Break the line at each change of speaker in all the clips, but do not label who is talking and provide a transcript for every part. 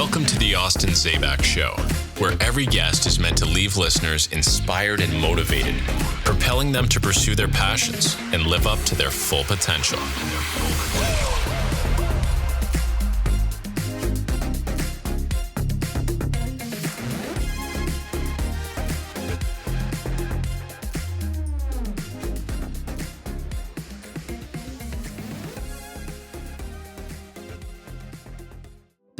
Welcome to the Austin Zaback Show, where every guest is meant to leave listeners inspired and motivated, propelling them to pursue their passions and live up to their full potential.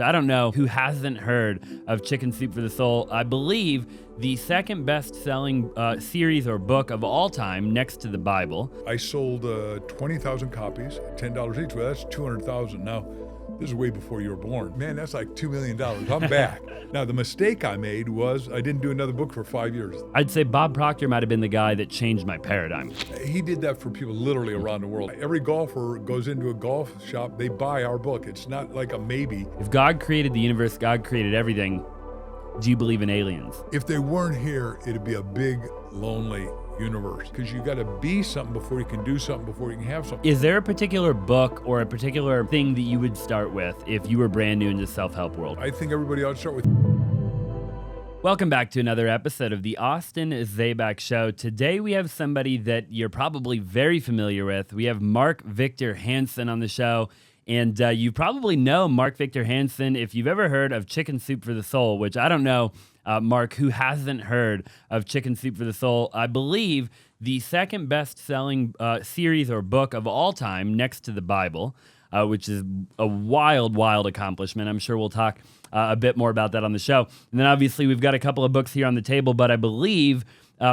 I don't know who hasn't heard of Chicken Soup for the Soul. I believe the second best-selling series or book of all time, next to the Bible.
I sold 20,000 copies, $10 each. Well, that's 200,000 now. This is way before you were born. Man, that's like $2 million. I'm back. Now, the mistake I made was I didn't do another book for 5 years.
I'd say Bob Proctor might have been the guy that changed my paradigm.
He did that for people literally around the world. Every golfer goes into a golf shop, they buy our book. It's not like a maybe.
If God created the universe, God created everything, do you believe in aliens?
If they weren't here, it'd be a big, lonely universe, because you got to be something before you can do something, before you can have something.
Is there a particular book or a particular thing that you would start with if you were brand new in the self-help world?
I think everybody ought to start with.
Welcome back to another episode of the Austin Zaback Show. Today we have somebody that you're probably very familiar with. We have Mark Victor Hansen on the show. And you probably know Mark Victor Hansen if you've ever heard of Chicken Soup for the Soul, which I don't know, Mark, who hasn't heard of Chicken Soup for the Soul. I believe the second best-selling series or book of all time, next to the Bible, which is a wild, wild accomplishment. I'm sure we'll talk a bit more about that on the show. And then obviously we've got a couple of books here on the table, but I believe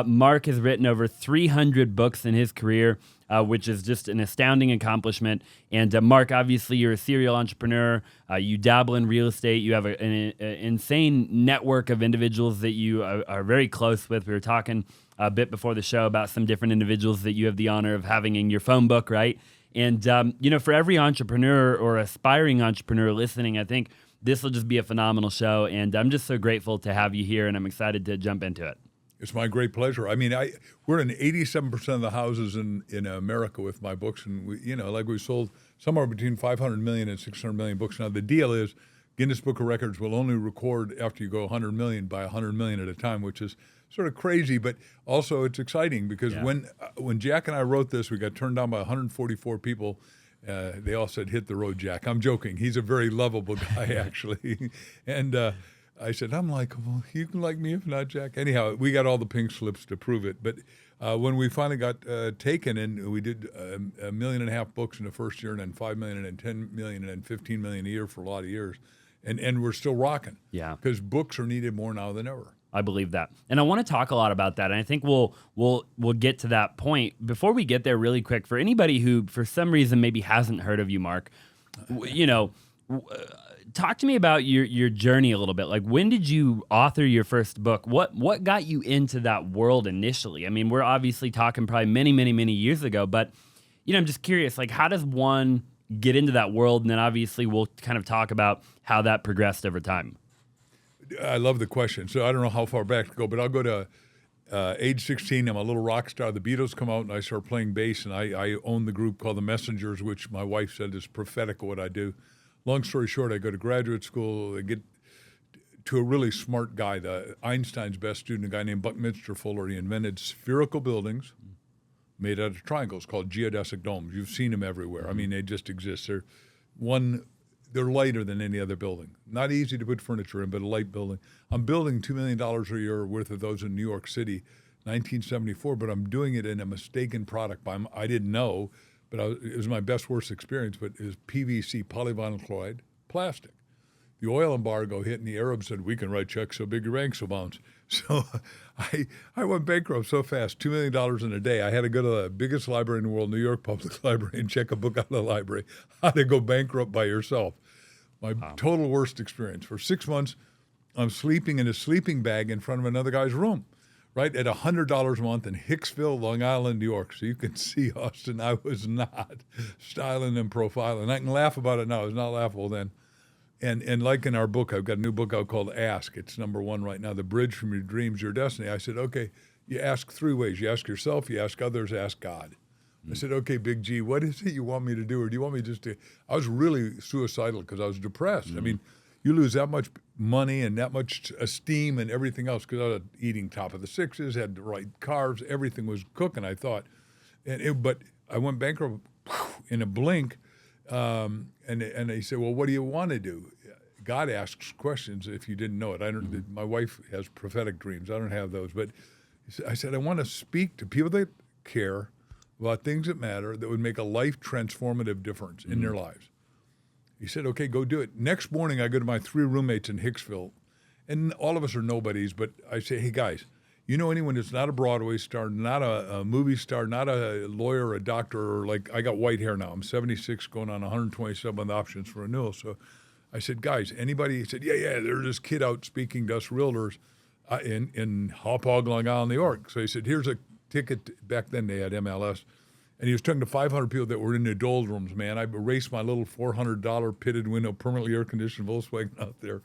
Mark has written over 300 books in his career, which is just an astounding accomplishment. And Mark, obviously, you're a serial entrepreneur. You dabble in real estate. You have an insane network of individuals that you are very close with. We were talking a bit before the show about some different individuals that you have the honor of having in your phone book, right? And, for every entrepreneur or aspiring entrepreneur listening, I think this will just be a phenomenal show. And I'm just so grateful to have you here, and I'm excited to jump into it.
It's my great pleasure. I mean, we're in 87% of the houses in America with my books, and we sold somewhere between 500 million and 600 million books. Now, the deal is Guinness Book of Records will only record after you go 100 million by 100 million at a time, which is sort of crazy, but also it's exciting because when Jack and I wrote this, we got turned down by 144 people. They all said, "Hit the road, Jack." I'm joking. He's a very lovable guy, actually, and. I said, I'm likable. You can like me if not, Jack. Anyhow, we got all the pink slips to prove it. But when we finally got taken, and we did 1.5 million books in the first year, and then 5 million, and then 10 million, and then 15 million a year for a lot of years. And we're still rocking. Yeah. Because books are needed more now than ever.
I believe that. And I want to talk a lot about that. And I think we'll get to that point. Before we get there, really quick, for anybody who, for some reason, maybe hasn't heard of you, Mark, talk to me about your journey a little bit. Like, when did you author your first book? What got you into that world initially? I mean, we're obviously talking probably many, many, many years ago, but, I'm just curious, like, how does one get into that world? And then obviously we'll kind of talk about how that progressed over time.
I love the question. So I don't know how far back to go, but I'll go to age 16. I'm a little rock star. The Beatles come out, and I start playing bass, and I own the group called the Messengers, which my wife said is prophetic of what I do. Long story short, I go to graduate school. I get to a really smart guy, Einstein's best student, a guy named Buckminster Fuller. He invented spherical buildings made out of triangles called geodesic domes. You've seen them everywhere. I mean, they just exist. They're lighter than any other building. Not easy to put furniture in, but a light building. I'm building $2 million a year worth of those in New York City, 1974, but I'm doing it in a mistaken product. I didn't know. But it was my worst experience, but it was PVC, polyvinyl chloride, plastic. The oil embargo hit, and the Arabs said, "We can write checks so big your banks will bounce." So I went bankrupt so fast, $2 million in a day. I had to go to the biggest library in the world, New York Public Library, and check a book out of the library, how to go bankrupt by yourself. My total worst experience. For 6 months, I'm sleeping in a sleeping bag in front of another guy's room. Right, at $100 a month in Hicksville, Long Island, New York. So you can see, Austin, I was not styling and profiling. I can laugh about it now. It was not laughable then. And like in our book, I've got a new book out called Ask. It's #1 right now, The Bridge from Your Dreams, Your Destiny. I said, okay, you ask 3 ways. You ask yourself, you ask others, ask God. I said, okay, Big G, what is it you want me to do? Or do you want me just to... I was really suicidal because I was depressed. I mean, you lose that much money and that much esteem and everything else because I was eating top of the sixes, had the right carbs, everything was cooking, I thought. But I went bankrupt in a blink, and they said, well, what do you want to do? God asks questions if you didn't know it. My wife has prophetic dreams. I don't have those. But I said, I want to speak to people that care about things that matter that would make a life transformative difference in their lives. He said, okay, go do it. Next morning, I go to my 3 roommates in Hicksville, and all of us are nobodies, but I say, hey, guys, you know anyone that's not a Broadway star, not a movie star, not a lawyer, a doctor, or like I got white hair now. I'm 76, going on 127 options for renewal. So I said, guys, anybody? He said, yeah, there's this kid out speaking to us realtors in Hauppauge, Long Island, New York. So he said, here's a ticket. Back then they had MLS. And he was talking to 500 people that were in the doldrums, man. I raced my little $400 pitted window, permanently air-conditioned Volkswagen out there.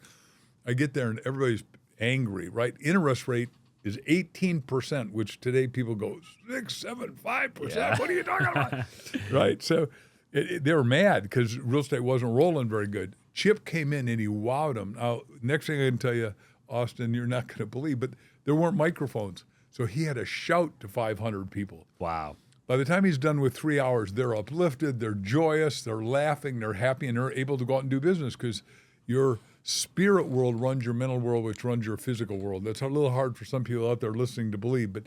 I get there, and everybody's angry, right? Interest rate is 18%, which today people go, 6, 7, 5%. Yeah. What are you talking about? Right? So they were mad because real estate wasn't rolling very good. Chip came in, and he wowed them. Now, next thing I can tell you, Austin, you're not going to believe, but there weren't microphones. So he had to shout to 500 people.
Wow.
By the time he's done with 3 hours, they're uplifted, they're joyous, they're laughing, they're happy, and they're able to go out and do business because your spirit world runs your mental world, which runs your physical world. That's a little hard for some people out there listening to believe, but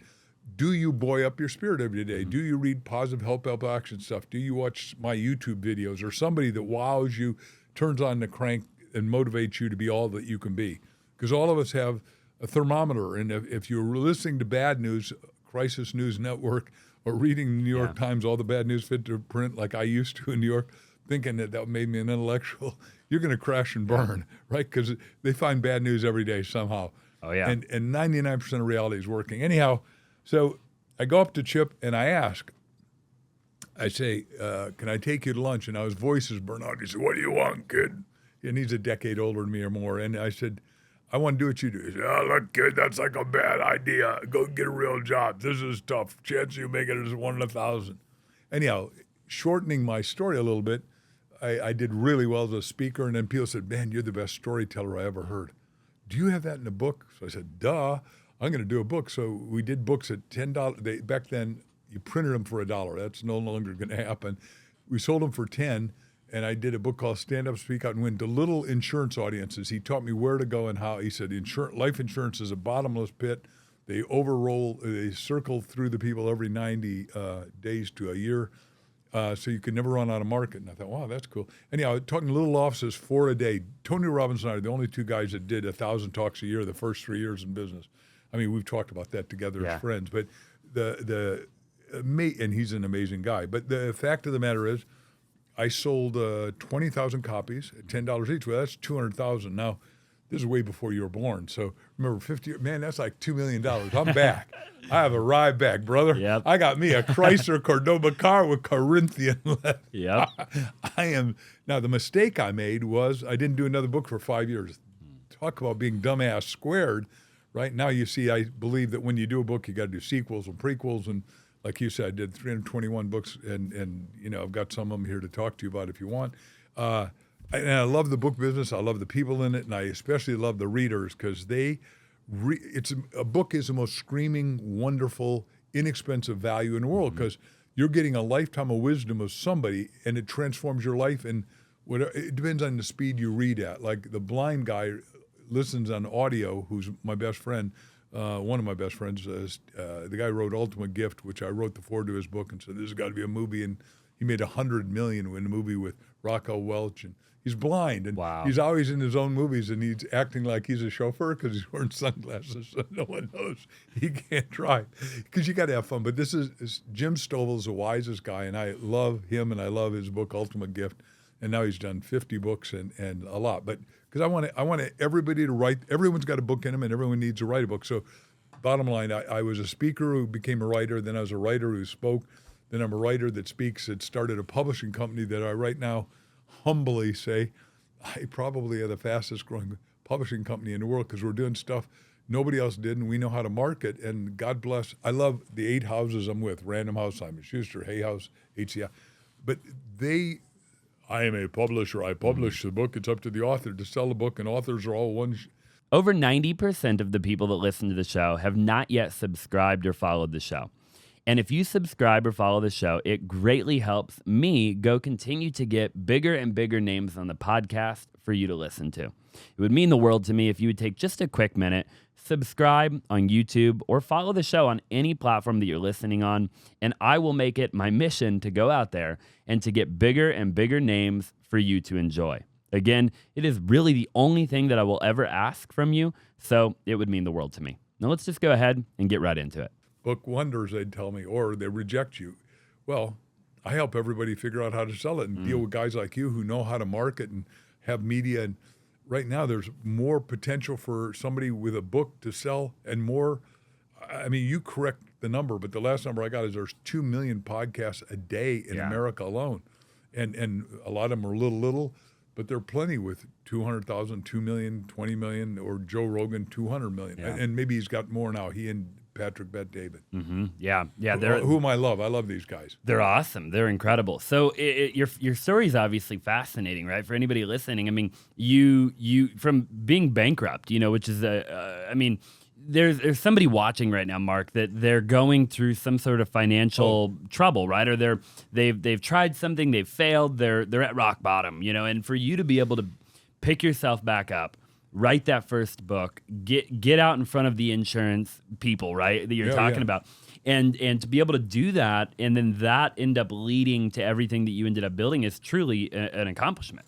do you buoy up your spirit every day? Do you read positive help action stuff? Do you watch my YouTube videos or somebody that wows you, turns on the crank, and motivates you to be all that you can be? Because all of us have a thermometer, and if you're listening to bad news, Crisis News Network, or reading the New York Times, all the bad news fit to print like I used to in New York, thinking that made me an intellectual, you're going to crash and burn, right? Because they find bad news every day somehow.
Oh, yeah.
And 99% of reality is working. Anyhow, so I go up to Chip and I ask, I say, can I take you to lunch? And now his voice is burnt out. He said, what do you want, kid? And he's a decade older than me or more. And I said, I want to do what you do. He said, oh, look, kid, that's like a bad idea. Go get a real job. This is tough. Chance you make it is 1 in 1,000. Anyhow, shortening my story a little bit, I did really well as a speaker, and then people said, man, you're the best storyteller I ever heard. Do you have that in a book? So I said, duh, I'm going to do a book. So we did books at $10. Back then, you printed them for $1. That's no longer going to happen. We sold them for $10. And I did a book called Stand Up, Speak Out, and Win to little insurance audiences. He taught me where to go and how. He said, life insurance is a bottomless pit. They they circle through the people every 90 days to a year, so you can never run out of market. And I thought, wow, that's cool. Anyhow, talking to little offices 4 a day. Tony Robbins and I are the only 2 guys that did 1,000 talks a year the first 3 years in business. I mean, we've talked about that together as friends. But and he's an amazing guy. But the fact of the matter is, I sold 20,000 copies at $10 each. Well, that's 200,000. Now, this is way before you were born. So remember, 50, man, that's like $2 million. I'm back. I have arrived back, brother.
Yep.
I got me a Chrysler Cordoba car with Corinthian left.
Yep.
I am. Now, the mistake I made was I didn't do another book for 5 years. Talk about being dumbass squared. Right now, you see, I believe that when you do a book, you got to do sequels and prequels. And like you said, I did 321 books, and I've got some of them here to talk to you about if you want. And I love the book business. I love the people in it, and I especially love the readers because a book is the most screaming, wonderful, inexpensive value in the world because you're getting a lifetime of wisdom of somebody, and it transforms your life. And it depends on the speed you read at. Like the blind guy listens on audio, who's my best friend. One of my best friends, the guy who wrote Ultimate Gift, which I wrote the foreword to his book, and said, this has got to be a movie. And he made $100 million in a movie with Raquel Welch. And he's blind. And he's always in his own movies, and he's acting like he's a chauffeur because he's wearing sunglasses so no one knows he can't drive. Because you got to have fun. But this is Jim Stovall's the wisest guy, and I love him, and I love his book, Ultimate Gift. And now he's done 50 books and a lot. But because I want everybody to write. Everyone's got a book in them, and everyone needs to write a book. So, bottom line, I was a speaker who became a writer. Then I was a writer who spoke. Then I'm a writer that speaks. That started a publishing company that I right now humbly say I probably are the fastest growing publishing company in the world because we're doing stuff nobody else did, and we know how to market. And God bless. I love the 8 houses I'm with: Random House, Simon Schuster, Hay House, HCI. But they I am a publisher. I publish the book. It's up to the author to sell the book, and authors are all one.
Over 90% of the people that listen to the show have not yet subscribed or followed the show. And if you subscribe or follow the show, it greatly helps me go continue to get bigger and bigger names on the podcast for you to listen to. It would mean the world to me if you would take just a quick minute, subscribe on YouTube, or follow the show on any platform that you're listening on, and I will make it my mission to go out there and to get bigger and bigger names for you to enjoy. Again, it is really the only thing that I will ever ask from you, so it would mean the world to me. Now let's just go ahead and get right into it.
Book wonders, they'd tell me, or they reject you. Well, I help everybody figure out how to sell it and deal with guys like you who know how to market and have media. And right now there's more potential for somebody with a book to sell and more. I mean, you correct the number, but the last number I got is there's 2 million podcasts a day in America alone. And a lot of them are little, but there are plenty with 200,000, 2 million, 20 million, or Joe Rogan, 200 million.
Yeah.
And maybe he's got more now, he and Patrick Bet-David.
Mm-hmm. Yeah.
Whom I love. I love these guys.
They're awesome. They're incredible. So your story is obviously fascinating, right? For anybody listening, I mean, you from being bankrupt, which is there's somebody watching right now, Mark, that they're going through some sort of financial trouble, right? Or they've tried something, they've failed, they're at rock bottom, and for you to be able to pick yourself back up, write that first book, get out in front of the insurance people, right, that you're talking about, and to be able to do that, and then that end up leading to everything that you ended up building is truly an accomplishment.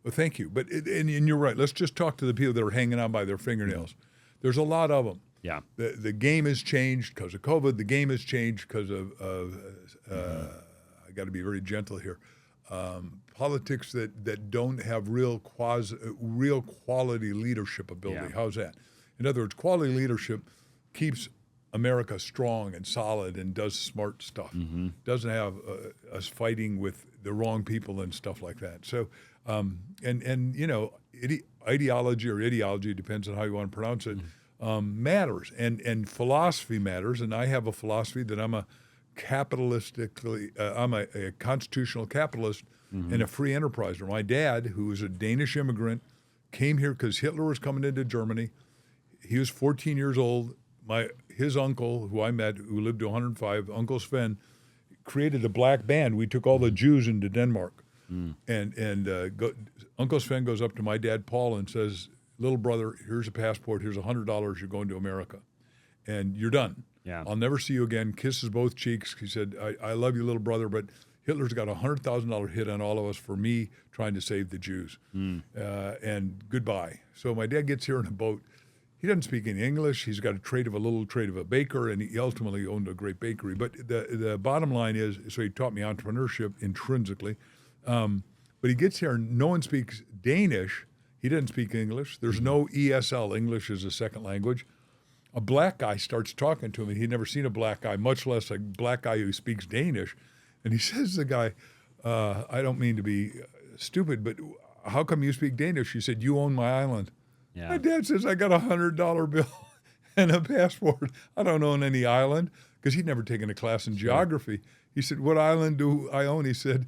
Well, thank you. But and you're right. Let's just talk to the people that are hanging on by their fingernails. Mm-hmm. There's a lot of them.
Yeah.
The game has changed because of COVID. The game has changed because of I got to be very gentle here. Politics that don't have real quality leadership ability.
Yeah.
How's that? In other words, quality leadership keeps America strong and solid and does smart stuff. Mm-hmm. Doesn't have us fighting with the wrong people and stuff like that. So, ideology or ideology, depends on how you want to pronounce it, matters. And philosophy matters. And I have a philosophy that I'm a constitutional capitalist and a free enterpriser. My dad, who was a Danish immigrant, came here because Hitler was coming into Germany. He was 14 years old. His uncle, who I met, who lived to 105, Uncle Sven, created a black band. We took all the Jews into Denmark. Uncle Sven goes up to my dad, Paul, and says, little brother, here's a passport. Here's $100. You're going to America. And you're done.
Yeah.
I'll never see you again. Kisses both cheeks. He said, I love you, little brother, but Hitler's got a $100,000 hit on all of us for me trying to save the Jews. And goodbye. So my dad gets here in a boat. He doesn't speak any English. He's got a little trade of a baker, and he ultimately owned a great bakery. But the bottom line is, so he taught me entrepreneurship intrinsically. But he gets here, and no one speaks Danish. He doesn't speak English. There's no ESL. English is a second language. A black guy starts talking to him, and he'd never seen a black guy, much less a black guy who speaks Danish. And he says to the guy, I don't mean to be stupid, but how come you speak Danish? He said, you own my island. Yeah. My dad says, I got a $100 bill and a passport. I don't own any island, because he'd never taken a class in geography. He said, what island do I own? He said,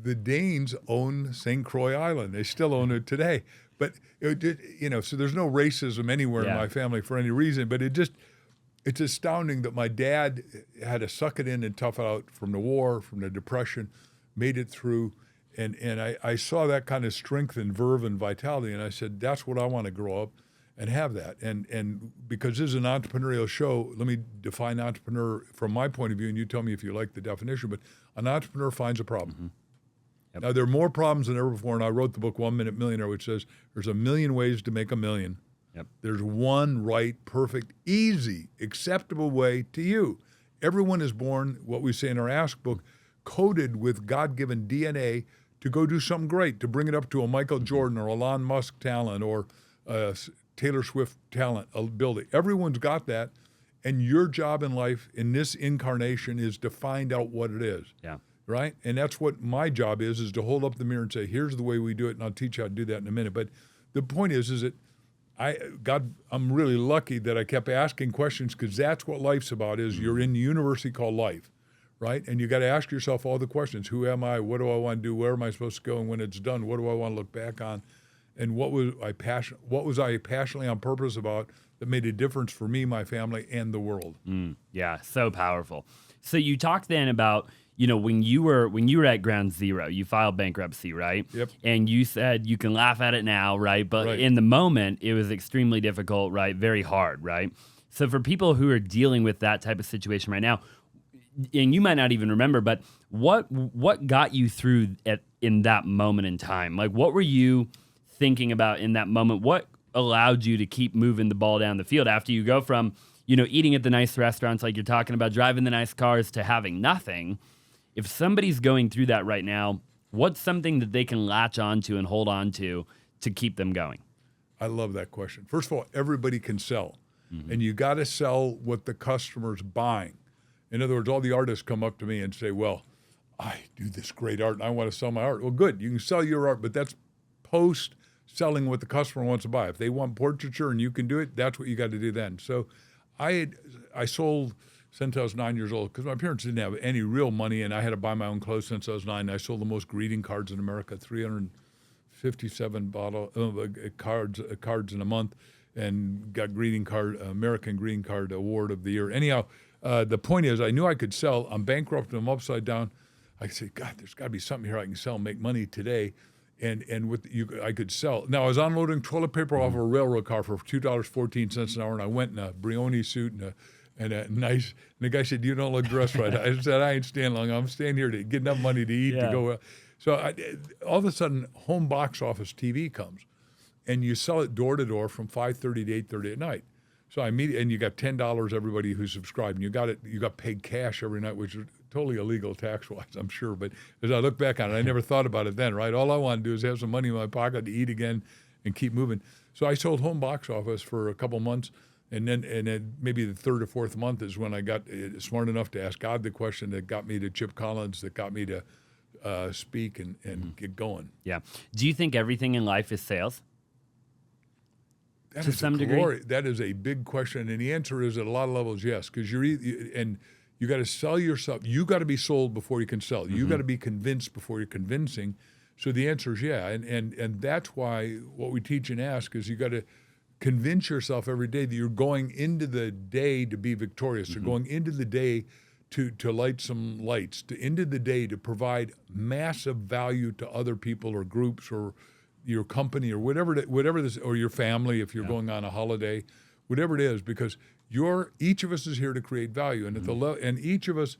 the Danes own St. Croix Island. They still own it today. But, so there's no racism anywhere in my family for any reason. But it's astounding that my dad had to suck it in and tough it out from the war, from the Depression, made it through. And I saw that kind of strength and verve and vitality. And I said, that's what I want to grow up and have that. And because this is an entrepreneurial show, let me define entrepreneur from my point of view, and you tell me if you like the definition. But an entrepreneur finds a problem. Mm-hmm. Yep. Now, there are more problems than ever before, and I wrote the book 1 Minute Millionaire, which says there's 1 million ways to make $1 million. Yep. There's one right, perfect, easy, acceptable way to you. Everyone is born, what we say in our Ask book, coded with God-given DNA to go do something great, to bring it up to a Michael Jordan or Elon Musk talent or Taylor Swift talent ability. Everyone's got that, and your job in life in this incarnation is to find out what it is. Yeah. Right? And that's what my job is to hold up the mirror and say, here's the way we do it, and I'll teach you how to do that in a minute. But the point is that I'm really lucky that I kept asking questions, because that's what life's about, is you're in the university called life, right? And you got to ask yourself all the questions. Who am I? What do I want to do? Where am I supposed to go? And when it's done, what do I want to look back on? And what was I passionately on purpose about that made a difference for me, my family, and the world?
Yeah, so powerful. So you talked then about, when you were at ground zero, you filed bankruptcy, right?
Yep.
And you said you can laugh at it now, right? But in the moment, it was extremely difficult, right? Very hard, right? So for people who are dealing with that type of situation right now, and you might not even remember, but what got you through in that moment in time? Like, what were you thinking about in that moment? What allowed you to keep moving the ball down the field after you go from, eating at the nice restaurants like you're talking about, driving the nice cars, to having nothing? If somebody's going through that right now, what's something that they can latch onto and hold on to keep them going?
I love that question. First of all, everybody can sell, and you got to sell what the customer's buying. In other words, all the artists come up to me and say, well, I do this great art and I want to sell my art. Well, good. You can sell your art, but that's post-selling what the customer wants to buy. If they want portraiture and you can do it, that's what you got to do then. So I sold since I was 9 years old, because my parents didn't have any real money, and I had to buy my own clothes since I was 9. I sold the most greeting cards in America, 357 cards in a month, and got American Green Card Award of the Year. Anyhow, the point is, I knew I could sell. I'm bankrupt. I'm upside down. I said, God, there's got to be something here I can sell, make money today. And I could sell. Now, I was unloading toilet paper off of a railroad car for $2.14 an hour, and I went in a Brioni suit and the guy said, you don't look dressed right. I said, I ain't staying long. I'm staying here to get enough money to eat to go. So all of a sudden, home box office TV comes, and you sell it door to door from 5:30 to 8:30 at night. So and you got $10 everybody who's subscribed, and you got paid cash every night, which is totally illegal tax-wise, I'm sure. But as I look back on it, I never thought about it then, right? All I wanted to do is have some money in my pocket to eat again and keep moving. So I sold home box office for a couple months, and then maybe the third or fourth month is when I got smart enough to ask God the question that got me to Chip Collins, that got me to speak and get going.
Yeah. Do you think everything in life is sales?
To some degree? That is a big question, and the answer is at a lot of levels, yes, because you got to sell yourself. You got to be sold before you can sell. You got to be convinced before you're convincing. So the answer is yeah, and that's why what we teach and ask is you got to convince yourself every day that you're going into the day to be victorious. You're going into the day to light some lights, into the day to provide massive value to other people or groups or your company or whatever this, or your family if you're going on a holiday, whatever it is, because each of us is here to create value, and and each of us,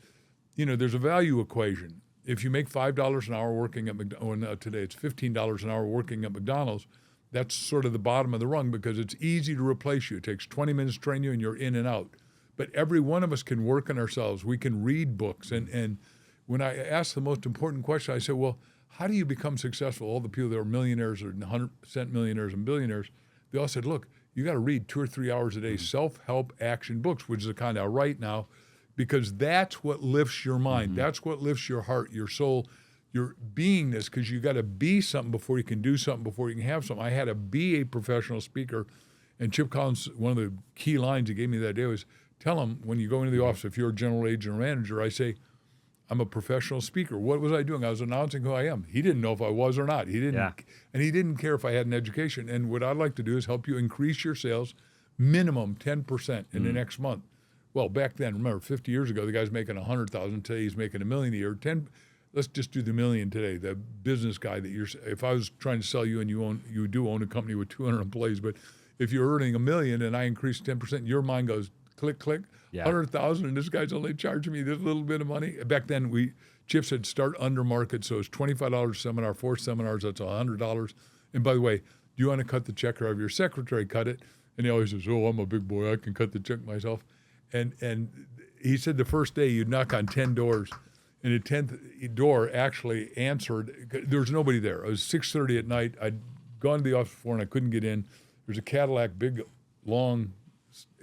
there's a value equation. If you make $5 an hour working at McDonald's, today it's $15 an hour working at McDonald's, that's sort of the bottom of the rung because it's easy to replace you. It takes 20 minutes to train you and you're in and out. But every one of us can work on ourselves. We can read books. And when I asked the most important question, I said, well, how do you become successful? All the people that are millionaires or 100% millionaires and billionaires, they all said, look, you got to read 2 or 3 hours a day, self-help action books, which is the kind I write now, because that's what lifts your mind. That's what lifts your heart, your soul, your beingness, because you got to be something before you can do something, before you can have something. I had to be a professional speaker, and Chip Collins, one of the key lines he gave me that day was, tell him when you go into the office, if you're a general agent or manager, I say, I'm a professional speaker. What was I doing? I was announcing who I am. He didn't know if I was or not. He didn't, and he didn't care if I had an education. And what I'd like to do is help you increase your sales minimum 10% in the next month. Well, back then, remember, 50 years ago, the guy's making $100,000. Today, he's making $1 million a year. Let's just do the $1 million today. The business guy if I was trying to sell you and you do own a company with 200 employees, but if you're earning $1 million and I increase 10%, your mind goes click, click, 100,000, and this guy's only charging me this little bit of money. Back then, Chip said start under market, so it's $25 a seminar, 4 seminars, that's $100. And by the way, do you want to cut the check or have your secretary cut it? And he always says, oh, I'm a big boy, I can cut the check myself. And he said the first day you'd knock on 10 doors, and the 10th door actually answered. There was nobody there. It was 6:30 at night. I'd gone to the office before, and I couldn't get in. There's a Cadillac, big, long.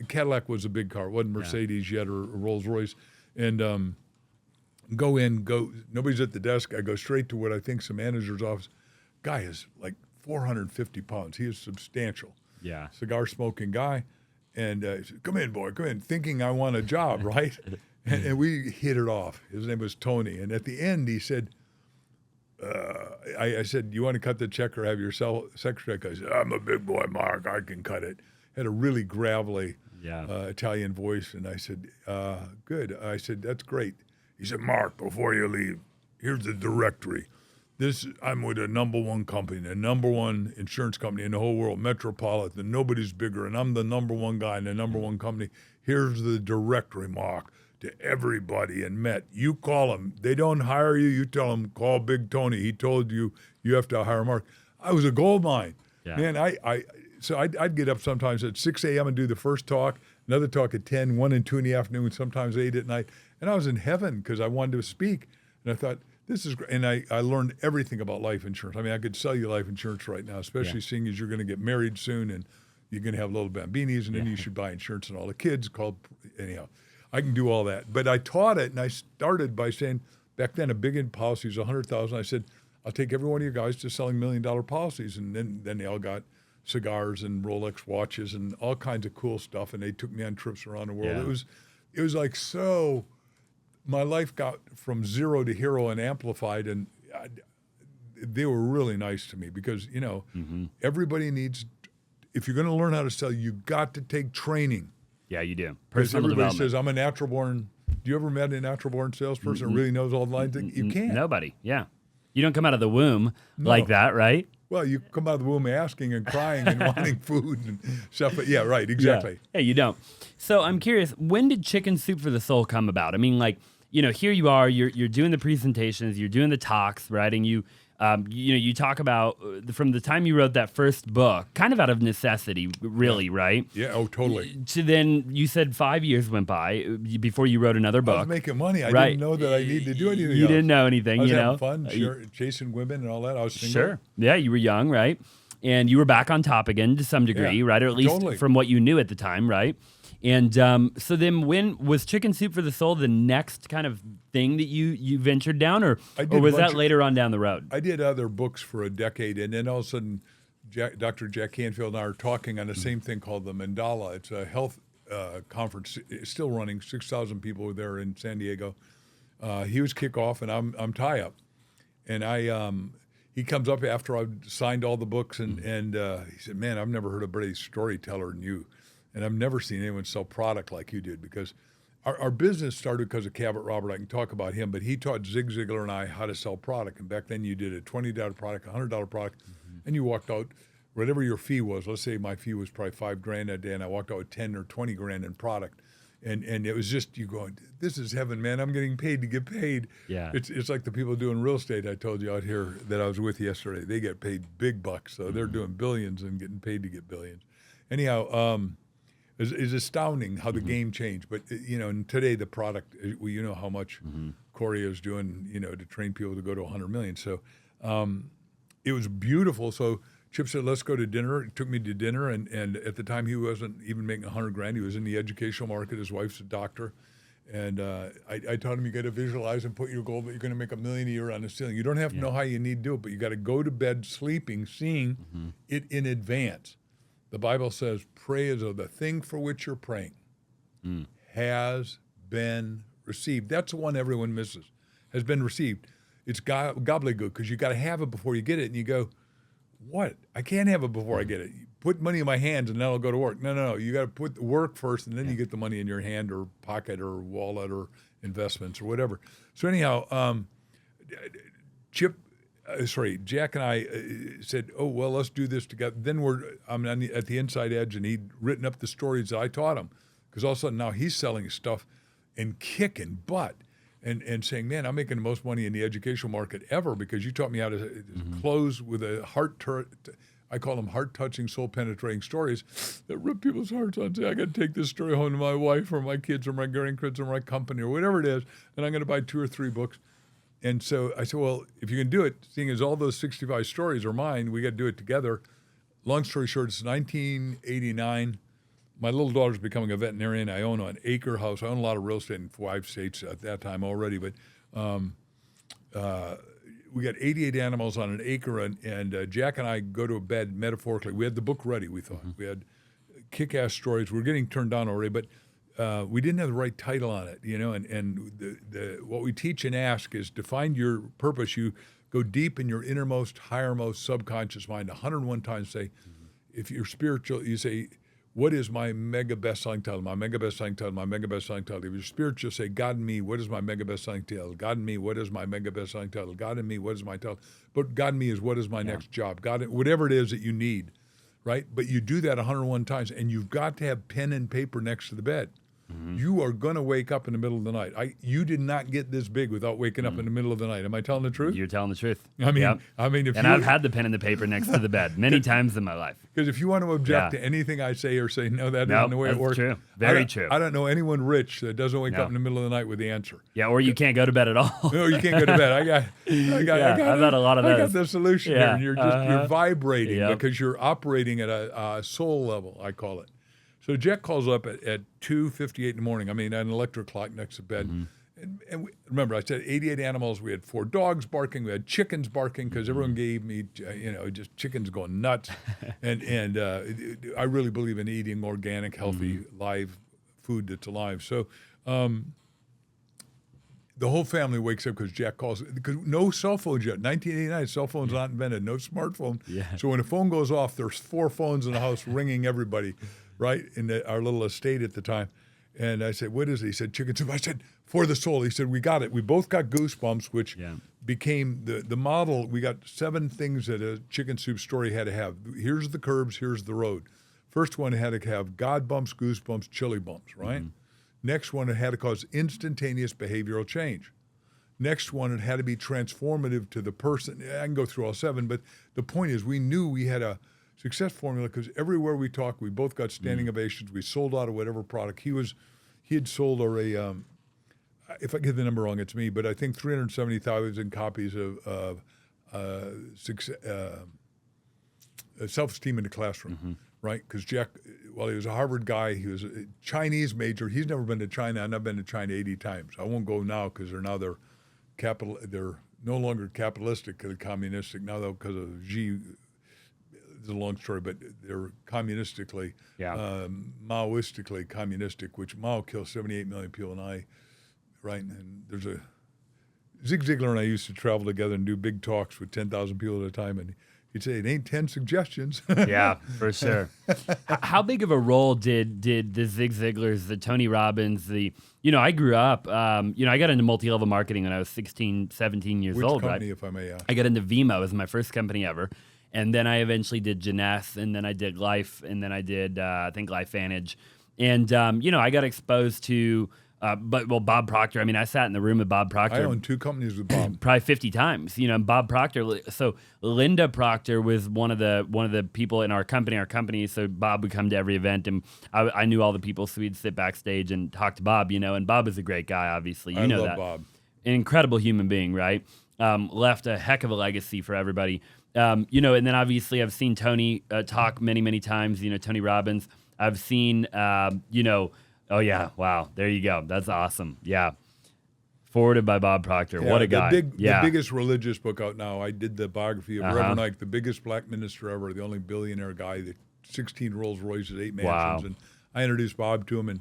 Cadillac was a big car. It wasn't Mercedes yet or Rolls Royce. And go in. Nobody's at the desk. I go straight to what I think's the manager's office. Guy is like 450 pounds. He is substantial. Cigar smoking guy. And he said, come in, boy, come in, thinking I want a job, right? And we hit it off. His name was Tony. And at the end, he said, I said, you want to cut the check or have your secretary? I said, I'm a big boy, Mark. I can cut it. Had a really gravelly Italian voice. And I said, good. I said, that's great. He said, Mark, before you leave, here's the directory. I'm with the #1 company, the #1 insurance company in the whole world, Metropolitan. Nobody's bigger, and I'm the #1 guy in the #1 company. Here's the directory, Mark, to everybody in Met. You call them. They don't hire you. You tell them, call Big Tony. He told you you have to hire Mark. I was a gold mine. Yeah. Man, so I'd get up sometimes at 6 a.m. and do the first talk, another talk at 10, 1 and 2 in the afternoon, sometimes 8 at night. And I was in heaven because I wanted to speak. And I thought, this is great. And I learned everything about life insurance. I mean, I could sell you life insurance right now, especially seeing as you're going to get married soon and you're going to have little bambinis, and then you should buy insurance and all the kids anyhow. I can do all that. But I taught it, and I started by saying, back then a big policy was $100,000. I said, I'll take every one of you guys to selling $1 million policies. And then they all got cigars and Rolex watches and all kinds of cool stuff. And they took me on trips around the world. Yeah. It was like so. My life got from zero to hero and amplified, and they were really nice to me because, everybody needs, if you're going to learn how to sell, you got to take training.
Yeah, you do.
Personal development. Everybody says, I'm a natural born. Do you ever met a natural born salesperson who really knows all the lines? You can't.
Nobody, yeah. You don't come out of the womb like that, right?
Well, you come out of the womb asking and crying and wanting food and stuff. But yeah, right, exactly.
Yeah. Hey, you don't. So I'm curious, when did Chicken Soup for the Soul come about? I mean, like, here you are, you're doing the presentations, you're doing the talks, right? And you talk about from the time you wrote that first book, kind of out of necessity, really, right?
Yeah, oh, totally.
So then you said 5 years went by before you wrote another book.
I was making money. I didn't know that I needed to do anything
You didn't know anything,
I was having fun, chasing women and all that. I was single.
Sure. Yeah, you were young, right? And you were back on top again to some degree, right? Or at least from what you knew at the time, right? And so then when was Chicken Soup for the Soul the next kind of thing that you ventured down, or was that later on down the road?
I did other books for a decade, and then all of a sudden Dr. Jack Canfield and I are talking on the same thing called the Mandala. It's a health conference. It's still running. 6,000 people were there in San Diego. He was kickoff, and I'm tie-up. And he comes up after I've signed all the books, and he said, man, I've never heard a better storyteller than you. And I've never seen anyone sell product like you did, because our business started because of Cabot Robert. I can talk about him, but he taught Zig Ziglar and I how to sell product. And back then you did a $20 product, $100 product, and you walked out, whatever your fee was. Let's say my fee was probably $5,000 that day, and I walked out with 10 or 20 grand in product. And it was just, you going, this is heaven, man. I'm getting paid to get paid. Yeah. It's like the people doing real estate I told you out here that I was with yesterday. They get paid big bucks. So they're doing billions and getting paid to get billions. Anyhow, it's astounding how the game changed. But, and today the product, you know how much Corey is doing, to train people to go to 100 million. So it was beautiful. So Chip said, let's go to dinner. He took me to dinner. And at the time, he wasn't even making 100 grand. He was in the educational market. His wife's a doctor. And I taught him, you got to visualize and put your goal that you're going to make $1 million a year on the ceiling. You don't have to know how you need to do it, but you got to go to bed sleeping, seeing it in advance. The Bible says, pray as though the thing for which you're praying has been received. That's the one everyone misses, has been received. It's gobbledygook, because you got to have it before you get it. And you go, what? I can't have it before I get it. You put money in my hands and then I'll go to work. No. You got to put the work first, and then you get the money in your hand or pocket or wallet or investments or whatever. So anyhow, Jack and I said, oh, well, let's do this together. Then I'm at the inside edge, and he'd written up the stories that I taught him, because all of a sudden now he's selling stuff and kicking butt and saying, man, I'm making the most money in the educational market ever, because you taught me how to close with a I call them heart-touching, soul-penetrating stories that rip people's hearts out. Say, I got to take this story home to my wife or my kids or my grandkids or my company or whatever it is, and I'm going to buy 2 or 3 books. And so I said, well, if you can do it, seeing as all those 65 stories are mine, we got to do it together. Long story short, it's 1989. My little daughter's becoming a veterinarian. I own an acre house. I own a lot of real estate in 5 states at that time already. But we got 88 animals on an acre, and Jack and I go to bed metaphorically. We had the book ready, we thought. We had kick-ass stories. We're getting turned down already, but we didn't have the right title on it, and what we teach and ask is to find your purpose. You go deep in your innermost, highermost subconscious mind 101 times. Say, if you're spiritual, you say, what is my mega best-selling title? My mega best-selling title, my mega best-selling title. If you're spiritual, say, God in me, what is my mega best-selling title? God in me, what is my mega best-selling title? God in me, what is my title? But God in me is what is my next job? God, whatever it is that you need, right? But you do that 101 times, and you've got to have pen and paper next to the bed. You are going to wake up in the middle of the night. You did not get this big without waking up in the middle of the night. Am I telling the truth?
You're telling the truth.
I mean,
I've had the pen and the paper next to the bed many times in my life.
Because if you want to object to anything I say or say, no, that isn't the way it works.
True. Very true.
I don't know anyone rich that doesn't wake up in the middle of the night with the answer.
Yeah, or you can't go to bed at all.
No, you can't go to bed.
I've had a lot of those.
I got the solution here, and you're vibrating because you're operating at a soul level, I call it. So Jack calls up at 2:58 in the morning. I mean, an electric clock next to bed. And remember, I said 88 animals. We had 4 dogs barking. We had chickens barking because everyone gave me, just chickens going nuts. and I really believe in eating organic, healthy, live food that's alive. So the whole family wakes up because Jack calls. Because no cell phones yet. 1989, cell phones not invented. No smartphone.
Yeah.
So when a phone goes off, there's 4 phones in the house ringing everybody. Right, in our little estate at the time. And I said, what is it? He said, chicken soup. I said, for the soul. He said, we got it. We both got goosebumps, which became the model. We got 7 things that a chicken soup story had to have. Here's the curbs, here's the road. First one, it had to have God bumps, goosebumps, chili bumps, right? Next one, it had to cause instantaneous behavioral change. Next one, it had to be transformative to the person. I can go through all 7, but the point is we knew we had a success formula because everywhere we talked, we both got standing ovations. We sold out of whatever product. He had sold if I get the number wrong, it's me, but I think 370,000 copies of Self-Esteem in the Classroom, right? Because Jack, while he was a Harvard guy, he was a Chinese major. He's never been to China, and I've been to China 80 times. I won't go now because they're no longer capitalistic, they're communistic now, though, because of Xi. It's a long story, but they're communistically, Maoistically communistic, which Mao killed 78 million people, and and there's Zig Ziglar and I used to travel together and do big talks with 10,000 people at a time, and he'd say, it ain't 10 suggestions.
Yeah, for sure. How big of a role did the Zig Ziglars, the Tony Robbins, I grew up, I got into multi-level marketing when I was 16, 17 years old,
company,
right?
if I may ask?
I got into Vimo. It was my first company ever. And then I eventually did Janess, and then I did Life, and then I did, I think, LifeVantage. And, I got exposed to, Bob Proctor. I mean, I sat in the room with Bob Proctor.
I owned 2 companies with Bob.
Probably 50 times. Bob Proctor. So Linda Proctor was one of the people in our company. So Bob would come to every event, and I knew all the people, so we'd sit backstage and talk to Bob, and Bob is a great guy, obviously.
I love
that.
Bob.
An incredible human being, right? Left a heck of a legacy for everybody. And then obviously I've seen Tony talk many, many times, Tony Robbins. I've seen, oh yeah, wow, there you go. That's awesome. Yeah. Forwarded by Bob Proctor.
Yeah,
what a guy.
The biggest religious book out now. I did the biography of Reverend Ike, the biggest black minister ever, the only billionaire guy, the 16 Rolls Royces, 8 mansions.
Wow.
And I introduced Bob to him, and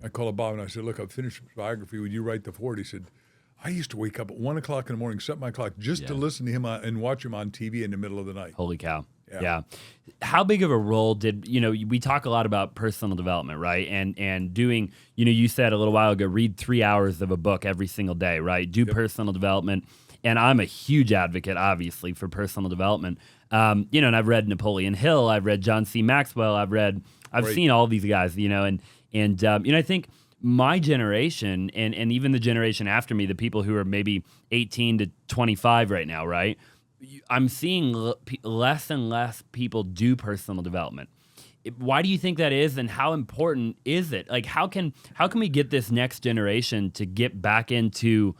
I called up Bob and I said, look, I've finished his biography. Would you write the foreword? He said, I used to wake up at 1 o'clock in the morning, set my clock just to listen to him and watch him on TV in the middle of the night.
Holy cow. Yeah. How big of a role did, we talk a lot about personal development, right? And doing, you said a little while ago, read 3 hours of a book every single day, right? Do personal development. And I'm a huge advocate, obviously, for personal development. And I've read Napoleon Hill, I've read John C. Maxwell, I've seen all these guys, and I think my generation and even the generation after me, the people who are maybe 18 to 25 right now, right? I'm seeing less and less people do personal development. Why do you think that is, and how important is it? Like, how can we get this next generation to get back into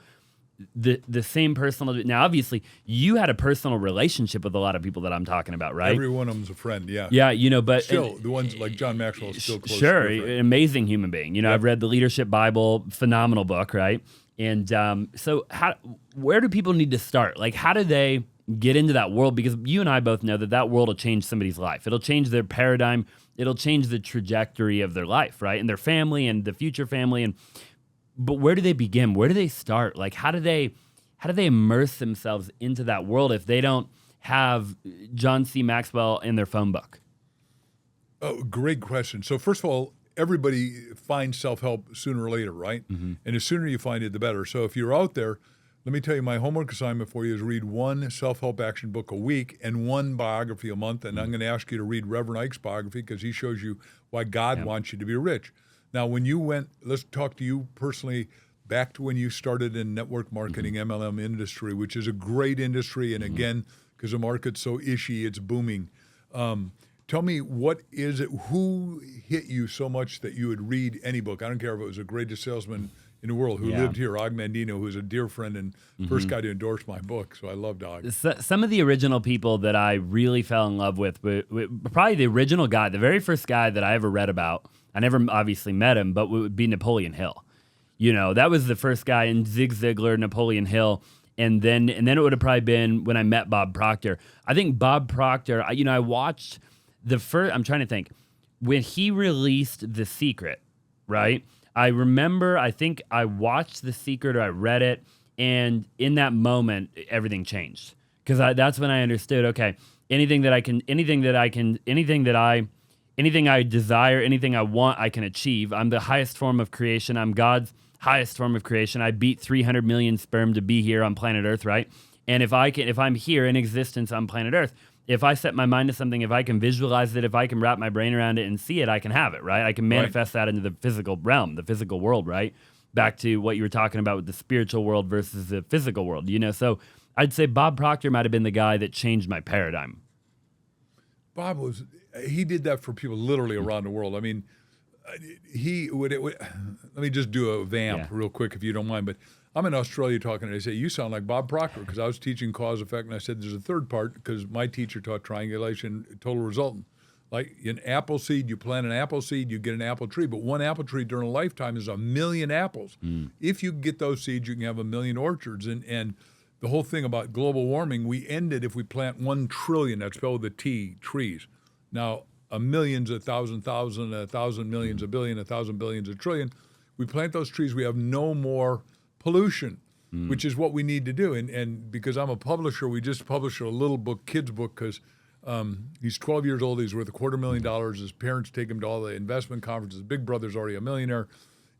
the same personal? Now, obviously, you had a personal relationship with a lot of people that I'm talking about, right?
Every one of them's a friend, yeah.
Yeah, but
still, the ones like John Maxwell is still close.
Sure, an amazing human being. I've read the Leadership Bible, phenomenal book, right? And so, where do people need to start? Like, how do they get into that world, because you and I both know that world will change somebody's life. It'll change their paradigm. It'll change the trajectory of their life, right? And their family and the future family. But where do they begin? Where do they start? Like, how do they immerse themselves into that world if they don't have John C. Maxwell in their phone book?
Oh, great question. So first of all, everybody finds self-help sooner or later, right? Mm-hmm. And the sooner you find it, the better. So if you're out there, let me tell you, my homework assignment for you is read one self-help action book a week and one biography a month. And I'm going to ask you to read Reverend Ike's biography because he shows you why God wants you to be rich. Now, when you went, let's talk to you personally, back to when you started in network marketing, MLM industry, which is a great industry. And again, because the market's so ishy, it's booming. Tell me, what is it, who hit you so much that you would read any book? I don't care if it was the greatest salesman in the world who lived here, Og Mandino, who's a dear friend and first guy to endorse my book. So I loved Og.
Some of the original people that I really fell in love with, probably the original guy, the very first guy that I ever read about, I never obviously met him, but would be Napoleon Hill. You know, that was the first guy, in Zig Ziglar, Napoleon Hill. And then it would have probably been when I met Bob Proctor. I think Bob Proctor, I watched the first, I'm trying to think, when he released The Secret, right? I remember, I think I watched The Secret or I read it, and in that moment, everything changed. Because that's when I understood, okay, anything I desire, anything I want, I can achieve. I'm the highest form of creation. I'm God's highest form of creation. I beat 300 million sperm to be here on planet Earth, right? And if I'm here in existence on planet Earth, if I set my mind to something, if I can visualize it, if I can wrap my brain around it and see it, I can have it, right? I can manifest that into the physical realm, the physical world, right? Back to what you were talking about with the spiritual world versus the physical world, So I'd say Bob Proctor might have been the guy that changed my paradigm.
Bob he did that for people literally around the world. I mean, let me just do a vamp real quick if you don't mind, but I'm in Australia talking, and they say, you sound like Bob Proctor, because I was teaching cause effect, and I said there's a third part, because my teacher taught triangulation, total resultant. Like an apple seed, you plant an apple seed, you get an apple tree, but one apple tree during a lifetime is 1 million apples. If you get those seeds, you can have 1 million orchards. And the whole thing about global warming, we end it if we plant 1 trillion, that's spelled with a T, trees. Now, a million's 1,000, 1,000 million's a billion, 1,000 billion's a trillion. We plant those trees, we have no more pollution, which is what we need to do. And because I'm a publisher, we just published a little book, kid's book, because he's 12 years old. He's worth $250,000. His parents take him to all the investment conferences. Big brother's already a millionaire.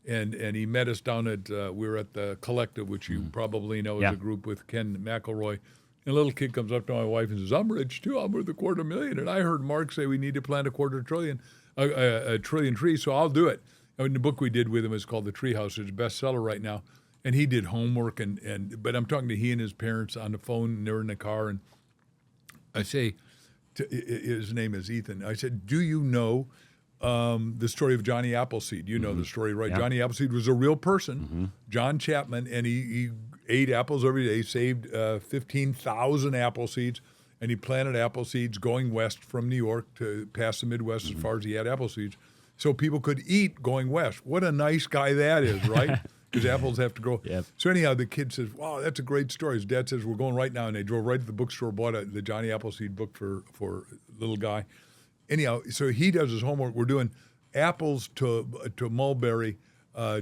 And he met us down at, we were at the Collective, which you probably know is a group with Ken McElroy. And a little kid comes up to my wife and says, I'm rich too, I'm worth $250,000. And I heard Mark say we need to plant a trillion trees, so I'll do it. And the book we did with him is called The Treehouse. It's a bestseller right now. And he did homework, but I'm talking to he and his parents on the phone, and they're in the car, and I say, his name is Ethan. I said, do you know the story of Johnny Appleseed? You know the story, right? Yeah. Johnny Appleseed was a real person, John Chapman, and he ate apples every day, saved 15,000 apple seeds, and he planted apple seeds going west from New York to past the Midwest as far as he had apple seeds, so people could eat going west. What a nice guy that is, right? Because apples have to grow. Yep. So anyhow, the kid says, wow, that's a great story. His dad says, we're going right now. And they drove right to the bookstore, bought the Johnny Appleseed book for little guy. Anyhow, so he does his homework. We're doing apples to mulberry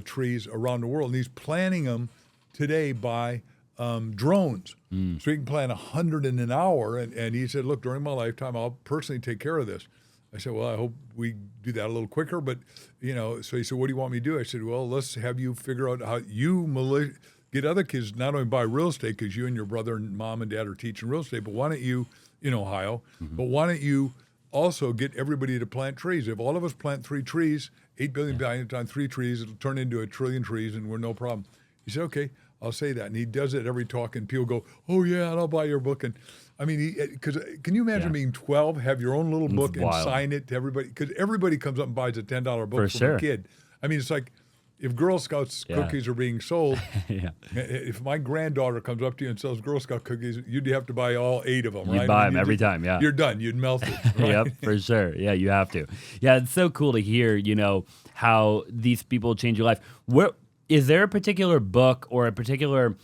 trees around the world. And he's planting them today by drones. So he can plant 100 in an hour. And he said, look, during my lifetime, I'll personally take care of this. I said, well, I hope we do that a little quicker. But, so he said, what do you want me to do? I said, well, let's have you figure out how you get other kids not only buy real estate, because you and your brother and mom and dad are teaching real estate, but why don't you, in Ohio, but why don't you also get everybody to plant trees? If all of us plant 3 trees, 8 billion times 3 trees, it'll turn into 1 trillion trees, and we're no problem. He said, okay, I'll say that. And he does it every talk, and people go, oh, yeah, and I'll buy your book. And I mean, because can you imagine being 12, have your own little book and sign it to everybody? Because everybody comes up and buys a $10 book from a kid. I mean, it's like if Girl Scouts cookies are being sold, if my granddaughter comes up to you and sells Girl Scout cookies, you'd have to buy all 8 of them, right?
You'd buy them every time,
You're done. You'd melt it. Right?
Yep, for sure. Yeah, you have to. Yeah, it's so cool to hear, how these people change your life. Is there a particular book or a particular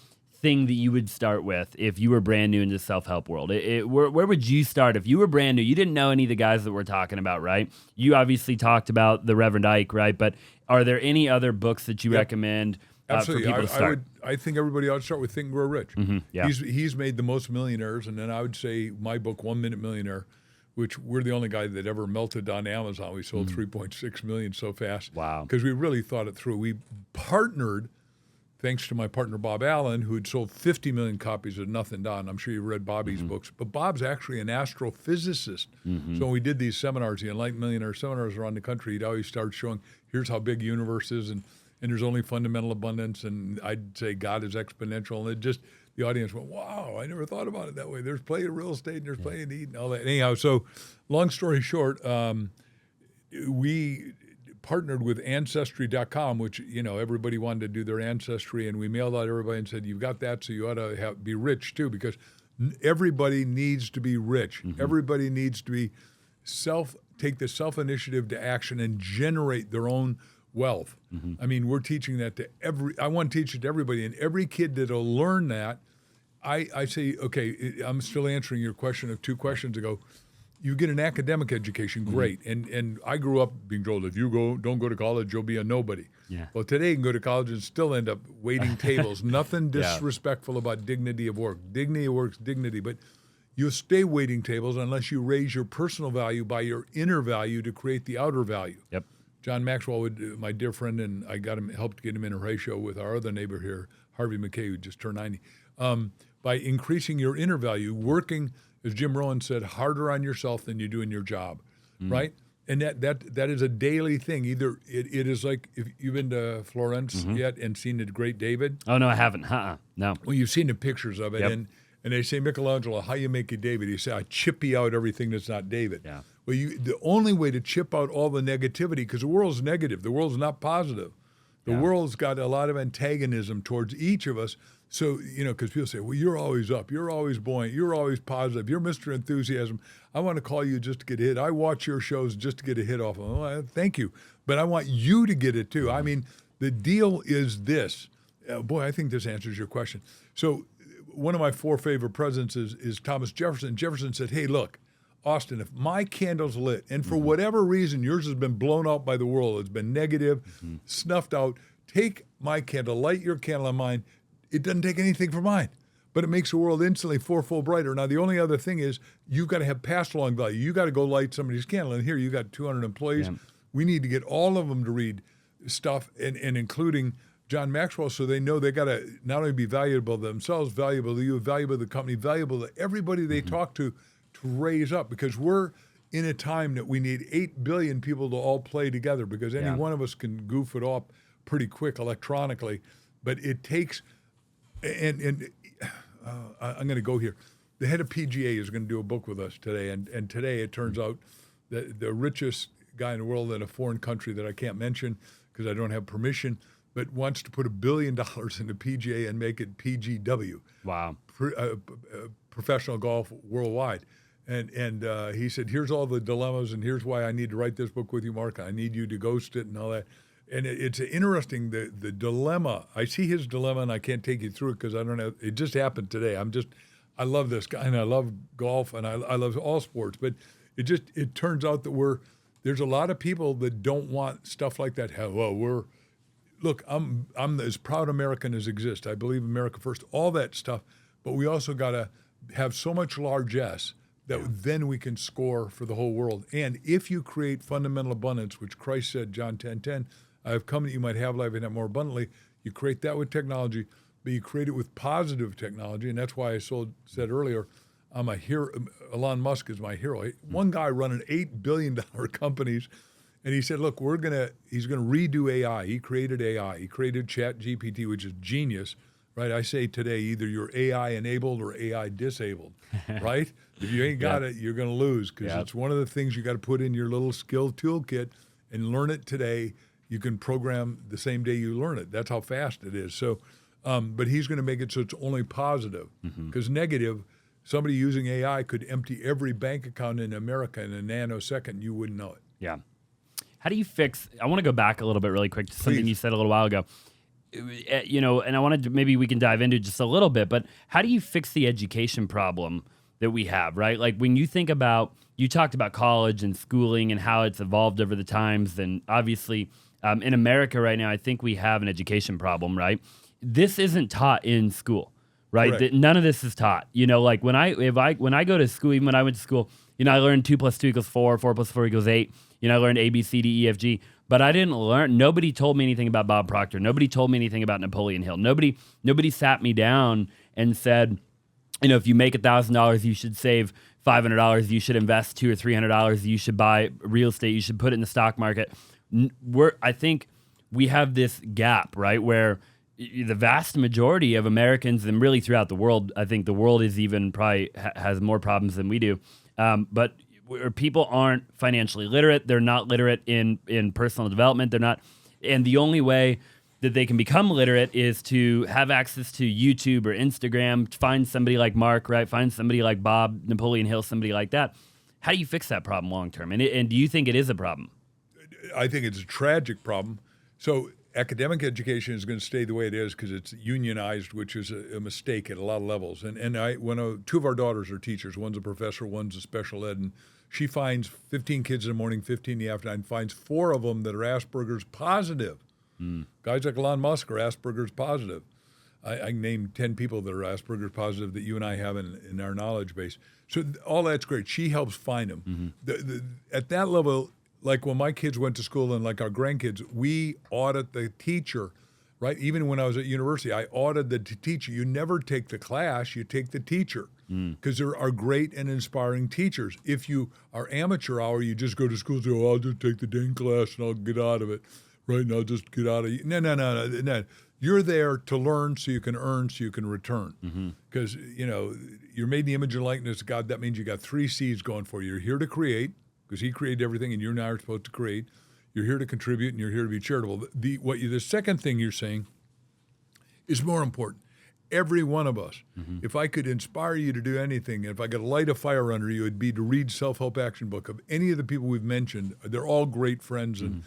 thing that you would start with if you were brand new in the self-help world? Where would you start if you were brand new? You didn't know any of the guys that we're talking about, right? You obviously talked about the Reverend Ike, right? But are there any other books that you recommend for people to start?
I think everybody ought to start with Think and Grow Rich.
Yeah.
He's made the most millionaires, and then I would say my book, 1 Minute Millionaire, which we're the only guy that ever melted on Amazon. We sold 3.6 million so fast.
Wow.
Because we really thought it through. We partnered, thanks to my partner Bob Allen, who had sold 50 million copies of Nothing Done. I'm sure you read Bobby's books, but Bob's actually an astrophysicist. So when we did these seminars, the Enlightened Millionaire seminars around the country, he'd always start showing, here's how big the universe is, and there's only fundamental abundance, and I'd say God is exponential, and it just, the audience went, wow, I never thought about it that way. There's plenty of real estate, and there's plenty to eat, and all that. Anyhow, so long story short, we partnered with Ancestry.com, which, everybody wanted to do their ancestry, and we mailed out everybody and said, you've got that, so you ought to be rich too, because everybody needs to be rich. Everybody needs to be take the self-initiative to action and generate their own wealth. I mean, we're teaching that to I want to teach it to everybody, and every kid that'll learn that, I say, okay, I'm still answering your question of 2 questions ago. You get an academic education, great. And I grew up being told, if you don't go to college, you'll be a nobody.
Yeah.
Well, today you can go to college and still end up waiting tables. Nothing disrespectful about dignity of work. Dignity of work's dignity, but you'll stay waiting tables unless you raise your personal value by your inner value to create the outer value.
Yep.
John Maxwell, my dear friend, and I helped get him in a ratio with our other neighbor here, Harvey McKay, who just turned 90. By increasing your inner value, working, as Jim Rohn said, harder on yourself than you do in your job, right? And that is a daily thing. Either it is like, if you've been to Florence yet and seen the Great David.
Oh, no, I haven't. No.
Well, you've seen the pictures of it, and they say, Michelangelo, how you make a David? He said, I chippy out everything that's not David.
Yeah.
Well, the only way to chip out all the negativity, because the world's negative, the world's not positive. The world's got a lot of antagonism towards each of us. So, because people say, well, you're always up, you're always buoyant, you're always positive, you're Mr. Enthusiasm. I want to call you just to get a hit. I watch your shows just to get a hit off of them. Well, thank you. But I want you to get it too. I mean, the deal is this. Boy, I think this answers your question. So one of my 4 favorite presidents is Thomas Jefferson. Jefferson said, hey, look, Austin, if my candle's lit, and for whatever reason yours has been blown out by the world, it's been negative, snuffed out, take my candle, light your candle on mine. It doesn't take anything from mine, but it makes the world instantly 4-fold brighter. Now, the only other thing is you've got to have pass-along value. You got to go light somebody's candle. And here you got 200 employees. Yeah. We need to get all of them to read stuff, and including John Maxwell, so they know they got to not only be valuable to themselves, valuable to you, valuable to the company, valuable to everybody they talk to raise up, because we're in a time that we need 8 billion people to all play together, because any one of us can goof it up pretty quick electronically, but it takes... And I'm going to go here. The head of PGA is going to do a book with us today, and today it turns out that the richest guy in the world in a foreign country that I can't mention because I don't have permission, but wants to put $1 billion into PGA and make it PGW.
Wow.
Professional golf worldwide. And he said, here's all the dilemmas, and here's why I need to write this book with you, Mark. I need you to ghost it and all that. And it's interesting, the dilemma. I see his dilemma, and I can't take you through it because I don't have. It just happened today. I love this guy, and I love golf, and I love all sports. But it turns out that there's a lot of people that don't want stuff like that. Well, look, I'm as proud American as exists. I believe America first, all that stuff. But we also got to have so much largesse that then we can score for the whole world. And if you create fundamental abundance, which Christ said, John 10:10, I have come that you might have life and have more abundantly. You create that with technology, but you create it with positive technology. And that's why I said earlier, I'm a hero. Elon Musk is my hero. One guy running $8 billion companies, and he said, look, he's going to redo AI. He created AI. He created ChatGPT, which is genius, right? I say today, either you're AI enabled or AI disabled, right? If you ain't got it, you're going to lose, because it's one of the things you got to put in your little skill toolkit and learn it today. You can program the same day you learn it. That's how fast it is. So, but he's going to make it so it's only positive, because negative, somebody using AI could empty every bank account in America in a nanosecond. You wouldn't know it.
Yeah. How do you fix, I want to go back a little bit really quick to something you said a little while ago. and I wanted to, maybe we can dive into just a little bit, but how do you fix the education problem that we have, right? Like when you think about, you talked about college and schooling and how it's evolved over the times. And obviously in America right now, I think we have an education problem, right? This isn't taught in school, right? None of this is taught. Like when I go to school, even when I went to school, I learned 2 + 2 = 4, 4 + 4 = 8. I learned A, B, C, D, E, F, G. But I didn't learn. Nobody told me anything about Bob Proctor. Nobody told me anything about Napoleon Hill. Nobody sat me down and said, if you make $1,000, you should save $500. You should invest $200 or $300. You should buy real estate. You should put it in the stock market. I think we have this gap, right, where the vast majority of Americans, and really throughout the world, I think the world is even probably has more problems than we do. But where people aren't financially literate, they're not literate in personal development. They're not, and the only way that they can become literate is to have access to YouTube or Instagram, find somebody like Mark, right? Find somebody like Bob, Napoleon Hill, somebody like that. How do you fix that problem long term? And do you think it is a problem?
I think it's a tragic problem. So academic education is going to stay the way it is because it's unionized, which is a mistake at a lot of levels. When two of our daughters are teachers, one's a professor, one's a special ed, and she finds 15 kids in the morning, 15 in the afternoon, finds 4 of them that are Asperger's positive. Guys like Elon Musk are Asperger's positive. I can name 10 people that are Asperger's positive that you and I have in our knowledge base. So all that's great. She helps find them. At that level, like when my kids went to school and like our grandkids, we audit the teacher, right? Even when I was at university, I audited the teacher. You never take the class, you take the teacher because there are great and inspiring teachers. If you are amateur hour, you just go to school and say, I'll just take the dang class and I'll get out of it. Right now, just get out of it. No. You're there to learn so you can earn, so you can return. Because, you're made in the image and likeness of God. That means you got 3 C's going for you. You're here to create, because he created everything, and you and I are supposed to create. You're here to contribute, and you're here to be charitable. The second thing you're saying is more important. Every one of us, if I could inspire you to do anything, if I could light a fire under you, it'd be to read Self-Help Action Book of any of the people we've mentioned. They're all great friends, and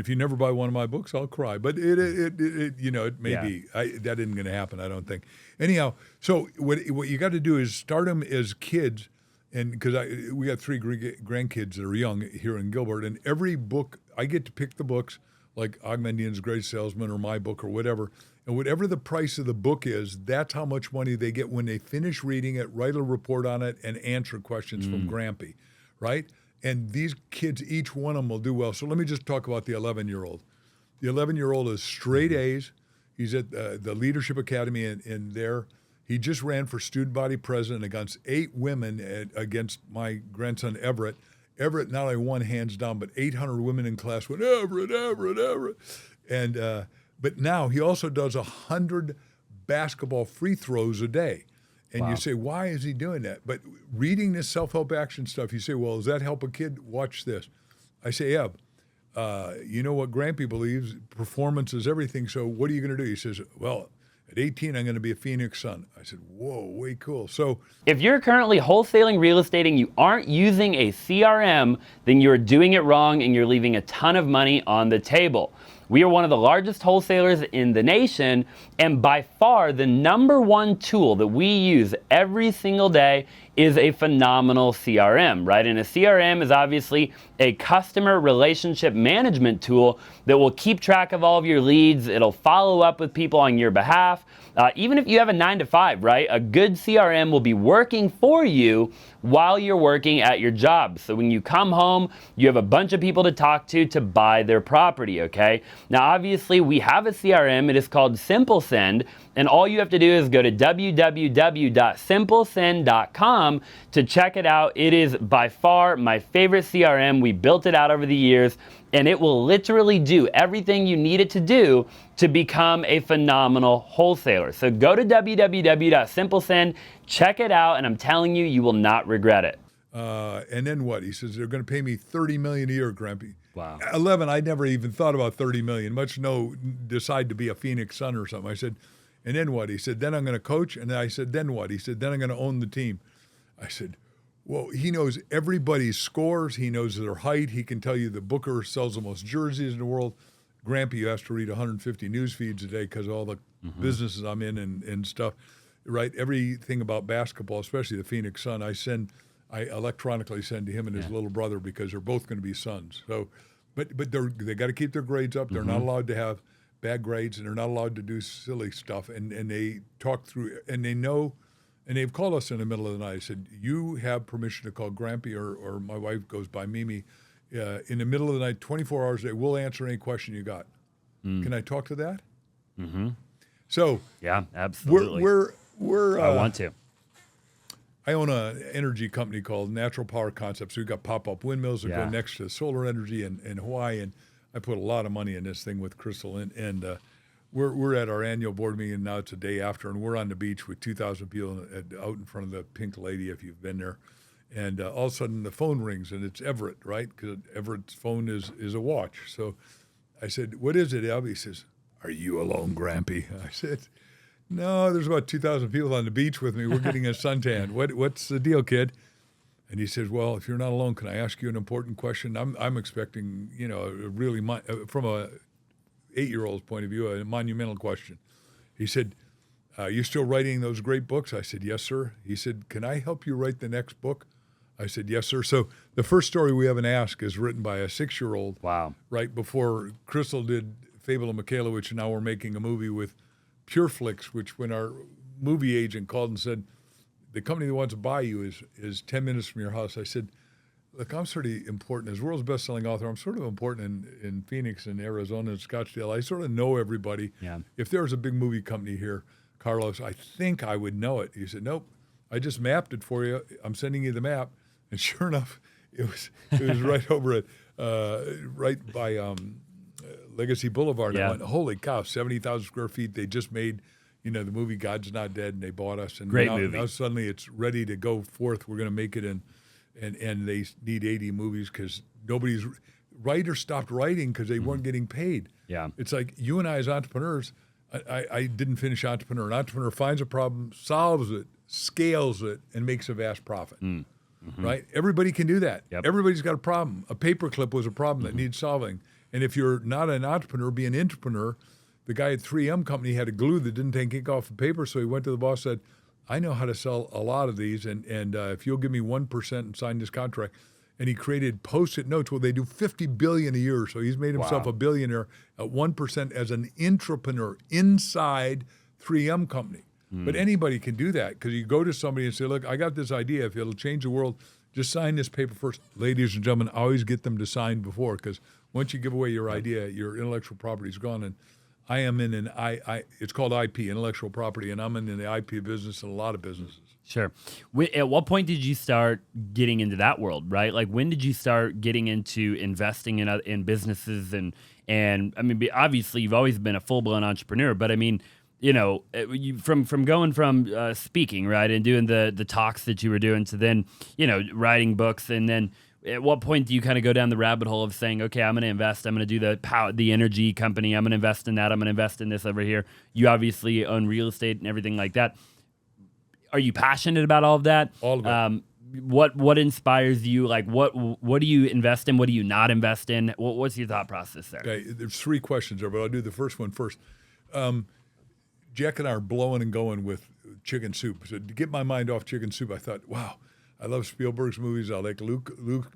if you never buy one of my books, I'll cry. But it may be. That isn't going to happen, I don't think. Anyhow, so what you got to do is start them as kids, and because we got 3 grandkids that are young here in Gilbert, and every book, I get to pick the books, like Augmentian's Great Salesman or my book or whatever, and whatever the price of the book is, that's how much money they get when they finish reading it, write a report on it, and answer questions from Grampy, right? And these kids, each one of them will do well. So let me just talk about the 11-year-old. The 11-year-old is straight A's. He's at the Leadership Academy in there. He just ran for student body president against 8 women against my grandson Everett. Everett not only won hands down, but 800 women in class went, Everett. And but now he also does 100 basketball free throws a day. And you say, why is he doing that? But reading this self-help action stuff, you say, well, does that help a kid? Watch this. I say, Eb, you know what Grampy believes? Performance is everything. So what are you going to do? He says, well, at 18, I'm going to be a Phoenix Sun. I said, whoa, way cool. So
if you're currently wholesaling real estate and you aren't using a CRM, then you're doing it wrong and you're leaving a ton of money on the table. We are one of the largest wholesalers in the nation, and by far the #1 tool that we use every single day is a phenomenal CRM, right? And a CRM is obviously a customer relationship management tool that will keep track of all of your leads. It'll follow up with people on your behalf. Even if you have a 9-to-5, right? A good CRM will be working for you while you're working at your job. So when you come home, you have a bunch of people to talk to buy their property, okay? Now, obviously, we have a CRM. It is called SimpleSend, and all you have to do is go to www.simplesend.com to check it out. It is by far my favorite CRM. We built it out over the years, and it will literally do everything you need it to do to become a phenomenal wholesaler. So go to www.simplesend, check it out, and I'm telling you, you will not regret it.
And then what? He says, they're going to pay me $30 million a year, Grampy.
Wow.
11, I never even thought about $30 million, much no decide to be a Phoenix Sun or something. I said, and then what? He said, then I'm going to coach. And I said, then what? He said, then I'm going to own the team. I said, well, he knows everybody's scores. He knows their height. He can tell you the Booker sells the most jerseys in the world. Grampy has to read 150 news feeds a day because of all the businesses I'm in and stuff, right? Everything about basketball, especially the Phoenix Sun, I electronically send to him and his little brother because they're both going to be Suns. So, but they got to keep their grades up. They're not allowed to have bad grades, and they're not allowed to do silly stuff. And they talk through, and they know, and they've called us in the middle of the night. I said, you have permission to call Grampy, or my wife goes by Mimi, in the middle of the night, 24 hours a day. We'll answer any question you got. Can I talk to that?
Mm-hmm.
So
yeah, absolutely.
We're
I want to.
I own an energy company called Natural Power Concepts. We've got pop-up windmills that go next to solar energy in Hawaii, and I put a lot of money in this thing with Crystal. And we're at our annual board meeting now. It's a day after, and we're on the beach with 2,000 people out in front of the Pink Lady, if you've been there. And all of a sudden the phone rings, and it's Everett, right? Because Everett's phone is a watch. So I said, what is it, Elby? He says, are you alone, Grampy? I said, no, there's about 2,000 people on the beach with me. We're getting a suntan. What's the deal, kid? And he says, well, if you're not alone, can I ask you an important question? I'm expecting, from a 8-year-old's point of view, a monumental question. He said, you still writing those great books? I said, yes, sir. He said, can I help you write the next book? I said, yes, sir. So the first story we haven't asked is written by a 6-year-old.
Wow. Right
before Crystal did Fable of Michaela, which now we're making a movie with PureFlix, which when our movie agent called and said, the company that wants to buy you is 10 minutes from your house. I said, look, I'm sort of important. As world's best-selling author, I'm sort of important in Phoenix and Arizona and Scottsdale. I sort of know everybody. Yeah. If there was a big movie company here, Carlos, I think I would know it. He said, nope, I just mapped it for you. I'm sending you the map. And sure enough, it was right over at right by Legacy Boulevard. Yeah. I went, holy cow, 70,000 square feet. They just made, the movie God's Not Dead, and they bought us. And
Great movie.
Now suddenly it's ready to go forth. We're going to make it and they need 80 movies because writers stopped writing because they weren't getting paid.
Yeah.
It's like you and I as entrepreneurs, I didn't finish Entrepreneur. An entrepreneur finds a problem, solves it, scales it, and makes a vast profit. Mm-hmm. Right? Everybody can do that. Yep. Everybody's got a problem. A paperclip was a problem that needs solving. And if you're not an entrepreneur, be an entrepreneur. The guy at 3M Company had a glue that didn't take ink off the paper, so he went to the boss and said, I know how to sell a lot of these, and if you'll give me 1% and sign this contract. And he created Post-it notes. Well, they do $50 billion a year, so he's made himself a billionaire at 1% as an entrepreneur inside 3M Company. But anybody can do that because you go to somebody and say, look, I got this idea. If it'll change the world, just sign this paper first. Ladies and gentlemen, always get them to sign before because once you give away your idea, your intellectual property is gone. And I am in it's called IP, intellectual property, and I'm in the IP business and a lot of businesses.
Sure. At what point did you start getting into that world, right? Like when did you start getting into investing in businesses and I mean, obviously you've always been a full-blown entrepreneur, but I mean, from going from speaking, right, and doing the talks that you were doing to then, writing books, and then at what point do you kind of go down the rabbit hole of saying, okay, I'm going to invest, I'm going to do the energy company, I'm going to invest in that, I'm going to invest in this over here. You obviously own real estate and everything like that. Are you passionate about all of that?
All of it.
What inspires you? Like what do you invest in? What do you not invest in? What's your thought process there?
Okay, there's 3 questions there, but I'll do the first one first. Jack and I are blowing and going with chicken soup. So to get my mind off chicken soup, I thought, wow, I love Spielberg's movies. I like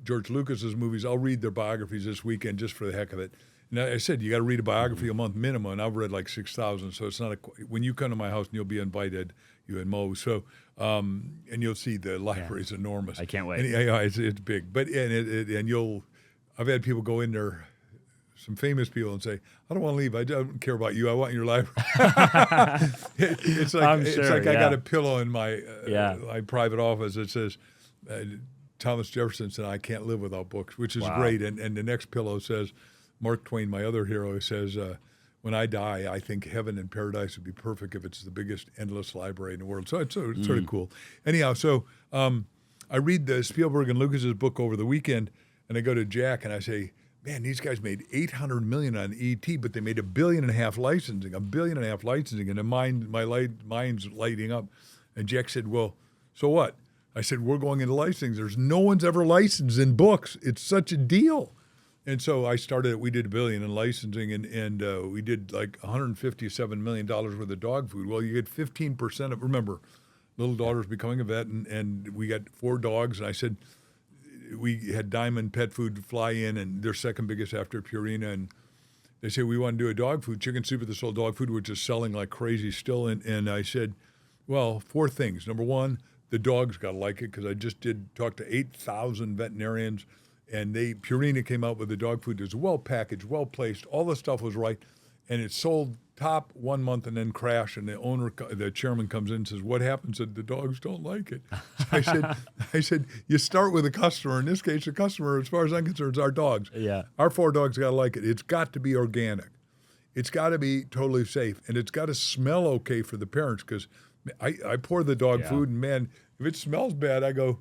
George Lucas's movies. I'll read their biographies this weekend just for the heck of it. And I said, you got to read a biography a month minimum, and I've read like 6,000. So it's not when you come to my house, and you'll be invited, you and Mo. So, and you'll see the library is enormous.
I can't wait.
And, it's big. But I've had people go in there, some famous people, and say, I don't want to leave. I don't care about you. I want your library. It's like I got a pillow in my private office that says, Thomas Jefferson said, I can't live without books, which is great. And the next pillow says, Mark Twain, my other hero, says, when I die, I think heaven and paradise would be perfect if it's the biggest endless library in the world. So it's sort of cool. Anyhow, so I read the Spielberg and Lucas's book over the weekend, and I go to Jack and I say, man, these guys made $800 million on ET, but they made $1.5 billion licensing, and my mind's lighting up. And Jack said, well, so what? I said, we're going into licensing. No one's ever licensed in books. It's such a deal. And so I started. We did $1 billion in licensing, and we did like $157 million worth of dog food. Well, you get 15% of. Remember, little daughter's becoming a vet, and we got 4 dogs. And I said we had Diamond Pet Food fly in, and they're second biggest after Purina, and they say we want to do a dog food, chicken soup at the soul dog food, which is selling like crazy still. And I said, well, 4 things. Number 1, the dogs got to like it, because I just talk to 8,000 veterinarians, and Purina came out with the dog food. It was well packaged, well placed, all the stuff was right, and it sold top 1 month and then crashed. And the chairman comes in and says, "What happened?" Said, "The dogs don't like it." So I said, you start with a customer. In this case, the customer, as far as I'm concerned, is our dogs.
Yeah.
Our 4 dogs got to like it. It's got to be organic. It's got to be totally safe, and it's got to smell okay for the parents, because I pour the dog food, and man, if it smells bad, I go,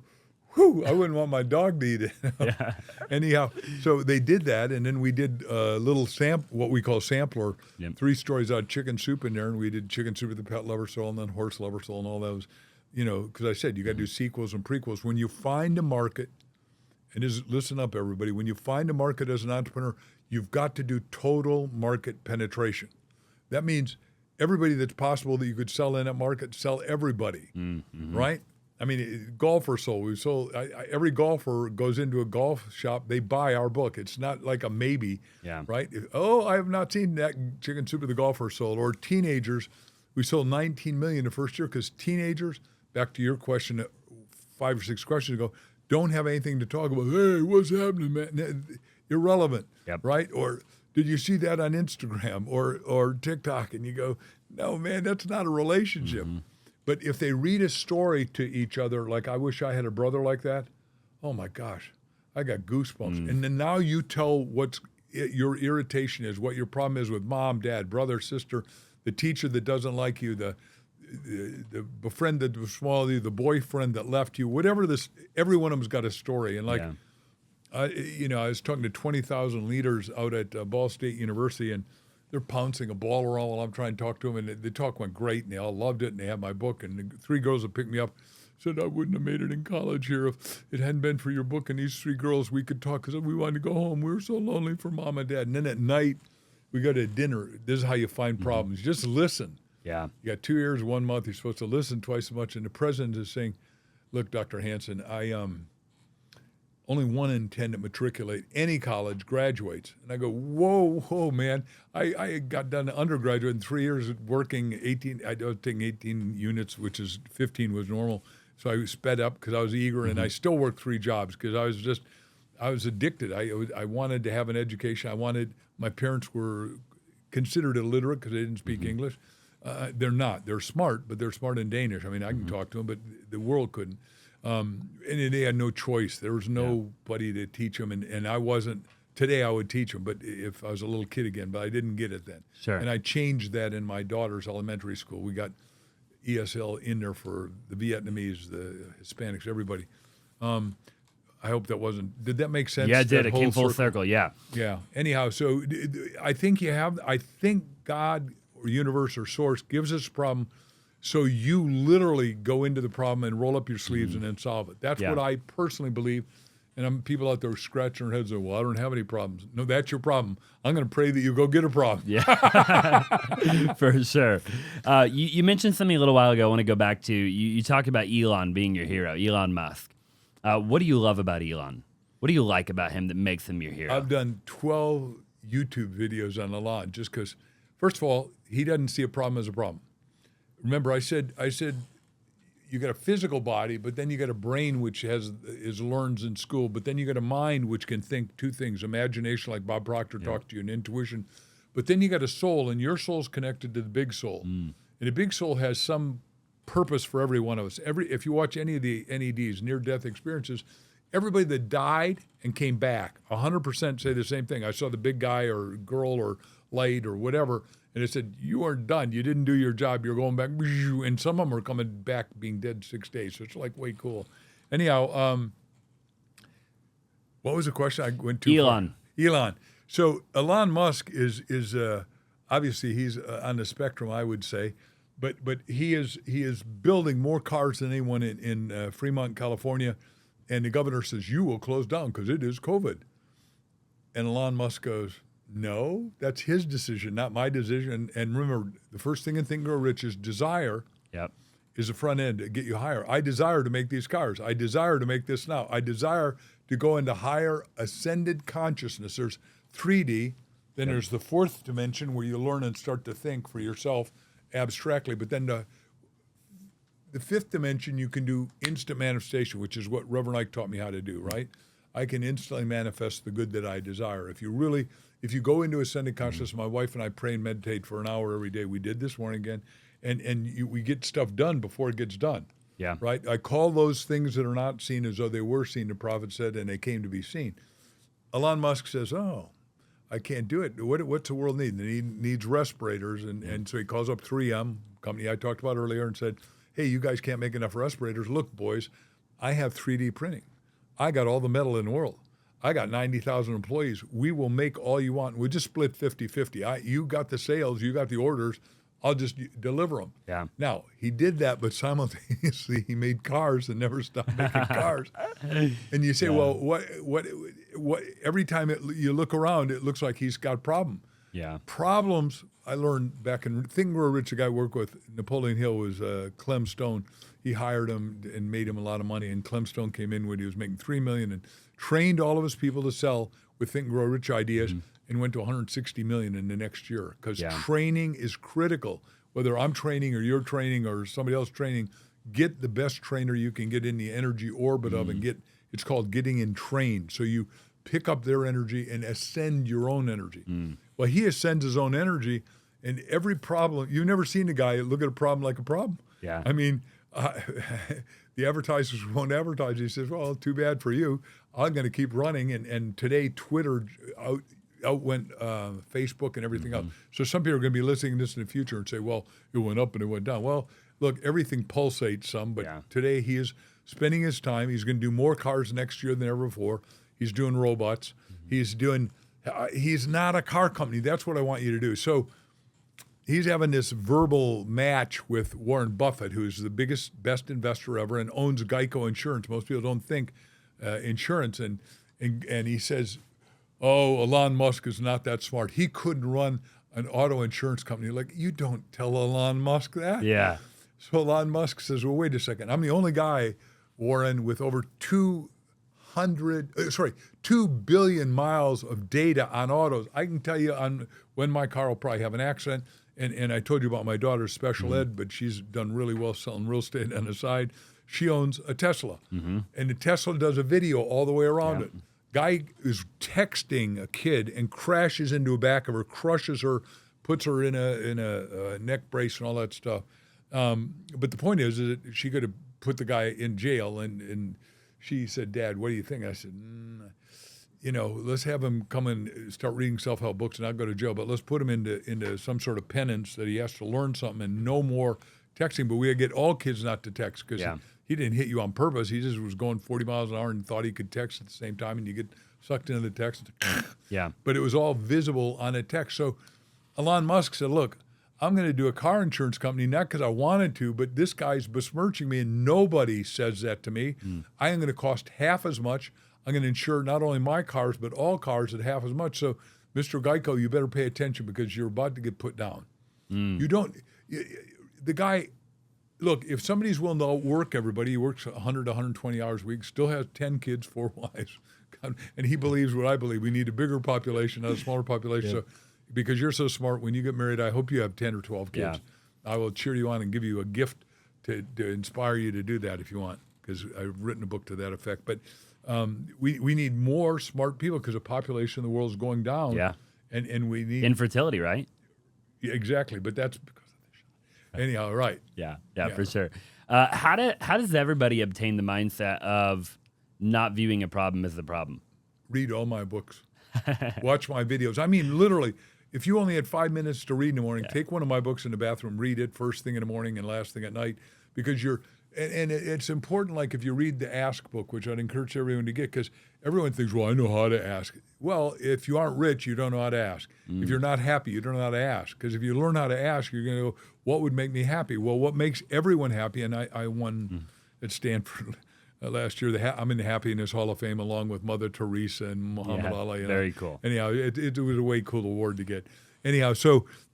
whew, I wouldn't want my dog to eat it.
Yeah.
Anyhow, so they did that, and then we did a little what we call sampler, 3 stories out chicken soup in there, and we did chicken soup with the pet lover soul, and then horse lover soul, and all those, because I said you got to do sequels and prequels. When you find a market, and listen up, everybody, when you find a market as an entrepreneur, you've got to do total market penetration. That means everybody that's possible that you could sell in that market, sell everybody, right? I mean, golfer sold. We sold. Every golfer goes into a golf shop. They buy our book. It's not like a maybe, right? I have not seen that chicken soup of the golfer sold. Or teenagers, we sold 19 million the first year, because teenagers, back to your question 5 or 6 questions ago, don't have anything to talk about. Hey, what's happening, man? Irrelevant, right? Or did you see that on Instagram or TikTok? And you go, no, man, that's not a relationship. But if they read a story to each other, like, I wish I had a brother like that, oh my gosh, I got goosebumps. And then now you tell what your irritation is, what your problem is with mom, dad, brother, sister, the teacher that doesn't like you, the friend that was small with you, the boyfriend that left you, whatever this, every one of them's got a story. And like, I was talking to 20,000 leaders out at Ball State University, and they're pouncing a ball around while I'm trying to talk to them, and the talk went great, and they all loved it, and they had my book, and the 3 girls that picked me up said, I wouldn't have made it in college here if it hadn't been for your book, and these 3 girls, we could talk, because we wanted to go home. We were so lonely for mom and dad. And then at night, we go to dinner. This is how you find problems. Just listen.
Yeah.
You got 2 ears, 1 mouth. You're supposed to listen twice as much, and the president is saying, look, Dr. Hansen, only 1 in 10 that matriculate any college graduates. And I go, whoa, man. I got done undergraduate in 3 years working 18. I was taking 18 units, which is 15 was normal. So I sped up because I was eager, and I still worked 3 jobs because I was addicted. I wanted to have an education. My parents were considered illiterate because they didn't speak English. They're not. They're smart, but they're smart in Danish. I mean, I can talk to them, but the world couldn't. And they had no choice. There was nobody to teach them, and I wasn't. Today I would teach them, but if I was a little kid again, but I didn't get it then.
Sure.
And I changed that in my daughter's elementary school. We got ESL in there for the Vietnamese, the Hispanics, everybody. I hope that wasn't. Did that make sense?
Yeah, it did. It came full circle. Yeah.
Yeah. Anyhow, so I think God or universe or source gives us a problem. So you literally go into the problem and roll up your sleeves and then solve it. That's what I personally believe. And people out there scratching their heads and, well, I don't have any problems. No, that's your problem. I'm going to pray that you go get a problem.
Yeah, for sure. You mentioned something a little while ago I want to go back to. You talked about Elon being your hero, Elon Musk. What do you love about Elon? What do you like about him that makes him your hero?
I've done 12 YouTube videos on Elon just because, first of all, he doesn't see a problem as a problem. Remember, I said, you got a physical body, but then you got a brain which learns in school, but then you got a mind which can think 2 things: imagination, like Bob Proctor talked to you, and intuition. But then you got a soul, and your soul's connected to the big soul, and the big soul has some purpose for every one of us. If you watch any of the NEDs, near-death experiences, everybody that died and came back, 100% say the same thing. I saw the big guy or girl or light or whatever. And it said, you aren't done. You didn't do your job. You're going back. And some of them are coming back being dead 6 days. So it's like way cool. Anyhow, what was the question? I went too
Elon.
far. Elon. So Elon Musk is obviously he's on the spectrum, I would say. But he is building more cars than anyone in Fremont, California. And the governor says, you will close down because it is COVID. And Elon Musk goes, no, that's his decision, not my decision. And remember, the first thing in Think and Grow Rich is desire.
Yep.
Is the front end to get you higher. I desire to make these cars. I desire to make this now. I desire to go into higher ascended consciousness. There's 3D, then there's the fourth dimension where you learn and start to think for yourself abstractly. But then the fifth dimension, you can do instant manifestation, which is what Reverend Ike taught me how to do, right? I can instantly manifest the good that I desire. If you go into ascended consciousness, my wife and I pray and meditate for an hour every day. We did this morning again. We get stuff done before it gets done.
Yeah.
Right? I call those things that are not seen as though they were seen, the prophet said, and they came to be seen. Elon Musk says, oh, I can't do it. What's the world need? It needs respirators. And so he calls up 3M, company I talked about earlier, and said, hey, you guys can't make enough respirators. Look, boys, I have 3D printing. I got all the metal in the world. I got 90,000 employees. We will make all you want. We'll just split 50-50. You got the sales. You got the orders. I'll just deliver them.
Yeah.
Now, he did that, but simultaneously he made cars and never stopped making cars. And you say, well, what? Every time you look around, it looks like he's got a problem.
Yeah.
Problems, I learned back in Think and Grow Rich, the guy I worked with, Napoleon Hill, was Clem Stone. He hired him and made him a lot of money. And Clem Stone came in when he was making $3 million and trained all of his people to sell with Think and Grow Rich ideas. And went to $160 million in the next year because training is critical. Whether I'm training or you're training or somebody else training, get the best trainer you can get in the energy orbit of and it's called getting in trained. So you pick up their energy and ascend your own energy. Well, he ascends his own energy, and every problem, you've never seen a guy look at a problem like a problem.
Yeah.
I mean, the advertisers won't advertise. He says, well, too bad for you. I'm going to keep running. And today Twitter outwent Facebook and everything else. So some people are going to be listening to this in the future and say, well, it went up and it went down. Well, look, everything pulsates some, but today he is spending his time. He's going to do more cars next year than ever before. He's doing robots. He's not a car company. That's what I want you to do. So he's having this verbal match with Warren Buffett, who's the biggest, best investor ever and owns Geico Insurance. Most people don't think insurance. And he says, oh, Elon Musk is not that smart. He couldn't run an auto insurance company. Like, you don't tell Elon Musk that.
Yeah.
So Elon Musk says, well, wait a second. I'm the only guy, Warren, with over 2 billion miles of data on autos. I can tell you on when my car will probably have an accident. And I told you about my daughter's special ed, but she's done really well selling real estate on the side. She owns a Tesla. And the Tesla does a video all the way around it. Guy is texting a kid and crashes into the back of her, crushes her, puts her in a neck brace and all that stuff. But the point is that she could have put the guy in jail. And she said, Dad, what do you think? I said, let's have him come and start reading self-help books and not go to jail. But let's put him into some sort of penance that he has to learn something and no more texting. But we get all kids not to text because he didn't hit you on purpose. He just was going 40 miles an hour and thought he could text at the same time, and you get sucked into the text. But it was all visible on a text. So Elon Musk said, look, I'm going to do a car insurance company, not because I wanted to, but this guy's besmirching me, and nobody says that to me. I am going to cost half as much. I'm going to insure not only my cars, but all cars at half as much. So, Mr. Geico, you better pay attention because you're about to get put down. The guy... Look, if somebody's willing to outwork everybody, he works 100 to 120 hours a week, still has 10 kids, 4 wives, and he believes what I believe. We need a bigger population, not a smaller population. So, because you're so smart, when you get married, I hope you have 10 or 12 kids. I will cheer you on and give you a gift to inspire you to do that if you want, because I've written a book to that effect. But we need more smart people because the population of the world is going down. And we need...
Infertility, right?
Yeah, exactly, but that's... Anyhow, right.
Yeah, for sure. How does everybody obtain the mindset of not viewing a problem as a problem?
Read all my books. Watch my videos. I mean, literally, if you only had 5 minutes to read in the morning, take one of my books in the bathroom, read it first thing in the morning and last thing at night, because it's important, like if you read the Ask book, which I'd encourage everyone to get, because everyone thinks, well, I know how to ask. Well, if you aren't rich, you don't know how to ask. If you're not happy, you don't know how to ask. Because if you learn how to ask, you're going to go, what would make me happy? Well, what makes everyone happy? And I won at Stanford last year. I'm in the Happiness Hall of Fame along with Mother Teresa and Muhammad Ali.
Very cool.
Anyhow, it was a way cool award to get. Anyhow,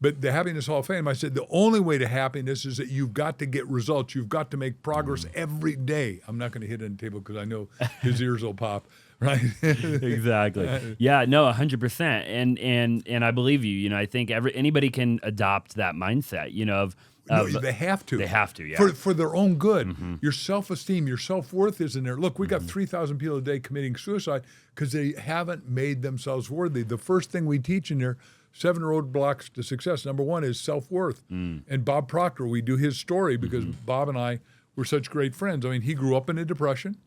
but the Happiness Hall of Fame, I said, the only way to happiness is that you've got to get results. You've got to make progress every day. I'm not going to hit it on the table because I know his ears will pop, right?
Exactly. Yeah, no, 100%. And I believe you. You know, I think anybody can adopt that mindset, you know,
No, they have to.
They have to, yeah.
For their own good. Your self-esteem, your self-worth is in there. Look, we got 3,000 people a day committing suicide because they haven't made themselves worthy. The first thing we teach in there, 7 roadblocks to success. Number 1 is self-worth. And Bob Proctor, we do his story because Bob and I were such great friends. I mean, he grew up in a depression,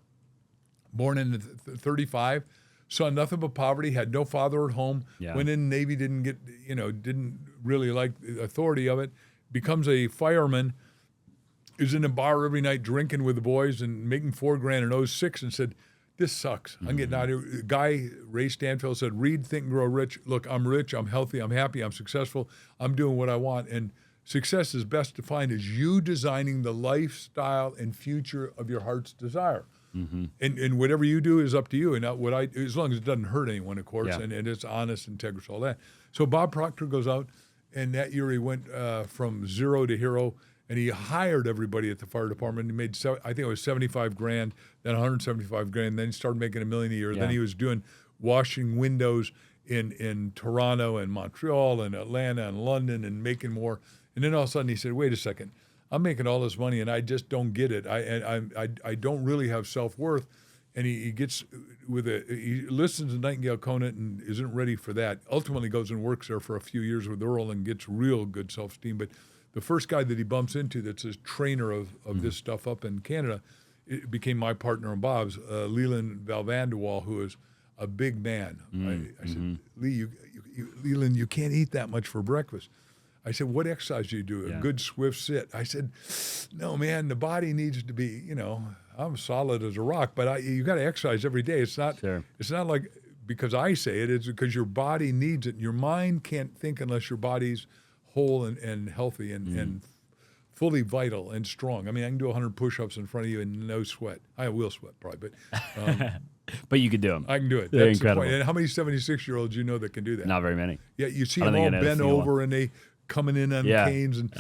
born in 35, saw nothing but poverty, had no father at home, went in the Navy, didn't really like the authority of it, becomes a fireman, is in a bar every night drinking with the boys and making $4,000 in 2006 and said, this sucks. I'm getting out of here. Guy, Ray Stanfield, said, read, think, and grow rich. Look, I'm rich, I'm healthy, I'm happy, I'm successful, I'm doing what I want. And success is best defined as you designing the lifestyle and future of your heart's desire. And whatever you do is up to you. And as long as it doesn't hurt anyone, of course, and it's honest, integrous, all that. So Bob Proctor goes out, and that year he went from zero to hero, and he hired everybody at the fire department. He made, I think it was $75,000, then $175,000. Then he started making $1 million a year. Then he was doing washing windows in Toronto and Montreal and Atlanta and London and making more. And then all of a sudden he said, wait a second, I'm making all this money and I just don't get it. I don't really have self-worth. And he listens to Nightingale Conant and isn't ready for that. Ultimately goes and works there for a few years with Earl and gets real good self-esteem. But the first guy that he bumps into that's a trainer of this stuff up in Canada, it became my partner and Bob's, Leland Valvanderwall, who is a big man. I said, Lee, Leland, you can't eat that much for breakfast. I said, what exercise do you do? A good swift sit. I said, no, man, the body needs to be, I'm solid as a rock, but you got to exercise every day. It's not like because I say it, it's because your body needs it. Your mind can't think unless your body's whole and healthy and fully vital and strong. I mean, I can do 100 push-ups in front of you and no sweat. I will sweat probably, but
but you could do them.
I can do it.
They're
That's
incredible.
The point. And how many 76-year-olds you know that can do that?
Not very many.
Yeah, you see them all bent over and they coming in on canes and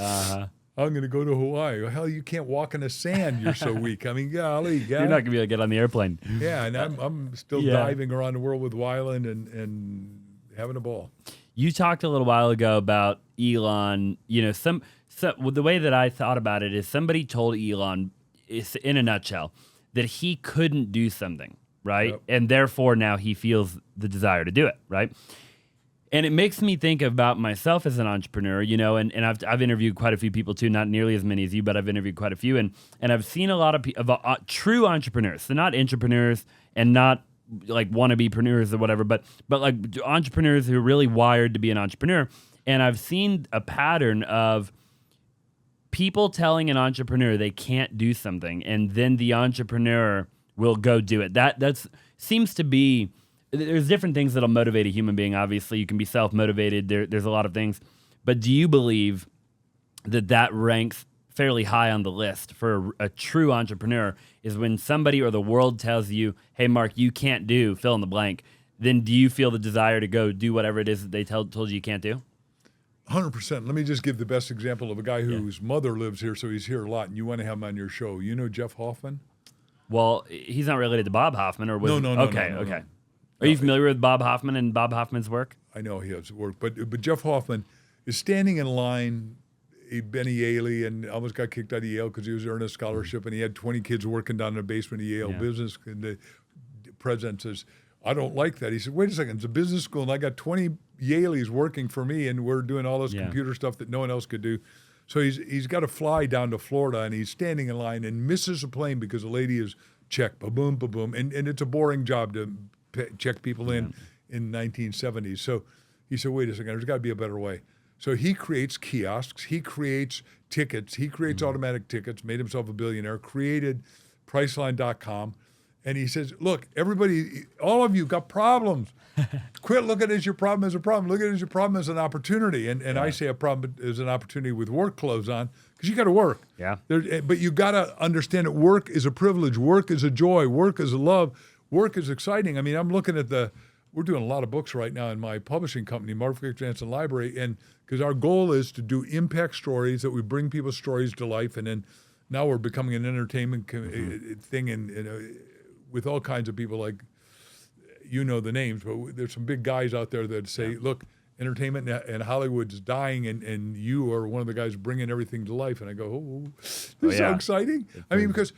I'm going to go to Hawaii. Well, hell, you can't walk in the sand. You're so weak. I mean, golly,
you're not going to be able to get on the airplane.
Yeah, and I'm still diving around the world with Weiland and having a ball.
You talked a little while ago about Elon. The way that I thought about it is somebody told Elon, in a nutshell, that he couldn't do something, right? Yep. And therefore now he feels the desire to do it, right? And it makes me think about myself as an entrepreneur, and I've interviewed quite a few people too, not nearly as many as you, but I've interviewed quite a few, and I've seen a lot of true entrepreneurs, so not entrepreneurs and not like wannabe-preneurs or whatever, but like entrepreneurs who are really wired to be an entrepreneur. And I've seen a pattern of people telling an entrepreneur they can't do something, and then the entrepreneur will go do it. That seems to be. There's different things that'll motivate a human being. Obviously, you can be self-motivated. There's a lot of things. But do you believe that ranks fairly high on the list for a true entrepreneur is when somebody or the world tells you, hey, Mark, you can't do fill in the blank, then do you feel the desire to go do whatever it is that they told you you can't do?
100%. Let me just give the best example of a guy whose mother lives here, so he's here a lot, and you want to have him on your show. You know Jeff Hoffman?
Well, he's not related to Bob Hoffman. Or was
No.
Okay. Are you familiar with Bob Hoffman and Bob Hoffman's work?
I know he has work, but Jeff Hoffman is standing in line. He'd been at Yale and almost got kicked out of Yale because he was earning a scholarship, and he had 20 kids working down in the basement of Yale business. And the president says, I don't like that. He said, wait a second, it's a business school, and I got 20 Yaleys working for me, and we're doing all this computer stuff that no one else could do. So he's got to fly down to Florida, and he's standing in line and misses a plane because the lady is checked, ba-boom, ba-boom. And it's a boring job to check people in 1970s. So he said, wait a second, there's got to be a better way. So he creates kiosks, he creates tickets, he creates automatic tickets, made himself a billionaire, created Priceline.com, And he says, look, everybody, all of you got problems. Quit looking at your problem as a problem. Look at it as your problem as an opportunity. And I say a problem is an opportunity with work clothes on, because you got to work.
Yeah.
But you got to understand that work is a privilege. Work is a joy. Work is a love. Work is exciting. I mean, I'm looking at we're doing a lot of books right now in my publishing company, Victor Hansen Library, and because our goal is to do impact stories, that we bring people's stories to life, and then now we're becoming an entertainment thing, and with all kinds of people, like, you know the names, but there's some big guys out there that say, look, entertainment and Hollywood's dying, and you are one of the guys bringing everything to life. And I go, this is so exciting. I mean, because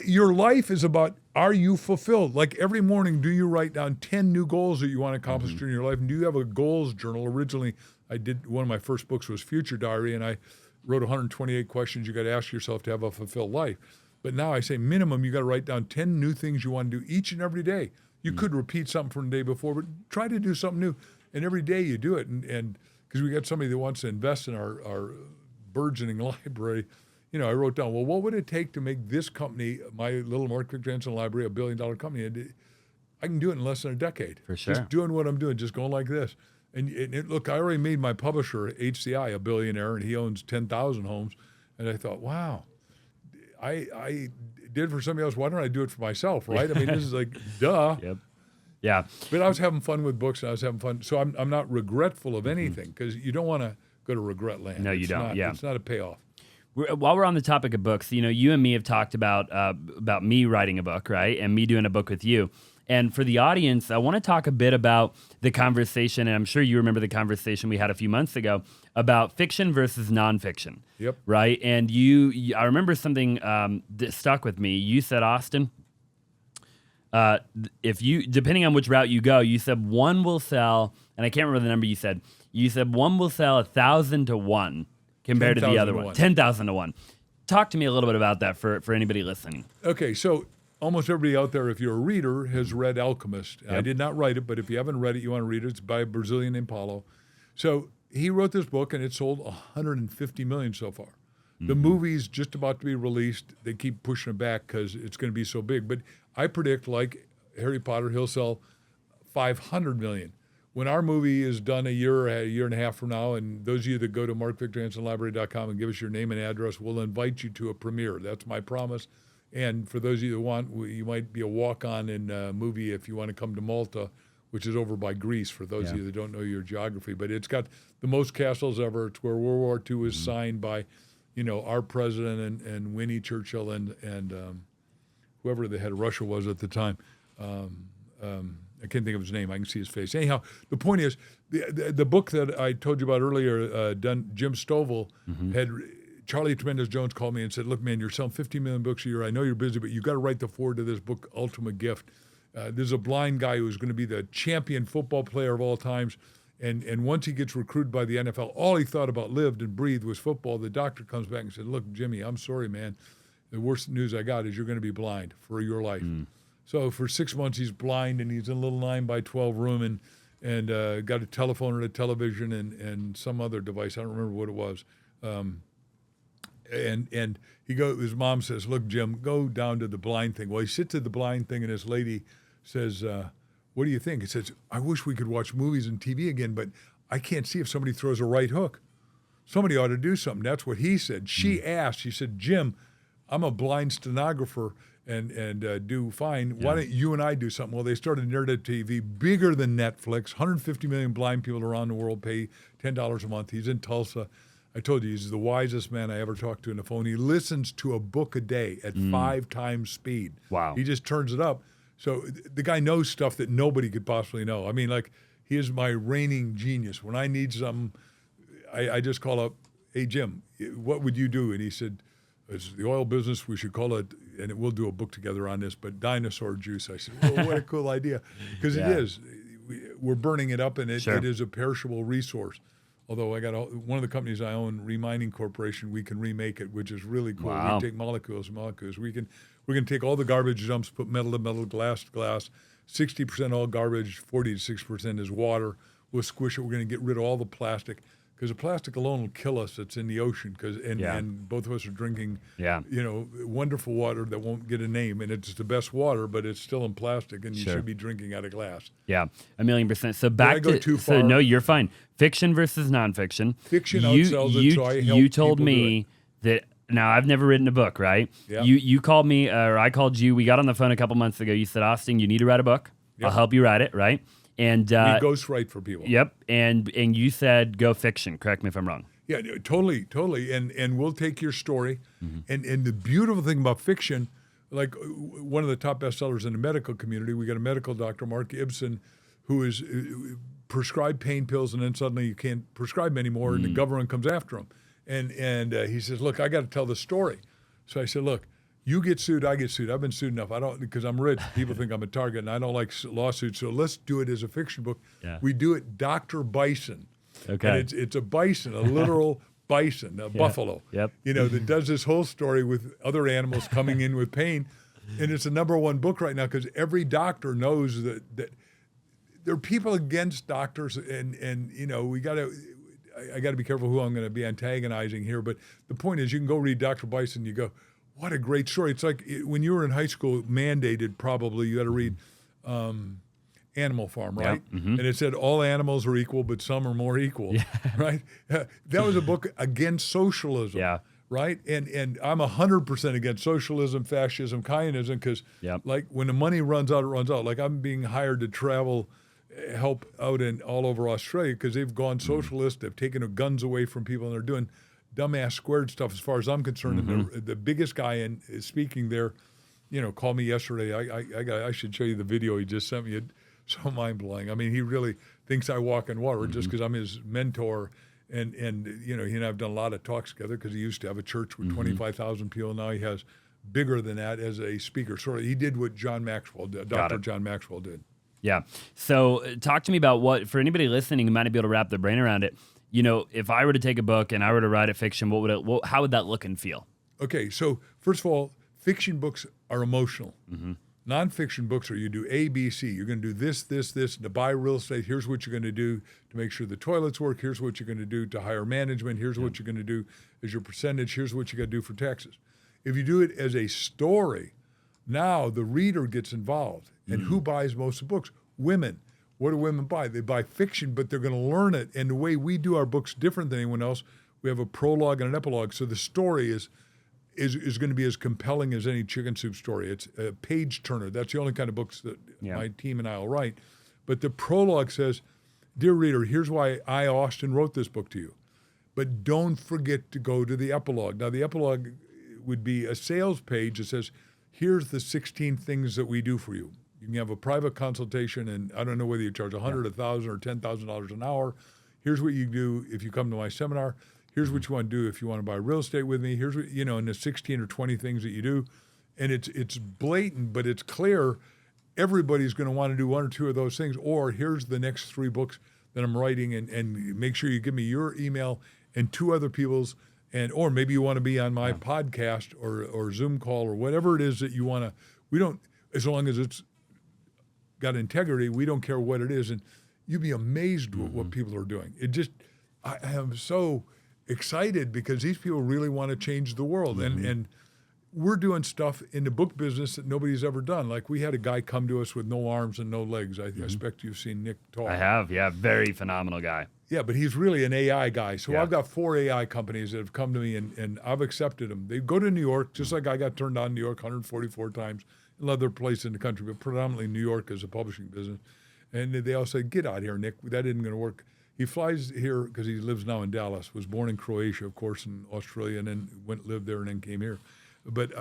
your life is about, are you fulfilled? Like every morning, do you write down 10 new goals that you want to accomplish during your life? And do you have a goals journal? Originally, one of my first books was Future Diary, and I wrote 128 questions you got to ask yourself to have a fulfilled life. But now I say minimum, you got to write down 10 new things you want to do each and every day. You could repeat something from the day before, but try to do something new. And every day you do it. And because we got somebody that wants to invest in our burgeoning library, I wrote down, well, what would it take to make this company, my little Victor Hansen Library, $1 billion company? And I can do it in less than a decade.
For sure.
Just doing what I'm doing, just going like this. And look, I already made my publisher, HCI, a billionaire, and he owns 10,000 homes. And I thought, wow, I did it for somebody else. Why don't I do it for myself, right? I mean, this is like, duh.
Yep. Yeah.
But I was having fun with books, and I was having fun. So I'm not regretful of anything, because you don't want to go to regret land.
No, you don't.
It's not a payoff.
While we're on the topic of books, you and me have talked about me writing a book, right? And me doing a book with you. And for the audience, I want to talk a bit about the conversation, and I'm sure you remember the conversation we had a few months ago about fiction versus nonfiction.
Yep.
Right? And I remember something that stuck with me. You said, Austin, depending on which route you go, you said one will sell, and I can't remember the number you said. You said one will sell 1,000 to 1 compared to the other one. 10,000 to 1. Talk to me a little bit about that for anybody listening.
Okay, so almost everybody out there, if you're a reader, has read Alchemist. Yep. I did not write it, but if you haven't read it, you want to read it. It's by a Brazilian named Paulo. So he wrote this book, and it sold 150 million so far. The movie's just about to be released. They keep pushing it back because it's going to be so big. But I predict, like Harry Potter, he'll sell 500 million. When our movie is done a year and a half from now, and those of you that go to markvictorhansenlibrary.com and give us your name and address, we'll invite you to a premiere. That's my promise. And for those of you that want, you might be a walk-on in a movie if you want to come to Malta, which is over by Greece, for those of you that don't know your geography. But it's got the most castles ever. It's where World War II was signed by, our president and Winnie Churchill and whoever the head of Russia was at the time. I can't think of his name. I can see his face. Anyhow, the point is, the book that I told you about earlier, Jim Stovall, had Charlie Tremendous Jones called me and said, look, man, you're selling 50 million books a year. I know you're busy, but you got to write the foreword to this book, Ultimate Gift. There's a blind guy who's going to be the champion football player of all times. And once he gets recruited by the NFL, all he thought about, lived and breathed, was football. The doctor comes back and said, look, Jimmy, I'm sorry, man. The worst news I got is you're going to be blind for your life. So for 6 months, he's blind, and he's in a little 9x12 room and got a telephone and a television and some other device. I don't remember what it was. And his mom says, look, Jim, go down to the blind thing. Well, he sits at the blind thing, and this lady says, what do you think? He says, I wish we could watch movies and TV again, but I can't see if somebody throws a right hook. Somebody ought to do something. That's what he said. She asked, she said, Jim, I'm a blind stenographer and do fine. Why don't you and I do something? Well, they started Nerd TV, bigger than Netflix. 150 million blind people around the world pay $10 a month. He's in Tulsa. I told you, he's the wisest man I ever talked to on the phone. He listens to a book a day at 5 times speed.
Wow.
He just turns it up. So the guy knows stuff that nobody could possibly know. I mean, like, he is my reigning genius. When I need something, I just call up, hey, Jim, what would you do? And he said, it's the oil business. We should call it, and we'll do a book together on this, but dinosaur juice. I said, well, what a cool idea. Because it is. We're burning it up, and it is a perishable resource. Although I got one of the companies I own, Remining Corporation, we can remake it, which is really cool.
Wow.
We take molecules. We're going to take all the garbage dumps, put metal to metal, glass to glass. 60% all garbage, 40 to 60% is water. We'll squish it. We're going to get rid of all the plastic. because the plastic alone will kill us. It's in the ocean and both of us are drinking, wonderful water that won't get a name, and it's the best water, but it's still in plastic, and you should be drinking out of glass.
Yeah, 1,000,000%. So back
Did I go too far?
So no, you're fine. Fiction versus nonfiction.
Fiction outsells it, so I help
you told
people
me that. Now, I've never written a book, right?
Yeah.
You called me, or I called you. We got on the phone a couple months ago. You said, Austin, you need to write a book.
Yep.
I'll help you write it, right? And
we ghostwrite for people.
Yep. And you said go fiction. Correct me if I'm wrong.
Yeah, totally. And we'll take your story. And the beautiful thing about fiction, like one of the top bestsellers in the medical community, we got a medical doctor, Mark Ibsen, who is prescribed pain pills, and then suddenly you can't prescribe them anymore, and the government comes after him. And he says, look, I got to tell the story. So I said, look, you get sued, I get sued. I've been sued enough. I don't, because I'm rich. People think I'm a target, and I don't like lawsuits. So let's do it as a fiction book.
Yeah.
We do it Dr. Bison.
Okay.
And it's a bison, a literal bison, a buffalo.
Yep.
That does this whole story with other animals coming in with pain. And it's a #1 book right now because every doctor knows that there are people against doctors, and we got to. I got to be careful who I'm going to be antagonizing here, but the point is, you can go read Dr. Bison. You go, what a great story! It's like when you were in high school, mandated probably you got to read Animal Farm, right?
Yeah. Mm-hmm.
And it said all animals are equal, but some are more equal, right? That was a book against socialism, right? And I'm 100% against socialism, fascism, communism, because like when the money runs out, it runs out. Like I'm being hired to travel. Help out in all over Australia because they've gone socialist. They've taken the guns away from people, and they're doing dumbass squared stuff as far as I'm concerned. And the biggest guy is speaking there, called me yesterday. I should show you the video he just sent me. It's so mind-blowing. I mean, he really thinks I walk in water just because I'm his mentor. And he and I have done a lot of talks together because he used to have a church with 25,000 people. Now he has bigger than that as a speaker. So he did what John Maxwell did, Dr. John Maxwell did.
Yeah. So talk to me about what, for anybody listening who might not be able to wrap their brain around it, if I were to take a book and I were to write a fiction, how would that look and feel?
Okay. So first of all, fiction books are emotional. Nonfiction books are you do A, B, C. You're going to do this. To buy real estate, here's what you're going to do to make sure the toilets work. Here's what you're going to do to hire management. Here's what you're going to do as your percentage. Here's what you got to do for taxes. If you do it as a story, now the reader gets involved. And who buys most of the books? Women. What do women buy? They buy fiction, but they're going to learn it. And the way we do our books different than anyone else, we have a prologue and an epilogue. So the story is going to be as compelling as any chicken soup story. It's a page turner. That's the only kind of books that my team and I will write. But the prologue says, dear reader, here's why I, Austin, wrote this book to you. But don't forget to go to the epilogue. Now, the epilogue would be a sales page that says, here's the 16 things that we do for you. You can have a private consultation, and I don't know whether you charge $100, $1,000, or $10,000 an hour. Here's what you do if you come to my seminar. Here's what you want to do if you want to buy real estate with me. Here's what, and the 16 or 20 things that you do. And it's blatant, but it's clear everybody's going to want to do one or two of those things. Or here's the next 3 books that I'm writing, and make sure you give me your email and 2 other people's. Or maybe you want to be on my podcast or Zoom call or whatever it is that you want to. We don't, as long as it's got integrity, we don't care what it is. And you'd be amazed with what people are doing. I am so excited because these people really want to change the world. And we're doing stuff in the book business that nobody's ever done. Like we had a guy come to us with no arms and no legs. I expect you've seen Nick talk.
I have, very phenomenal guy.
Yeah, but he's really an AI guy. So I've got 4 AI companies that have come to me, and I've accepted them. They go to New York, just like I got turned on in New York 144 times, and other places in the country, but predominantly New York as a publishing business. And they all say, get out here, Nick. That isn't going to work. He flies here because he lives now in Dallas, was born in Croatia, of course, in Australia, and then lived there and then came here. But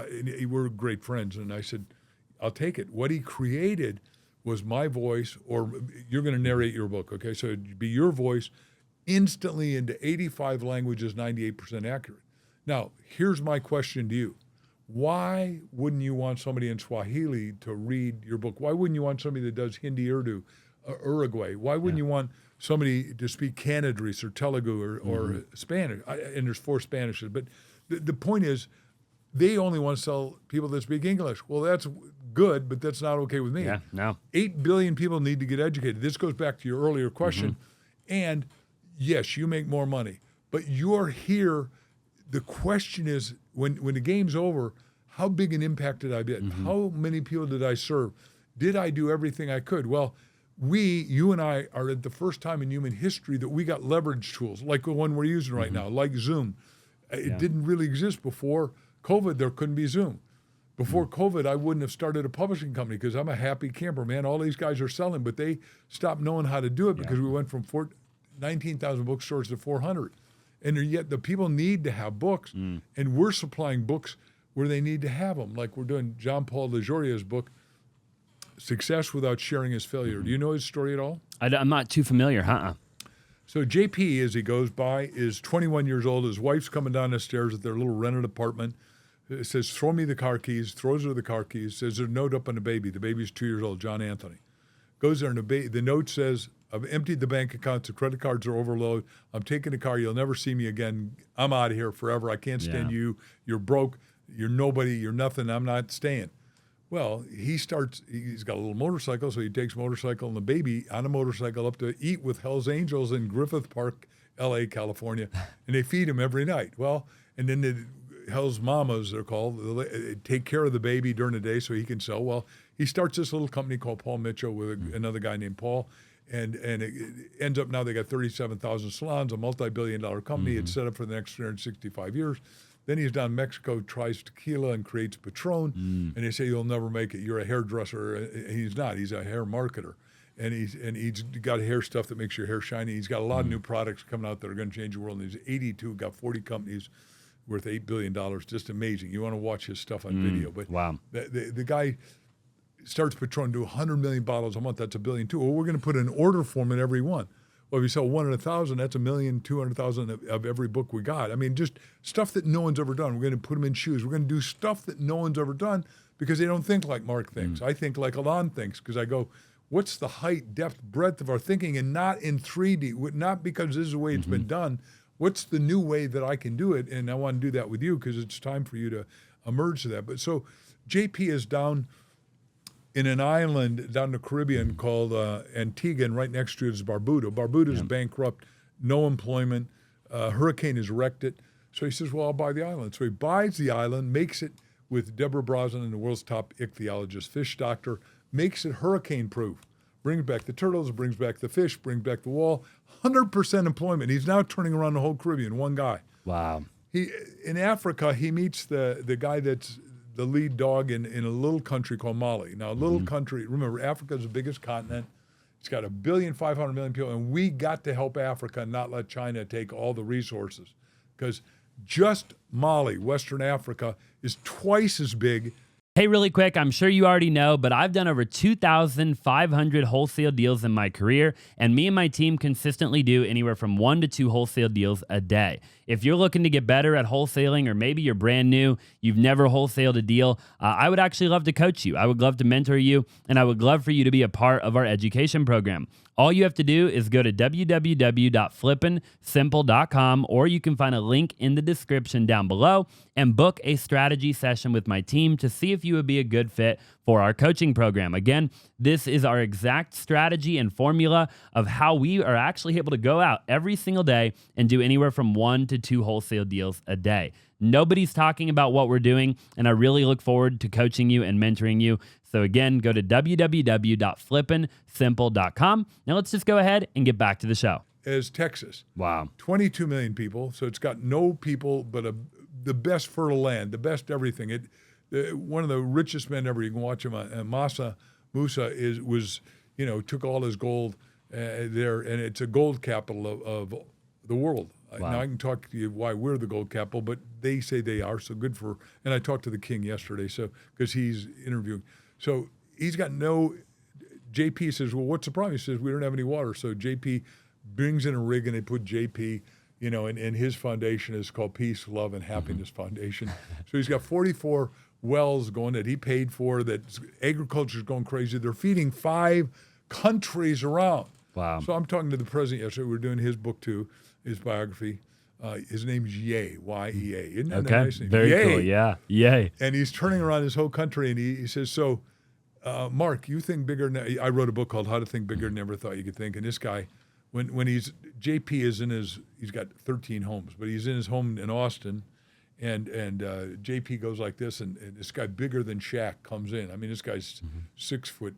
we're great friends, and I said, I'll take it. What he created was my voice, or you're going to narrate your book, okay? So it'd be your voice instantly into 85 languages, 98% accurate. Now, here's my question to you. Why wouldn't you want somebody in Swahili to read your book? Why wouldn't you want somebody that does Hindi, Urdu, Uruguay? Why wouldn't you want somebody to speak Canadese or Telugu or Spanish? And there's 4 Spanishes. But the point is, they only want to sell people that speak English. Well, that's good, but that's not okay with me.
Yeah, no.
8 billion people need to get educated. This goes back to your earlier question. And yes, you make more money, but you're here. The question is, when the game's over, how big an impact did I get? How many people did I serve? Did I do everything I could? Well, you and I are at the first time in human history that we got leverage tools, like the one we're using right now, like Zoom. It didn't really exist before COVID. There couldn't be Zoom. Before COVID, I wouldn't have started a publishing company because I'm a happy camper, man. All these guys are selling, but they stopped knowing how to do it because we went from 19,000 bookstores to 400. And yet the people need to have books, and we're supplying books where they need to have them. Like we're doing John Paul DeJoria's book, Success Without Sharing Is Failure. Do you know his story at all?
I'm not too familiar,
So JP, as he goes by, is 21 years old. His wife's coming down the stairs at their little rented apartment. It says, throw me the car keys, throws her the car keys, says there's a note up on the baby. The baby's 2 years old, John Anthony. Goes there, and the note says, I've emptied the bank accounts, the credit cards are overloaded. I'm taking the car, you'll never see me again. I'm out of here forever. I can't stand you. You're broke. You're nobody. You're nothing. I'm not staying. Well, he's got a little motorcycle, so he takes motorcycle and the baby on a motorcycle up to eat with Hell's Angels in Griffith Park, L.A., California, and they feed him every night. Well, and then the Hell's Mamas, they're called, they take care of the baby during the day so he can sell. Well, he starts this little company called Paul Mitchell with another guy named Paul, and it ends up now they got 37,000 salons, a multi-billion-dollar company. It's set up for the next 365 years. Then he's down in Mexico, tries tequila and creates Patron, and they say, you'll never make it. You're a hairdresser. And he's not. He's a hair marketer. And he's got hair stuff that makes your hair shiny. He's got a lot of new products coming out that are going to change the world. And he's 82, got 40 companies worth $8 billion. Just amazing. You want to watch his stuff on video. But
wow.
The guy starts Patron, do 100 million bottles a month. That's $1 billion too. Well, we're going to put an order form in every one. Well, if you sell 1 in 1,000, that's 1,200,000 of every book we got. I mean, just stuff that no one's ever done. We're going to put them in shoes. We're going to do stuff that no one's ever done because they don't think like Mark thinks. I think like Elon thinks because I go, what's the height, depth, breadth of our thinking, and not in 3D, not because this is the way it's been done. What's the new way that I can do it? And I want to do that with you because it's time for you to emerge to that. But so JP is down in an island down in the Caribbean called Antigua, and right next to it is Barbuda. Barbuda is bankrupt, no employment. Hurricane has wrecked it. So he says, well, I'll buy the island. So he buys the island, makes it with Deborah Brosnan, the world's top ichthyologist, fish doctor, makes it hurricane-proof. Brings back the turtles, brings back the fish, brings back the wall. 100% employment. He's now turning around the whole Caribbean, one guy.
Wow.
In Africa, he meets the guy that's the lead dog in a little country called Mali. Now, a little country, remember, Africa is the biggest continent. It's got 1,500,000,000 people, and we got to help Africa and not let China take all the resources. Because just Mali, Western Africa, is twice as big.
Hey, really quick, I'm sure you already know, but I've done over 2,500 wholesale deals in my career, and me and my team consistently do anywhere from 1 to 2 wholesale deals a day. If you're looking to get better at wholesaling, or maybe you're brand new, you've never wholesaled a deal, I would actually love to coach you. I would love to mentor you, and I would love for you to be a part of our education program. All you have to do is go to www.flippinsimple.com, or you can find a link in the description down below and book a strategy session with my team to see if you would be a good fit for our coaching program. Again, this is our exact strategy and formula of how we are actually able to go out every single day and do anywhere from 1 to 2 wholesale deals a day. Nobody's talking about what we're doing, and I really look forward to coaching you and mentoring you. So again, go to www.flippinsimple.com. Now let's just go ahead and get back to the show.
As Texas.
Wow.
22 million people, so it's got no people but the best fertile land, the best everything. One of the richest men ever. You can watch him. Musa took all his gold there, and it's a gold capital of the world.
Wow.
Now I can talk to you why we're the gold capital, but they say they are. So good for. And I talked to the king yesterday, so because he's interviewing. So he's got no. JP says, well, what's the problem? He says, we don't have any water. So JP brings in a rig, and they put JP. And his foundation is called Peace, Love, and Happiness Foundation. So he's got 44 wells going that he paid for, that agriculture's going crazy. They're feeding 5 countries around.
Wow.
So I'm talking to the president yesterday. We're doing his book too, his biography. His name's Ye, Y-E-A. Isn't that a nice name?
Very
Ye.
cool, yeah. Yay.
And he's turning around his whole country, and he says, so, Mark, you think bigger than... I wrote a book called How to Think Bigger Than You Ever Thought You Could Think, and this guy when JP is he's got 13 homes, but he's in his home in Austin, and JP goes like this, and this guy bigger than Shaq comes in. I mean, this guy's 6'8"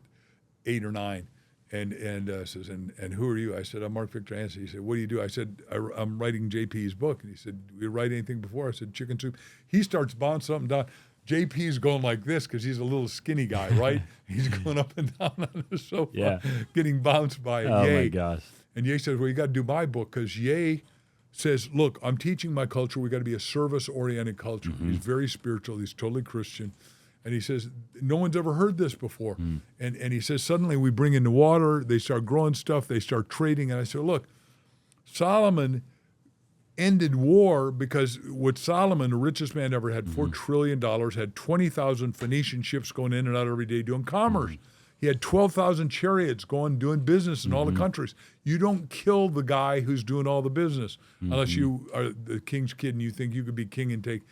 or 9, and says, and who are you? I said, I'm Mark Victor Hansen. He said, what do you do? I said, I'm writing JP's book. And he said, you write anything before? I said, chicken soup. He starts bouncing up and down. JP's going like this because he's a little skinny guy, right? He's going up and down on the sofa, getting bounced by Ye.
Oh, my gosh.
And Ye says, well, you got to do my book, because Ye says, look, I'm teaching my culture. We got to be a service-oriented culture. He's very spiritual. He's totally Christian. And he says, no one's ever heard this before. And he says, suddenly we bring in the water. They start growing stuff. They start trading. And I said, look, Solomon ended war because with Solomon, the richest man ever, had $4 trillion, had 20,000 Phoenician ships going in and out every day doing commerce. He had 12,000 chariots doing business in all the countries. You don't kill the guy who's doing all the business unless you are the king's kid and you think you could be king and take.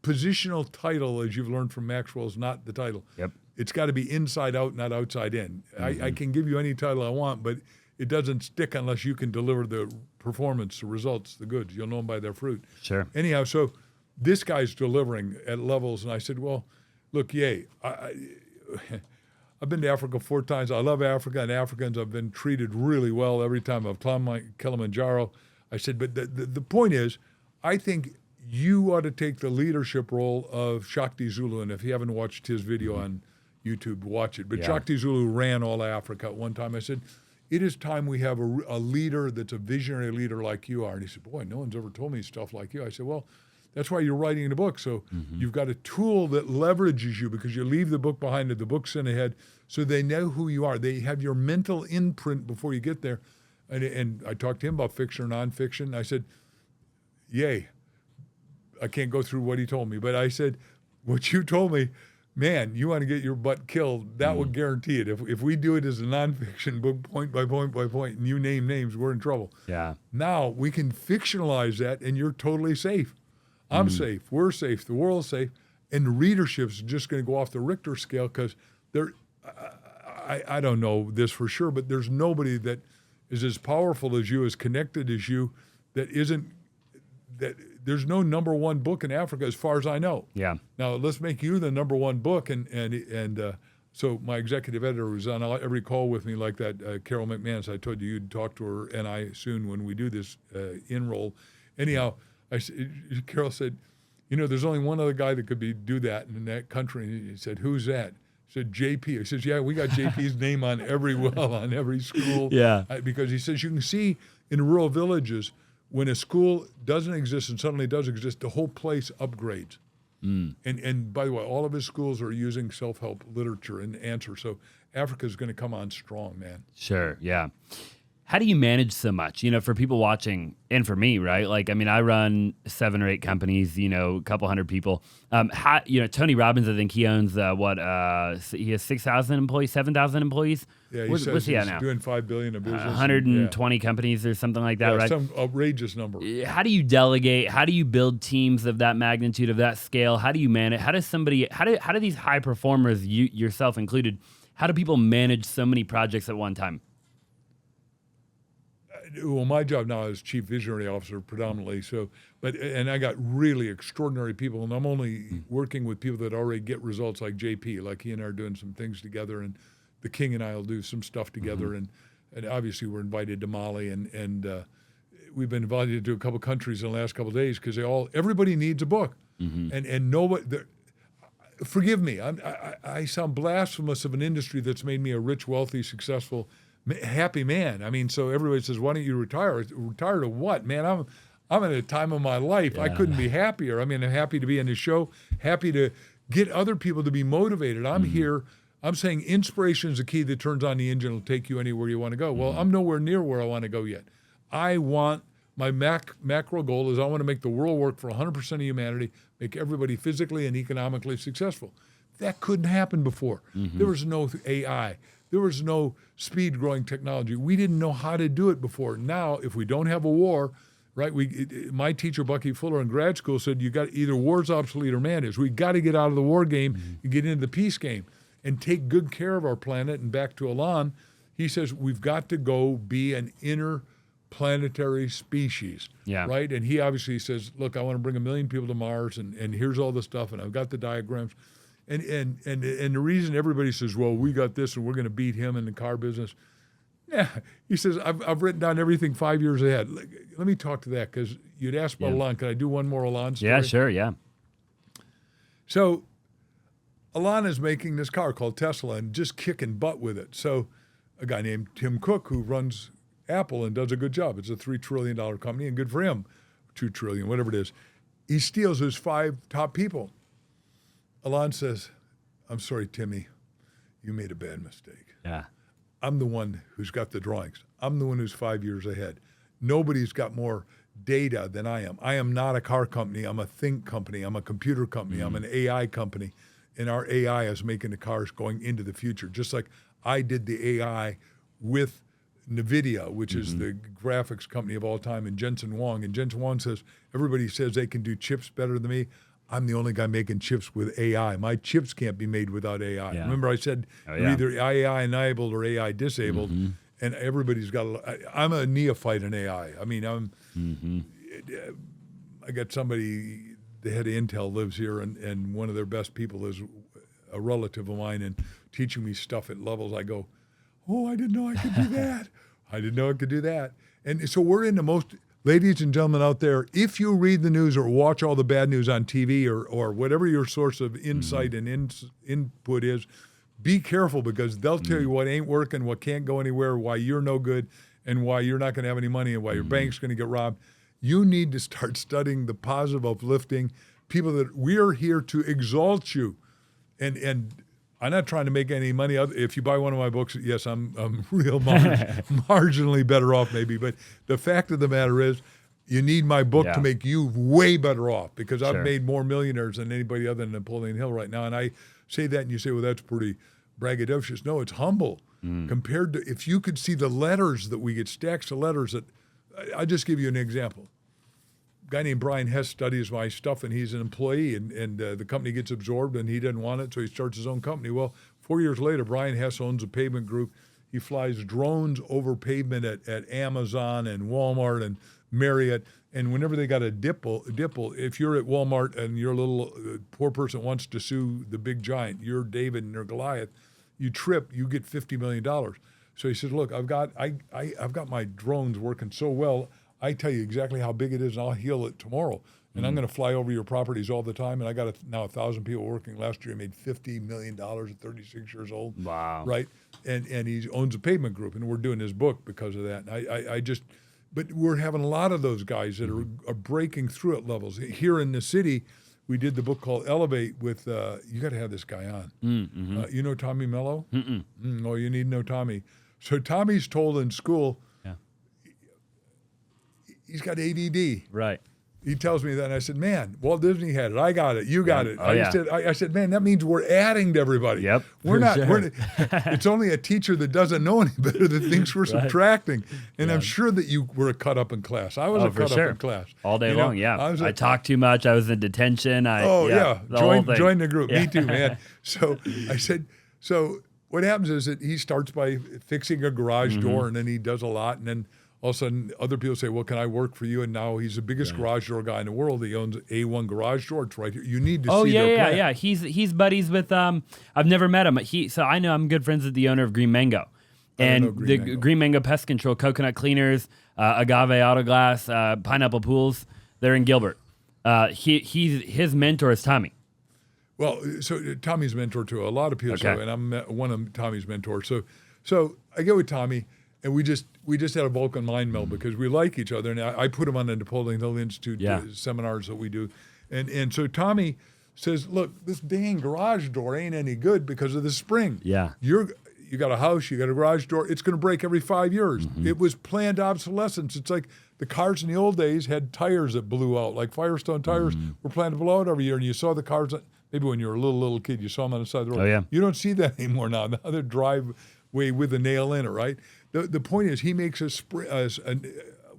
Positional title, as you've learned from Maxwell, is not the title.
Yep.
It's got to be inside out, not outside in. I can give you any title I want, but it doesn't stick unless you can deliver the performance, the results, the goods. You'll know them by their fruit.
Sure.
Anyhow, so this guy's delivering at levels, and I said, well, look, I've been to Africa 4 times. I love Africa, and Africans have been treated really well every time I've climbed Kilimanjaro. I said, but the point is, I think you ought to take the leadership role of Shakti Zulu, and if you haven't watched his video on YouTube, watch it. But Shakti Zulu ran all Africa at one time. I said, it is time we have a leader that's a visionary leader like you are. And he said, boy, no one's ever told me stuff like you. I said, well, that's why you're writing the book. So you've got a tool that leverages you because you leave the book behind it, the book's in ahead, so they know who you are. They have your mental imprint before you get there. And I talked to him about fiction or nonfiction. I said, yay. I can't go through what he told me, but I said, what you told me, man, you want to get your butt killed, that would guarantee it. If we do it as a nonfiction book, point by point by point, and you name names, we're in trouble.
Yeah. Now
we can fictionalize that, and you're totally safe. I'm safe. We're safe. The world's safe. And the readership's just going to go off the Richter scale because I don't know this for sure, but there's nobody that is as powerful as you, as connected as you, there's no number one book in Africa as far as I know.
Yeah.
Now let's make you the number one book, and so my executive editor was on every call with me like that. Carol McManus, I told you you'd talk to her, and I soon when we do this enroll. Anyhow, Carol said, there's only one other guy that could do that in that country. And he said, who's that? I said, JP. He says, yeah, we got JP's name on every well, on every school.
Yeah.
Because he says you can see in rural villages, when a school doesn't exist and suddenly does exist, the whole place upgrades. And by the way, all of his schools are using self-help literature and answers. So Africa's going to come on strong, man.
Sure, yeah. How do you manage so much? For people watching, and for me, right? I run 7 or 8 companies, a couple hundred people. Tony Robbins, I think he owns he has 6,000 employees, 7,000 employees.
Yeah,
what's he at now?
Doing $5 billion of business.
120 companies or something like that, right?
Some outrageous number.
How do you delegate? How do you build teams of that magnitude, of that scale? How do you manage? How do these high performers, you yourself included, how do people manage so many projects at one time?
Well, my job now is chief visionary officer predominantly. And I got really extraordinary people, and I'm only working with people that already get results like JP, like he and I are doing some things together, and the King and I will do some stuff together, and obviously we're invited to Mali, and we've been invited to a couple countries in the last couple of days because everybody needs a book, and nobody. Forgive me, I sound blasphemous of an industry that's made me a rich, wealthy, successful, happy man. So everybody says, why don't you retire? Retire to what, man? I'm at a time of my life. I couldn't be happier. I'm happy to be on the show, happy to get other people to be motivated. I'm here. I'm saying inspiration is the key that turns on the engine and will take you anywhere you want to go. Well, I'm nowhere near where I want to go yet. My macro goal is I want to make the world work for 100% of humanity, make everybody physically and economically successful. That couldn't happen before. There was no AI. There was no speed-growing technology. We didn't know how to do it before. Now, if we don't have a war, right? My teacher, Bucky Fuller, in grad school said, you got either war's obsolete or man is. We got to get out of the war game and get into the peace game and take good care of our planet. And back to Elon, He says we've got to go be an interplanetary species, right? And he obviously says, look, I want to bring 1 million people to Mars, and here's all the stuff, and I've got the diagrams. And the reason everybody says, well, we got this, and we're going to beat him in the car business. Yeah, he says, I've written down everything 5 years ahead. Let me talk to that, because you'd asked about Elon. Can I do one more Elon story?
Yeah, sure, yeah.
So Elon is making this car called Tesla and just kicking butt with it. So a guy named Tim Cook, who runs Apple and does a good job. It's a $3 trillion company, and good for him, $2 trillion, whatever it is. He steals his 5 top people. Elon says, I'm sorry, Timmy, you made a bad mistake.
Yeah.
I'm the one who's got the drawings. I'm the one who's 5 years ahead. Nobody's got more data than I am. I am not a car company. I'm a think company. I'm a computer company. I'm an AI company. And our AI is making the cars going into the future. Just like I did the AI with NVIDIA, which is the graphics company of all time, and Jensen Huang. And Jensen Huang says, everybody says they can do chips better than me. I'm the only guy making chips with AI. My chips can't be made without AI.
Yeah.
Remember I said you're either AI enabled or AI disabled, and everybody's got I'm a neophyte in AI. I mean, I got somebody, the head of Intel lives here, and one of their best people is a relative of mine, and teaching me stuff at levels. I go, oh, I didn't know I could do that. I didn't know I could do that. And so we're in the most... Ladies and gentlemen out there, if you read the news or watch all the bad news on TV or whatever your source of insight and input is, be careful, because they'll tell you what ain't working, what can't go anywhere, why you're no good, and why you're not going to have any money, and why your bank's going to get robbed. You need to start studying the positive, uplifting people that we're here to exalt you. And I'm not trying to make any money. If you buy one of my books, yes, I'm real marginally better off maybe. But the fact of the matter is, you need my book to make you way better off, because I've made more millionaires than anybody other than Napoleon Hill right now. And I say that, and you say, well, that's pretty braggadocious. No, it's humble compared to, if you could see the letters that we get, stacks of letters that, I'll just give you an example. A guy named Brian Hess studies my stuff, and he's an employee, and the company gets absorbed, and he doesn't want it, so he starts his own company. Well, 4 years later, Brian Hess owns a pavement group. He flies drones over pavement at Amazon and Walmart and Marriott, and whenever they got a dipple, if you're at Walmart and your little poor person wants to sue the big giant, you're David and you're Goliath, you trip, you get $50 million. So he says, look, I've got my drones working so well, I tell you exactly how big it is, and I'll heal it tomorrow. And I'm going to fly over your properties all the time. And I got now 1,000 people working. Last year, I made $50 million at 36 years old.
Wow.
Right? And he owns a pavement group, and we're doing his book because of that. And but we're having a lot of those guys that are breaking through at levels. Here in the city, we did the book called Elevate with, you got to have this guy on. You know Tommy Mello? Oh, you need to know Tommy. So Tommy's told in school, he's got ADD.
Right.
He tells me that, and I said, man, Walt Disney had it. I got it. You got it.
Oh,
I said, man, that means we're adding to everybody.
Yep.
We're not. Sure. It's only a teacher that doesn't know any better that thinks we're subtracting. And I'm sure that you were a cut up in class. I was a cut up in class.
All day long, I talked too much. I was in detention.
Join the group. Me too, man. So I said, so what happens is that he starts by fixing a garage door, and then he does a lot, and then all of a sudden, other people say, well, can I work for you? And now he's the biggest garage door guy in the world. He owns A1 Garage Door. It's right here. You need to see their plan.
Yeah. He's buddies with, I've never met him. So I know I'm good friends with the owner of Green Mango. And Green Mango Pest Control, coconut cleaners, agave auto glass, pineapple pools. They're in Gilbert. His mentor is Tommy.
Well, so Tommy's a mentor to a lot of people.
Okay.
So, and I'm one of Tommy's mentors. So I get with Tommy. And we just had a Vulcan mind meld because we like each other. And I put him on the Napoleon Hill Institute seminars that we do. And so Tommy says, look, this dang garage door ain't any good because of the spring.
Yeah.
You got a house, you got a garage door, it's going to break every 5 years. It was planned obsolescence. It's like the cars in the old days had tires that blew out, like Firestone tires were planned to blow out every year. And you saw the cars, maybe when you were a little kid, you saw them on the side of the road.
Oh, yeah.
You don't see that anymore now. Now they drive way with a nail in it, right? The point is he makes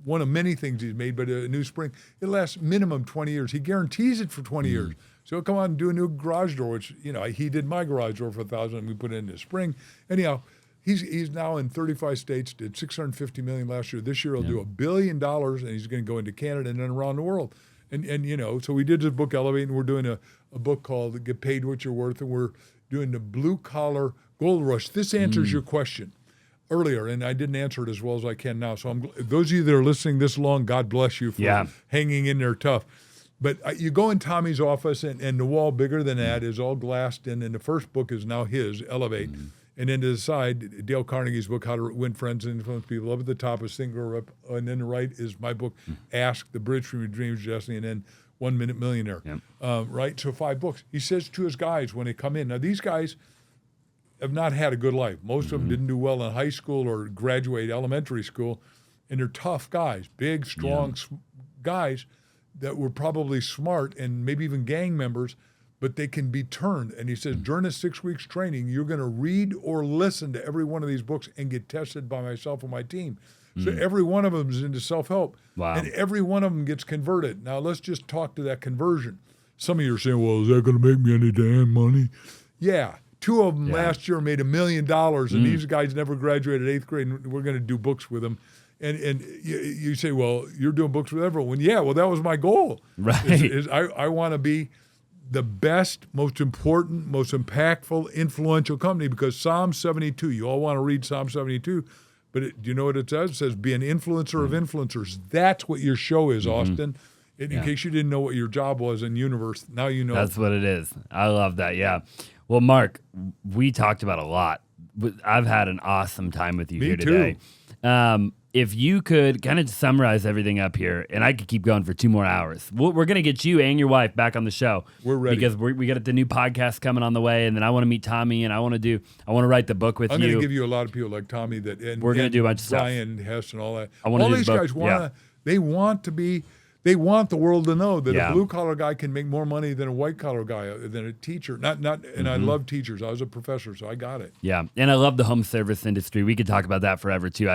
one of many things he's made, but a new spring. It lasts minimum 20 years. He guarantees it for 20 years. So he'll come out and do a new garage door, which, he did my garage door for $1,000 and we put it in the spring. Anyhow, He's now in 35 states, did $650 million last year. This year he'll do $1 billion, and he's going to go into Canada and then around the world. And you know, so we did this book, Elevate, and we're doing a book called Get Paid What You're Worth, and we're doing the blue collar gold rush. This answers your question earlier, and I didn't answer it as well as I can now. So those of you that are listening this long, God bless you for hanging in there tough. But you go in Tommy's office, and the wall bigger than that is all glassed in, and the first book is now his, Elevate. And then to the side, Dale Carnegie's book, How to Win Friends and Influence People. Up at the top is Think Grow Up, and then the right is my book, Ask, The Bridge from Your Dreams to Destiny, and then 1 Minute Millionaire. Right? So 5 books. He says to his guys when they come in, now these guys have not had a good life. Most of them didn't do well in high school or graduate elementary school, and they're tough guys, big, strong guys that were probably smart and maybe even gang members, but they can be turned. And he says, during a 6 weeks training, you're going to read or listen to every one of these books and get tested by myself and my team. So every one of them is into self-help.
Wow.
And every one of them gets converted. Now, let's just talk to that conversion. Some of you are saying, well, is that going to make me any damn money? Yeah. 2 of them last year made $1 million, and these guys never graduated 8th grade, and we're going to do books with them. And you say, well, you're doing books with everyone. Yeah, well, that was my goal.
Right.
I want to be the best, most important, most impactful, influential company, because Psalm 72, you all want to read Psalm 72, but do you know what it says? It says, be an influencer of influencers. That's what your show is, Austin. In case you didn't know what your job was in universe, now you know.
That's what it is. I love that, yeah. Well, Mark, we talked about a lot. I've had an awesome time with you here today. If you could kind of summarize everything up here, and I could keep going for 2 more hours. We're going to get you and your wife back on the show.
We're ready.
Because we got the new podcast coming on the way, and then I want to meet Tommy, and I want to write the book with you.
I'm going to give you a lot of people like Tommy we're
going to do a bunch of stuff.
Brian Hess and all that.
I want to
all
do
these
the book.
guys want the world to know that a blue collar guy can make more money than a white collar guy, than a teacher. And I love teachers. I was a professor, so I got it.
Yeah, and I love the home service industry. We could talk about that forever too.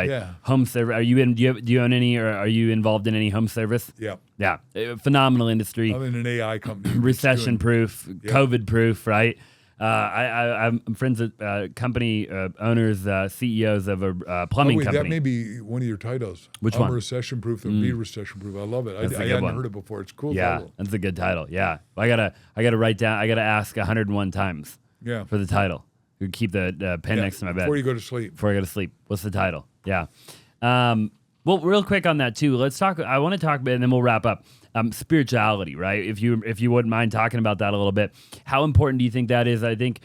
Home service. Are you in? Do you own any, or are you involved in any home service?
Yeah.
Yeah, phenomenal industry.
I'm in an AI company.
Recession proof, COVID proof, right? I'm friends with company owners, CEOs of a plumbing company.
That may be one of your titles.
Which one?
I'm recession-proof and be recession-proof. I love it. I hadn't heard it before. It's a cool title.
That's a good title. Yeah, I gotta write down. I gotta ask 101 times. For the title. You keep the pen next to my bed
before you go to sleep.
What's the title? Yeah. Well, real quick on that too. Let's talk. I want to talk about, and then we'll wrap up. Spirituality, right? If you wouldn't mind talking about that a little bit, how important do you think that is? I think,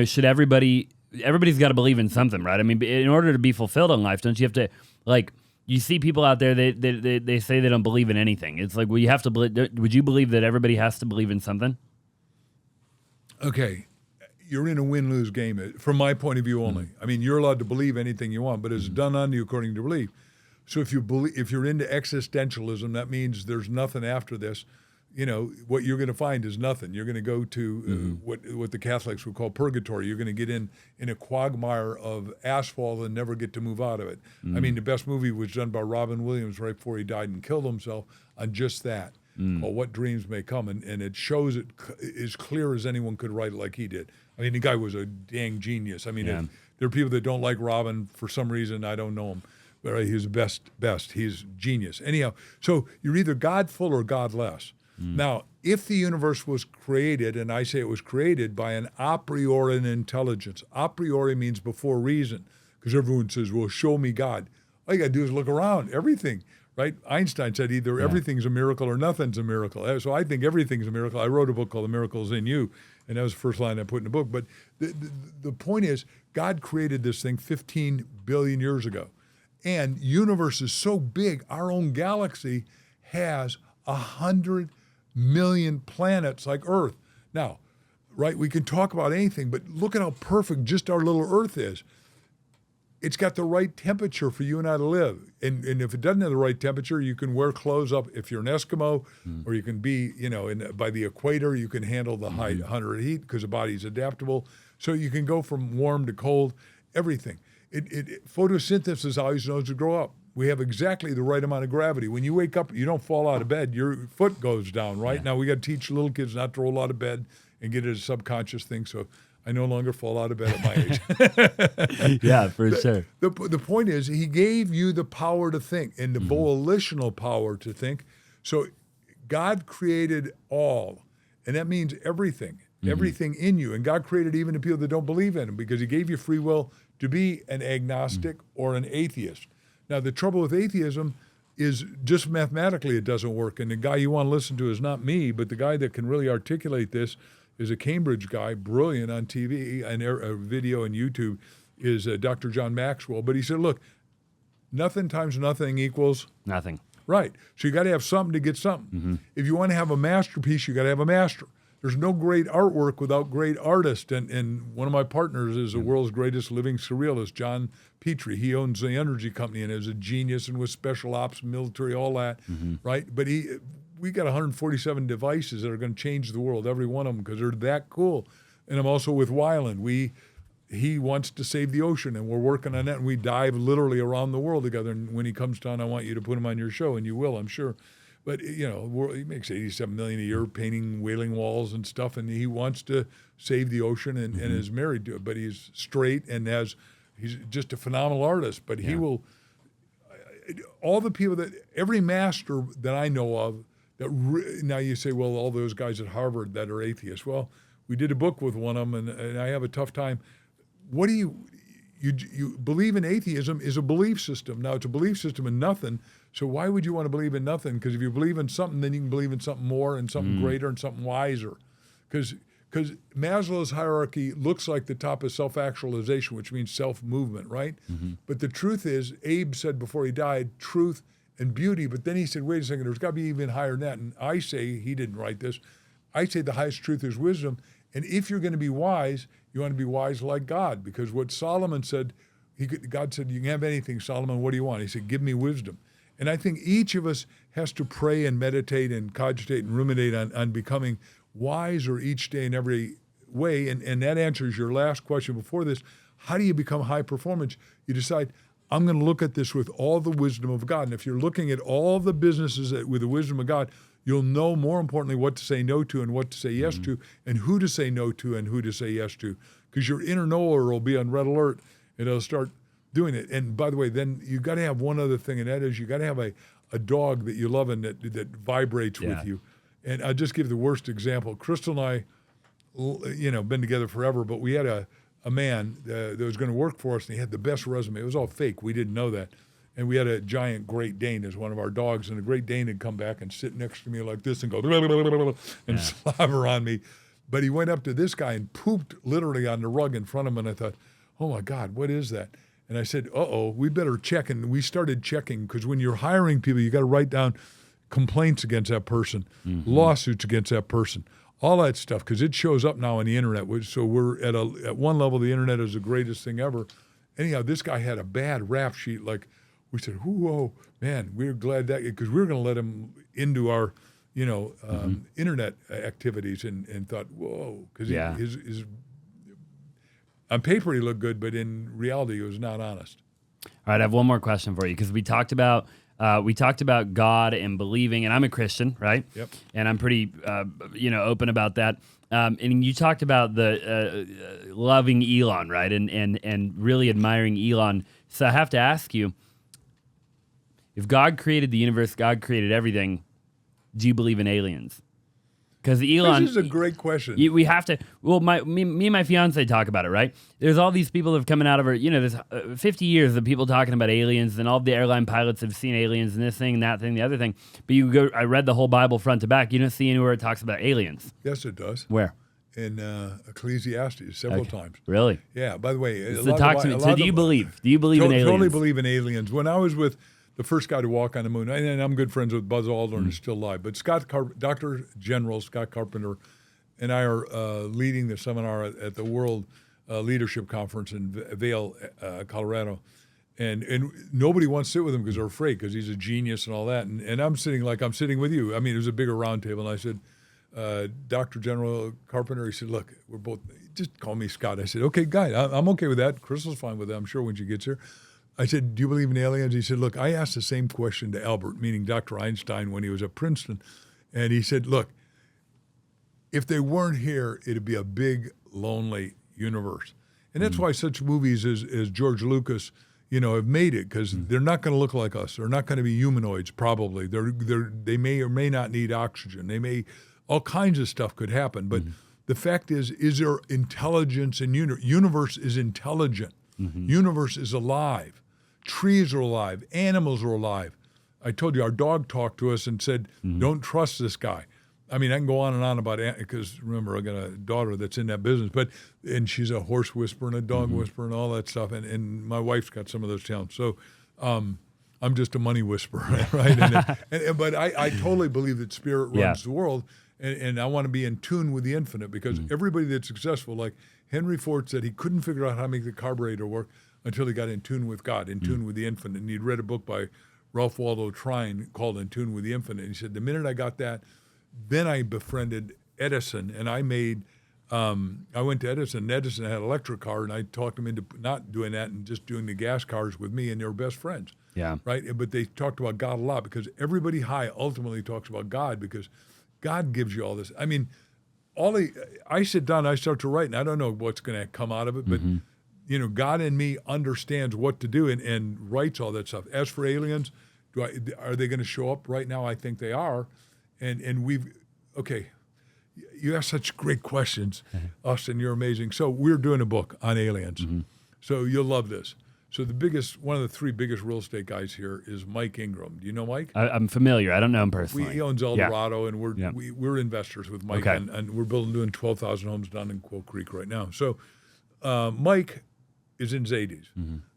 should everybody's got to believe in something, right? I mean, in order to be fulfilled in life, don't you have to, like, you see people out there, they say they don't believe in anything. It's like, well, you have to believe. Would you believe that everybody has to believe in something?
Okay. You're in a win-lose game, from my point of view only. I mean, you're allowed to believe anything you want, but it's done on you according to belief. So if you're into existentialism, that means there's nothing after this. What you're going to find is nothing. You're going to go to what the Catholics would call purgatory. You're going to get in a quagmire of asphalt and never get to move out of it. I mean, the best movie was done by Robin Williams right before he died and killed himself on just that, called What Dreams May Come. And it shows it as clear as anyone could write it like he did. I mean, the guy was a dang genius. I mean, if there are people that don't like Robin for some reason, I don't know him. But he's best. He's genius. Anyhow, so you're either Godful or godless. Now, if the universe was created, and I say it was created by an a priori intelligence. A priori means before reason, because everyone says, well, show me God. All you got to do is look around, everything, right? Einstein said either everything's a miracle or nothing's a miracle. So I think everything's a miracle. I wrote a book called The Miracles in You, and that was the first line I put in the book. But the point is, God created this thing 15 billion years ago. And universe is so big, our own galaxy has 100 million planets like Earth. Now, right, we can talk about anything, but look at how perfect just our little Earth is. It's got the right temperature for you and I to live. And if it doesn't have the right temperature, you can wear clothes up. If you're an Eskimo, or you can be, by the equator, you can handle the high 100 heat because the body's adaptable. So you can go from warm to cold, everything. Photosynthesis always knows to grow up. We have exactly the right amount of gravity. When you wake up, you don't fall out of bed. Your foot goes down, right? Now, we got to teach little kids not to roll out of bed and get it a subconscious thing. So I no longer fall out of bed at my age.
Yeah, for sure.
The point is, he gave you the power to think and the volitional power to think. So God created all, and that means everything, everything in you. And God created even the people that don't believe in him because he gave you free will to be an agnostic or an atheist. Now, the trouble with atheism is just mathematically it doesn't work. And the guy you want to listen to is not me, but the guy that can really articulate this is a Cambridge guy, brilliant on TV and video and YouTube, is Dr. John Maxwell. But he said, look, nothing times nothing equals
Nothing.
Right. So you got to have something to get something. If you want to have a masterpiece, you got to have a master. There's no great artwork without great artists. And one of my partners is the world's greatest living surrealist, John Petrie. He owns the energy company and is a genius and with special ops, military, all that, right? But we got 147 devices that are going to change the world, every one of them, because they're that cool. And I'm also with Weiland. He wants to save the ocean, and we're working on that, and we dive literally around the world together. And when he comes down, I want you to put him on your show, and you will, I'm sure. But, you know, he makes $87 million a year painting wailing walls and stuff, and he wants to save the ocean and is married to it. But he's straight and he's just a phenomenal artist. But he will, all the people every master that I know of, now you say, well, all those guys at Harvard that are atheists. Well, we did a book with one of them, and I have a tough time. What do you believe in? Atheism is a belief system. Now, it's a belief system in nothing, so why would you want to believe in nothing? Because if you believe in something, then you can believe in something more and something greater and something wiser. Because Maslow's hierarchy looks like the top of self-actualization, which means self-movement, right? But the truth is, Abe said before he died, truth and beauty, but then he said, wait a second, there's got to be even higher than that. And I say, he didn't write this, I say the highest truth is wisdom. And if you're going to be wise, you want to be wise like God, because what Solomon said, God said, you can have anything, Solomon, what do you want? He said, give me wisdom. And I think each of us has to pray and meditate and cogitate and ruminate on becoming wiser each day in every way. And that answers your last question before this. How do you become high performance? You decide, I'm going to look at this with all the wisdom of God. And if you're looking at all the businesses with the wisdom of God, you'll know, more importantly, what to say no to and what to say yes to, and who to say no to and who to say yes to. Because your inner knower will be on red alert, and it'll start doing it. And by the way, then you got to have one other thing, and that is you got to have a dog that you love and that vibrates with you. And I'll just give the worst example. Crystal and I, been together forever, but we had a man that was going to work for us, and he had the best resume. It was all fake. We didn't know that. And we had a giant Great Dane as one of our dogs, and the Great Dane would come back and sit next to me like this and go and slobber on me. But he went up to this guy and pooped literally on the rug in front of him, and I thought, oh my God, what is that? And I said, we better check. And we started checking, because when you're hiring people, you got to write down complaints against that person, lawsuits against that person, all that stuff, because it shows up now on the internet. So we're at one level, the internet is the greatest thing ever. Anyhow, this guy had a bad rap sheet. Like, we said, whoa, man, we're glad that, because we were going to let him into our, internet activities, and thought, whoa, because his on paper he looked good, but in reality he was not honest.
All right, I have one more question for you, because we talked about God and believing, and I'm a Christian, right?
Yep.
And I'm pretty, open about that. And you talked about the loving Elon, right? And really admiring Elon. So I have to ask you, if God created the universe, God created everything, do you believe in aliens? Because Elon...
This is a great question.
We have to... Well, me and my fiance talk about it, right? There's all these people that have coming out of our... there's 50 years of people talking about aliens, and all of the airline pilots have seen aliens, and this thing, and that thing, the other thing. But I read the whole Bible front to back. You don't see anywhere it talks about aliens.
Yes, it does.
Where?
In Ecclesiastes several times.
Really?
Yeah, by the way...
So do you believe? Do you believe in aliens?
Totally believe in aliens. When I was with the first guy to walk on the moon, and I'm good friends with Buzz Aldrin, who's still alive, but Dr. General Scott Carpenter and I are leading the seminar at the World Leadership Conference in Vail, Colorado. And nobody wants to sit with him because they're afraid, because he's a genius and all that. And I'm sitting like I'm sitting with you. I mean, it was a bigger round table. And I said, Dr. General Carpenter, he said, look, we're both, just call me Scott. I said, okay, guy, I'm okay with that. Crystal's fine with that, I'm sure, when she gets here. I said, do you believe in aliens? He said, look, I asked the same question to Albert, meaning Dr. Einstein, when he was at Princeton. And he said, look, if they weren't here, it'd be a big, lonely universe. And that's why such movies as George Lucas, have made it, because they're not going to look like us. They're not going to be humanoids, probably. They may or may not need oxygen. All kinds of stuff could happen. But the fact is there intelligence in universe is intelligent. Universe is alive. Trees are alive. Animals are alive. I told you, our dog talked to us and said, don't trust this guy. I mean, I can go on and on about it, because remember, I got a daughter that's in that business, and she's a horse whisperer and a dog whisperer and all that stuff, and my wife's got some of those talents. So I'm just a money whisperer, right? But I totally believe that spirit runs the world, and I want to be in tune with the infinite, because everybody that's successful, like Henry Ford said, he couldn't figure out how to make the carburetor work until he got in tune with God, in tune with the infinite. And he'd read a book by Ralph Waldo Trine called In Tune with the Infinite. And he said, the minute I got that, then I befriended Edison, and I went to Edison. Edison had an electric car, and I talked him into not doing that and just doing the gas cars with me, and they were best friends.
Yeah.
Right? But they talked about God a lot, because everybody high ultimately talks about God, because God gives you all this. I mean, I sit down, I start to write, and I don't know what's going to come out of it, but God in me understands what to do and writes all that stuff. As for aliens, are they going to show up right now? I think they are. And you ask such great questions, Austin. You're amazing. So we're doing a book on aliens. So you'll love this. So one of the three biggest real estate guys here is Mike Ingram. Do you know Mike?
I'm familiar. I don't know him personally.
He owns Eldorado, and we're investors with Mike, and we're doing 12,000 homes down in Quail Creek right now. So Mike is in his 80s.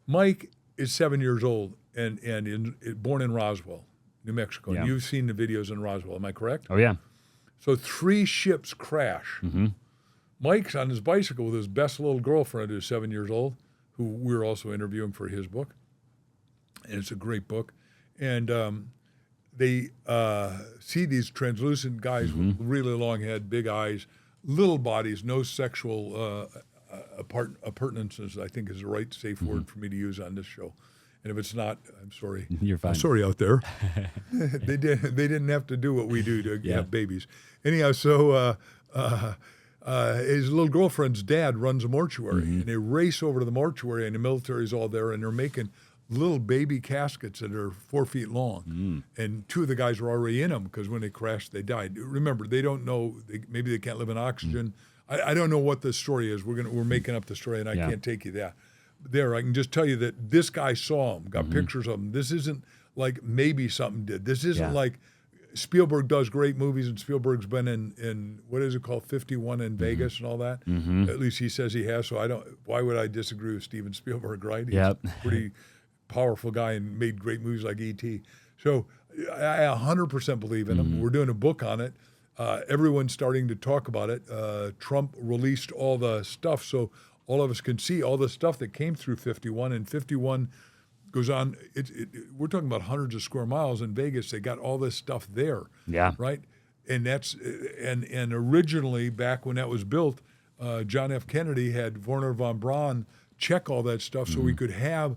Mike is 7 years old and born in Roswell, New Mexico. And you've seen the videos in Roswell, am I correct?
Oh, yeah.
So 3 ships crash. Mike's on his bicycle with his best little girlfriend, who's 7 years old, who we're also interviewing for his book. And it's a great book. And they see these translucent guys with really long head, big eyes, little bodies, no sexual appurtenances, I think is the right safe word for me to use on this show. And if it's not, I'm sorry.
You're fine.
I'm sorry out there. They didn't have to do what we do to have babies. Anyhow, so his little girlfriend's dad runs a mortuary, and they race over to the mortuary, and the military's all there, and they're making little baby caskets that are 4 feet long. And 2 of the guys were already in them, because when they crashed, they died. Remember, they don't know. Maybe they can't live in oxygen. I don't know what the story is. We're making up the story, and I can't take you that. There, I can just tell you that this guy saw him, got pictures of him. This isn't like maybe something did. This isn't like Spielberg does great movies, and Spielberg's been in what is it called, 51 in Vegas and all that. At least he says he has. So why would I disagree with Steven Spielberg, right? He's a pretty powerful guy and made great movies like E.T. So I 100% believe in him. We're doing a book on it. Everyone's starting to talk about it. Trump released all the stuff, so all of us can see all the stuff that came through 51, and 51 goes on. We're talking about hundreds of square miles in Vegas. They got all this stuff there, right? And that's and originally, back when that was built, John F. Kennedy had Werner von Braun check all that stuff so we could have,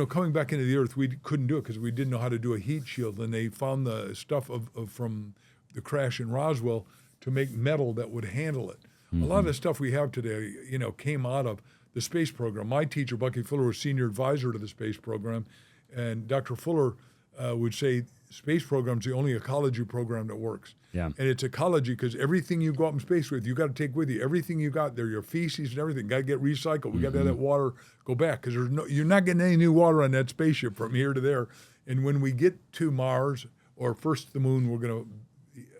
coming back into the earth. We couldn't do it because we didn't know how to do a heat shield, and they found the stuff from the crash in Roswell to make metal that would handle it. A lot of the stuff we have today, came out of the space program. My teacher, Bucky Fuller, was senior advisor to the space program, and Dr. Fuller would say space program is the only ecology program that works. And it's ecology because everything you go up in space with, you got to take with you. Everything you got there, your feces and everything, got to get recycled. We got to have that water go back because you're not getting any new water on that spaceship from here to there. And when we get to Mars or first to the moon,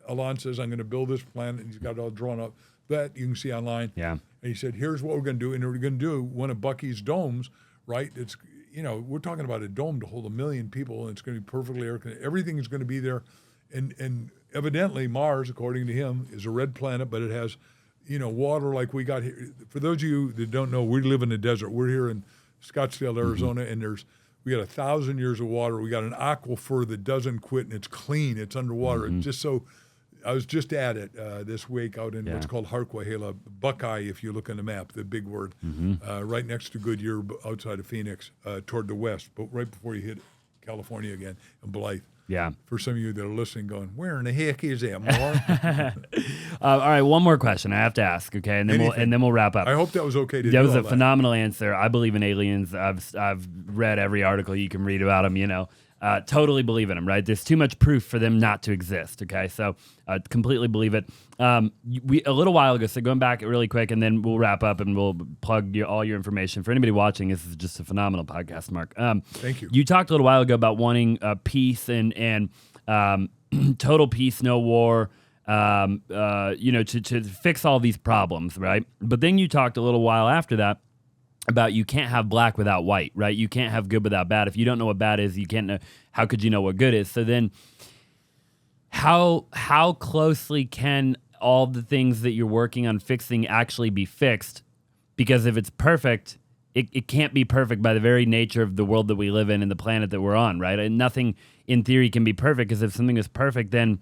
Elon says, I'm going to build this planet, and he's got it all drawn up. That you can see online. And he said, here's what we're going to do. And we're going to do one of Bucky's domes, right? It's, we're talking about a dome to hold 1 million people, and it's going to be perfectly air conditioned. Everything is going to be there. And evidently Mars, according to him, is a red planet, but it has, water like we got here. For those of you that don't know, we live in the desert. We're here in Scottsdale, Arizona, and we got 1,000 years of water. We got an aquifer that doesn't quit, and it's clean. It's underwater. It's just so... I was just at it this week out in what's called Harquahela, Buckeye, if you look on the map, the big word, right next to Goodyear, outside of Phoenix, toward the west, but right before you hit California again, and Blythe.
Yeah.
For some of you that are listening going, where in the heck is that, Mark?
All right, one more question I have to ask, okay, and then we'll wrap up.
I hope that was okay to do.
That was
all
a phenomenal answer. I believe in aliens. I've read every article you can read about them, you know. Totally believe in them, right? There's too much proof for them not to exist, okay? So I completely believe it. We a little while ago, so going back really quick, and then we'll wrap up and we'll plug all your information. For anybody watching, this is just a phenomenal podcast, Mark.
Thank you.
You talked a little while ago about wanting peace and total peace, no war, to fix all these problems, right? But then you talked a little while after that about you can't have black without white, right? You can't have good without bad. If you don't know what bad is, you can't know. How could you know what good is? So then, how closely can all the things that you're working on fixing actually be fixed? Because if it's perfect, it can't be perfect by the very nature of the world that we live in and the planet that we're on, right? And nothing in theory can be perfect, because if something is perfect, then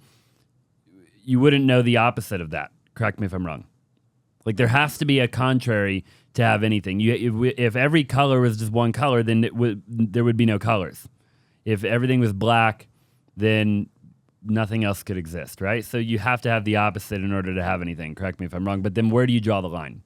you wouldn't know the opposite of that. Correct me if I'm wrong. Like, there has to be a contrary to have anything. If every color was just one color, then there would be no colors. If everything was black, then nothing else could exist, right? So you have to have the opposite in order to have anything. Correct me if I'm wrong. But then where do you draw the line?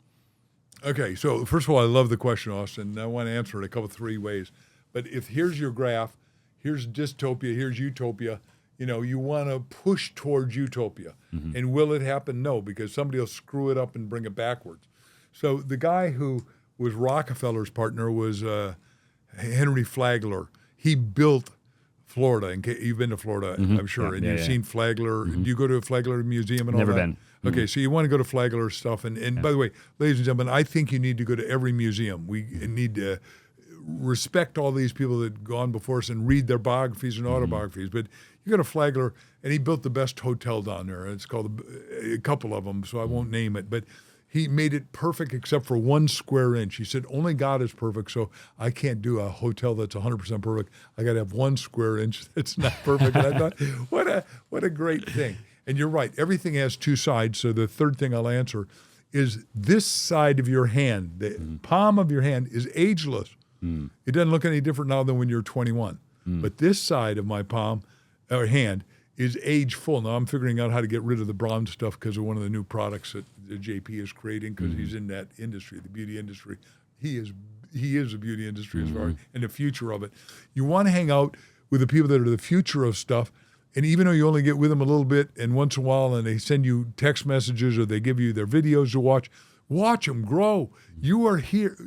Okay, so first of all, I love the question, Austin. I want to answer it a couple, 3 ways. But if here's your graph, here's dystopia, here's utopia, you want to push towards utopia. Mm-hmm. And will it happen? No, because somebody will screw it up and bring it backwards. So the guy who was Rockefeller's partner was Henry Flagler. He built Florida. And you've been to Florida, mm-hmm. I'm sure, and you've seen Flagler. Mm-hmm. Do you go to a Flagler museum and all that?
Never been.
Okay,
mm-hmm.
So you want to go to Flagler stuff. And by the way, ladies and gentlemen, I think you need to go to every museum. We need to respect all these people that have gone before us and read their biographies and autobiographies. But you go to Flagler, and he built the best hotel down there. It's called a couple of them, so I won't name it. But he made it perfect except for 1 square inch. He said, only God is perfect, so I can't do a hotel that's 100% perfect. I got to have 1 square inch that's not perfect. And I thought, what a great thing. And you're right. Everything has 2 sides. So the third thing I'll answer is this side of your hand, the palm of your hand, is ageless. Mm. It doesn't look any different now than when you're 21. Mm. But this side of my palm or hand is age full. Now I'm figuring out how to get rid of the brown stuff because of one of the new products that JP is creating, because he's in that industry, the beauty industry. He is the beauty industry as far as and the future of it. You want to hang out with the people that are the future of stuff. And even though you only get with them a little bit and once in a while and they send you text messages or they give you their videos to watch them grow. You are here.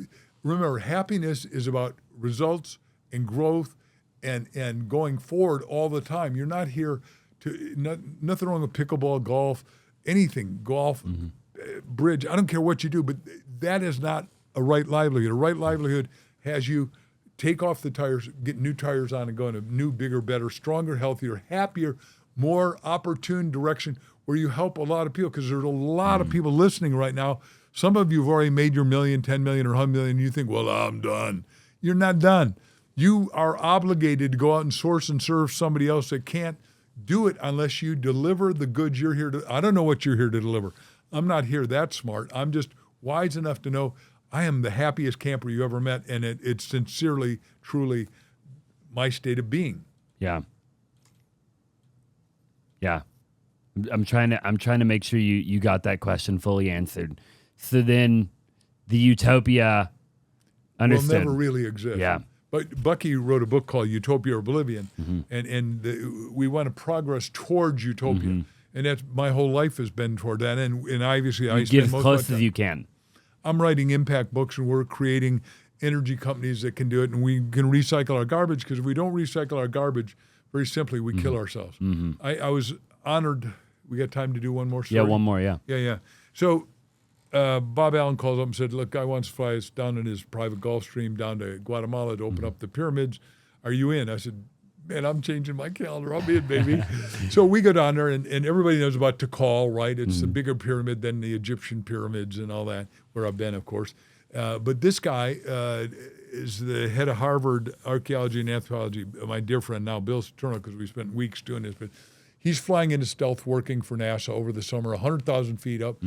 Remember, happiness is about results and growth and going forward all the time. You're not here to, nothing wrong with pickleball, golf, anything, golf, bridge. I don't care what you do, but that is not a right livelihood. A right livelihood has you take off the tires, get new tires on and go in a new, bigger, better, stronger, healthier, happier, more opportune direction where you help a lot of people, because there's a lot of people listening right now. Some of you have already made your $1 million, $10 million, or $100 million, and you think, well, I'm done. You're not done. You are obligated to go out and source and serve somebody else that can't do it unless you deliver the goods you're here to. I don't know what you're here to deliver. I'm not here that smart. I'm just wise enough to know I am the happiest camper you ever met, and it's sincerely, truly my state of being.
Yeah. Yeah. I'm trying to make sure you got that question fully answered. So then the utopia understood.
Will never really exist.
Yeah.
But Bucky wrote a book called Utopia or Oblivion, and we want to progress towards utopia. And that's my whole life has been toward that. And obviously I
get
spend
as
most
close
of my
as
time.
you can.
I'm writing impact books, and we're creating energy companies that can do it, and we can recycle our garbage, because if we don't recycle our garbage, very simply, we kill ourselves. I was honored. We got time to do one more story?
Yeah, one more, yeah.
Yeah. So Bob Allen calls up and said, look, guy wants to fly us down in his private Gulfstream down to Guatemala to open up the pyramids. Are you in? I said, man, I'm changing my calendar. I'll be in, baby. So we go down there, and everybody knows about Tikal, right? It's the bigger pyramid than the Egyptian pyramids and all that, where I've been, of course. But this guy is the head of Harvard Archaeology and Anthropology, my dear friend now, Bill Saturno, because we spent weeks doing this. But he's flying into stealth working for NASA over the summer, 100,000 feet up,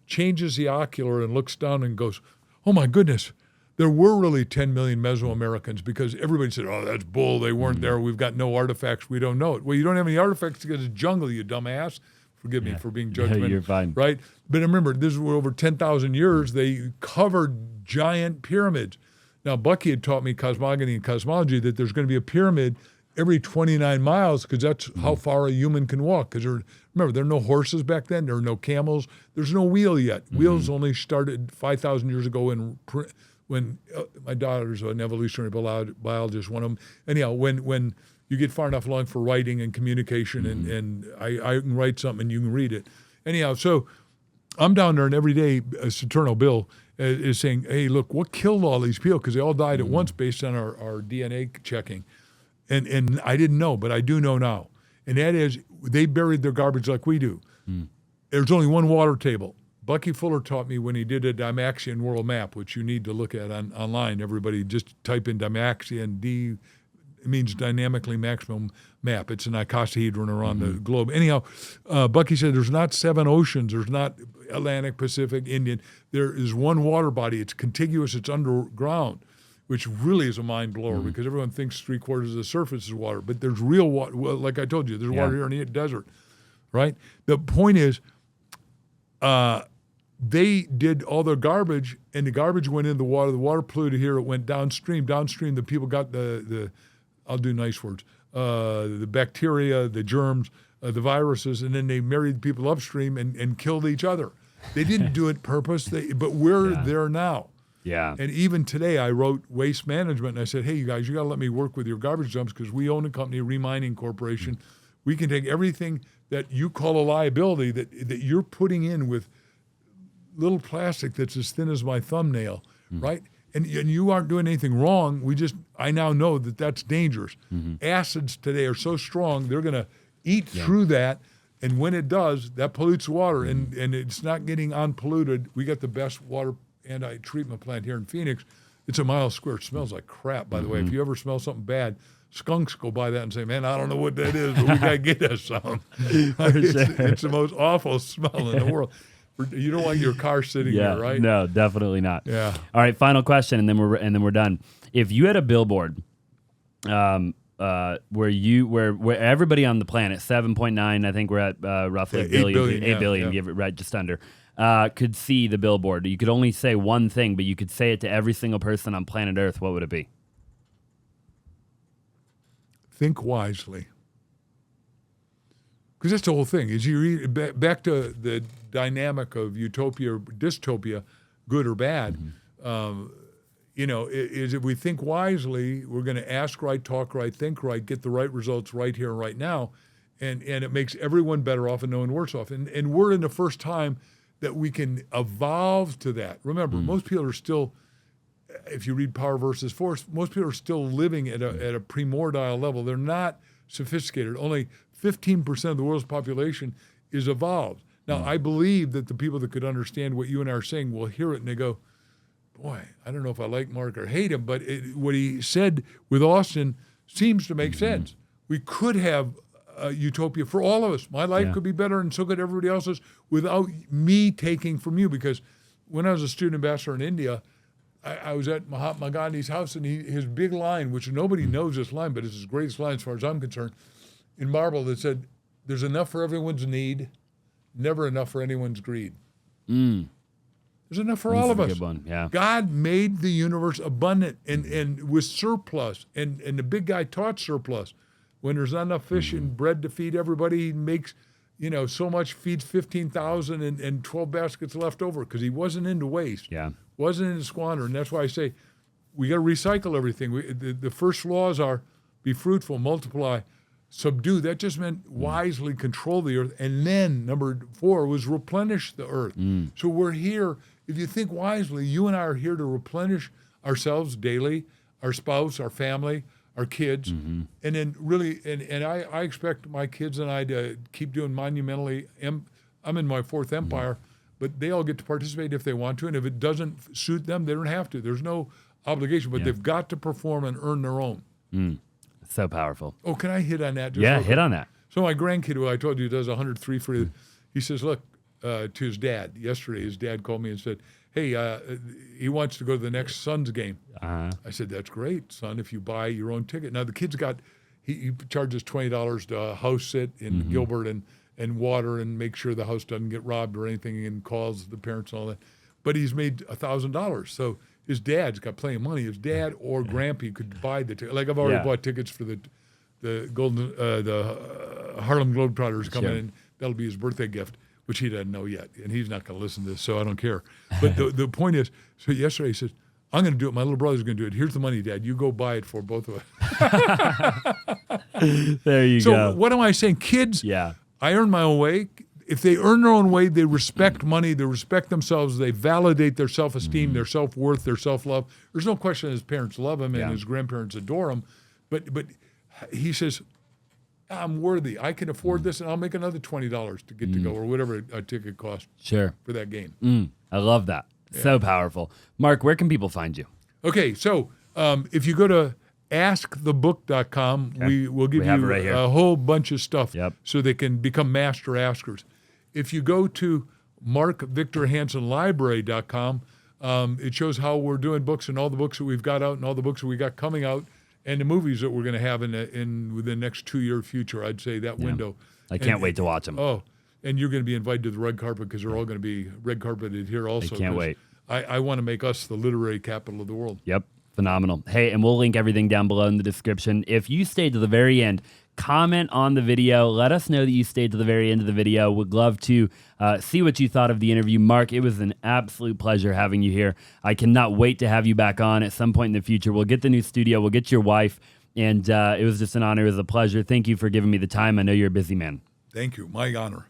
changes the ocular and looks down and goes, oh, my goodness, there were really 10 million Mesoamericans because everybody said, oh, that's bull. They weren't there. We've got no artifacts. We don't know it. Well, you don't have any artifacts because it's jungle, you dumbass. Forgive me for being judgmental.
You're fine.
Right? But remember, this is over 10,000 years. They covered giant pyramids. Now, Bucky had taught me cosmogony and cosmology that there's going to be a pyramid every 29 miles because that's how far a human can walk. Because remember, there are no horses back then. There are no camels. There's no wheel yet. Wheels only started 5,000 years ago when my daughter's an evolutionary biologist, one of them. Anyhow, when you get far enough along for writing and communication, and I can write something and you can read it. Anyhow, so I'm down there, and every day, Saturno Bill is saying, hey, look, what killed all these people? Because they all died at once based on our DNA checking. And I didn't know, but I do know now. And that is, they buried their garbage like we do. There's only one water table. Bucky Fuller taught me when he did a Dymaxion world map, which you need to look at online. Everybody just type in Dymaxion, it means dynamically maximum map. It's an icosahedron around the globe. Anyhow, Bucky said there's not 7 oceans. There's not Atlantic, Pacific, Indian. There is one water body. It's contiguous. It's underground, which really is a mind blower because everyone thinks 3/4 of the surface is water. But there's real water. Well, like I told you, there's water here in the desert, right? The point is, they did all their garbage, and the garbage went in the water. The water polluted here. It went downstream. Downstream, the people got the I'll do nice words, the bacteria, the germs, the viruses, and then they married people upstream and killed each other. They didn't do it purpose, but we're there now.
Yeah.
And even today, I wrote waste management, and I said, hey, you guys, you got to let me work with your garbage dumps because we own a company, Remining Corporation. We can take everything that you call a liability that you're putting in with little plastic that's as thin as my thumbnail, right? And you aren't doing anything wrong. I now know that that's dangerous. Acids today are so strong, they're going to eat through that. And when it does, that pollutes water, and it's not getting unpolluted. We got the best water anti-treatment plant here in Phoenix. It's a mile square. It smells like crap, by the way. If you ever smell something bad, skunks go by that and say, man, I don't know what that is, but we got to get us some. It's the most awful smell in the world. You don't want your car sitting there, right?
No, definitely not.
Yeah.
All right, final question, and then we're done. If you had a billboard, where everybody on the planet, 7.9, I think we're at roughly 8 billion, give it right, just under, could see the billboard. You could only say one thing, but you could say it to every single person on planet Earth. What would it be?
Think wisely. Because that's the whole thing. Is you read back to the dynamic of utopia or dystopia, good or bad. Is if we think wisely, we're going to ask right, talk right, think right, get the right results right here and right now, and it makes everyone better off and no one worse off. And we're in the first time that we can evolve to that. Remember, most people are still, if you read Power versus Force, most people are still living at a primordial level. They're not sophisticated. Only 15% of the world's population is evolved. Now, I believe that the people that could understand what you and I are saying will hear it and they go, boy, I don't know if I like Mark or hate him, but what he said with Austin seems to make sense. We could have a utopia for all of us. My life could be better and so could everybody else's without me taking from you. Because when I was a student ambassador in India, I was at Mahatma Gandhi's house, and his big line, which nobody knows this line, but it's his greatest line as far as I'm concerned, in marble that said, there's enough for everyone's need, never enough for anyone's greed. There's enough for all of us.
Good one. Yeah.
God made the universe abundant and with surplus, and the big guy taught surplus. When there's not enough fish and bread to feed everybody, he makes, so much, feeds 15,000 and 12 baskets left over because he wasn't into waste.
Yeah.
Wasn't into squander. And that's why I say we got to recycle everything. The first laws are be fruitful, multiply, subdue. That just meant wisely control the earth. And then number 4 was replenish the earth. So we're here. If you think wisely, you and I are here to replenish ourselves daily, our spouse, our family, our kids. And then really, and I expect my kids and I to keep doing monumentally. I'm in my 4th empire, but they all get to participate if they want to. And if it doesn't suit them, they don't have to. There's no obligation, but they've got to perform and earn their own.
So powerful.
Oh, can I hit on that?
Hit on that.
So my grandkid, who I told you does 103 for, he says, look, to his dad. Yesterday, his dad called me and said, hey, he wants to go to the next Suns game.
Uh-huh.
I said, that's great, son, if you buy your own ticket. Now, the kid's got, he charges $20 to house sit in Gilbert and water and make sure the house doesn't get robbed or anything, and calls the parents and all that. But he's made $1,000. So his dad's got plenty of money. His dad or Grampy could buy the ticket. Like I've already bought tickets for the Harlem Globetrotters coming in. That'll be his birthday gift, which he doesn't know yet. And he's not going to listen to this, so I don't care. But the point is, so yesterday he says, I'm going to do it. My little brother's going to do it. Here's the money, Dad. You go buy it for both of us.
There you go.
So what am I saying? Kids, I earn my own way. If they earn their own way, they respect money, they respect themselves, they validate their self-esteem, their self-worth, their self-love. There's no question his parents love him and his grandparents adore him. But he says, I'm worthy. I can afford this, and I'll make another $20 to get to go, or whatever a ticket costs for that game.
I love that. So powerful. Mark, where can people find you?
Okay, so if you go to askthebook.com, we will give you a whole bunch of stuff so they can become master askers. If you go to markvictorhansenlibrary.com, it shows how we're doing books and all the books that we've got out and all the books that we got coming out and the movies that we're going to have within the next 2-year future. I'd say that window.
I can't wait to watch them.
Oh, and you're going to be invited to the red carpet because they're all going to be red carpeted here also.
I can't wait.
I want to make us the literary capital of the world.
Yep. Phenomenal. Hey, and we'll link everything down below in the description. If you stayed to the very end, comment on the video. Let us know that you stayed to the very end of the video. Would love to see what you thought of the interview. Mark, it was an absolute pleasure having you here. I cannot wait to have you back on at some point in the future. We'll get the new studio. We'll get your wife. And it was just an honor. It was a pleasure. Thank you for giving me the time. I know you're a busy man.
Thank you. My honor.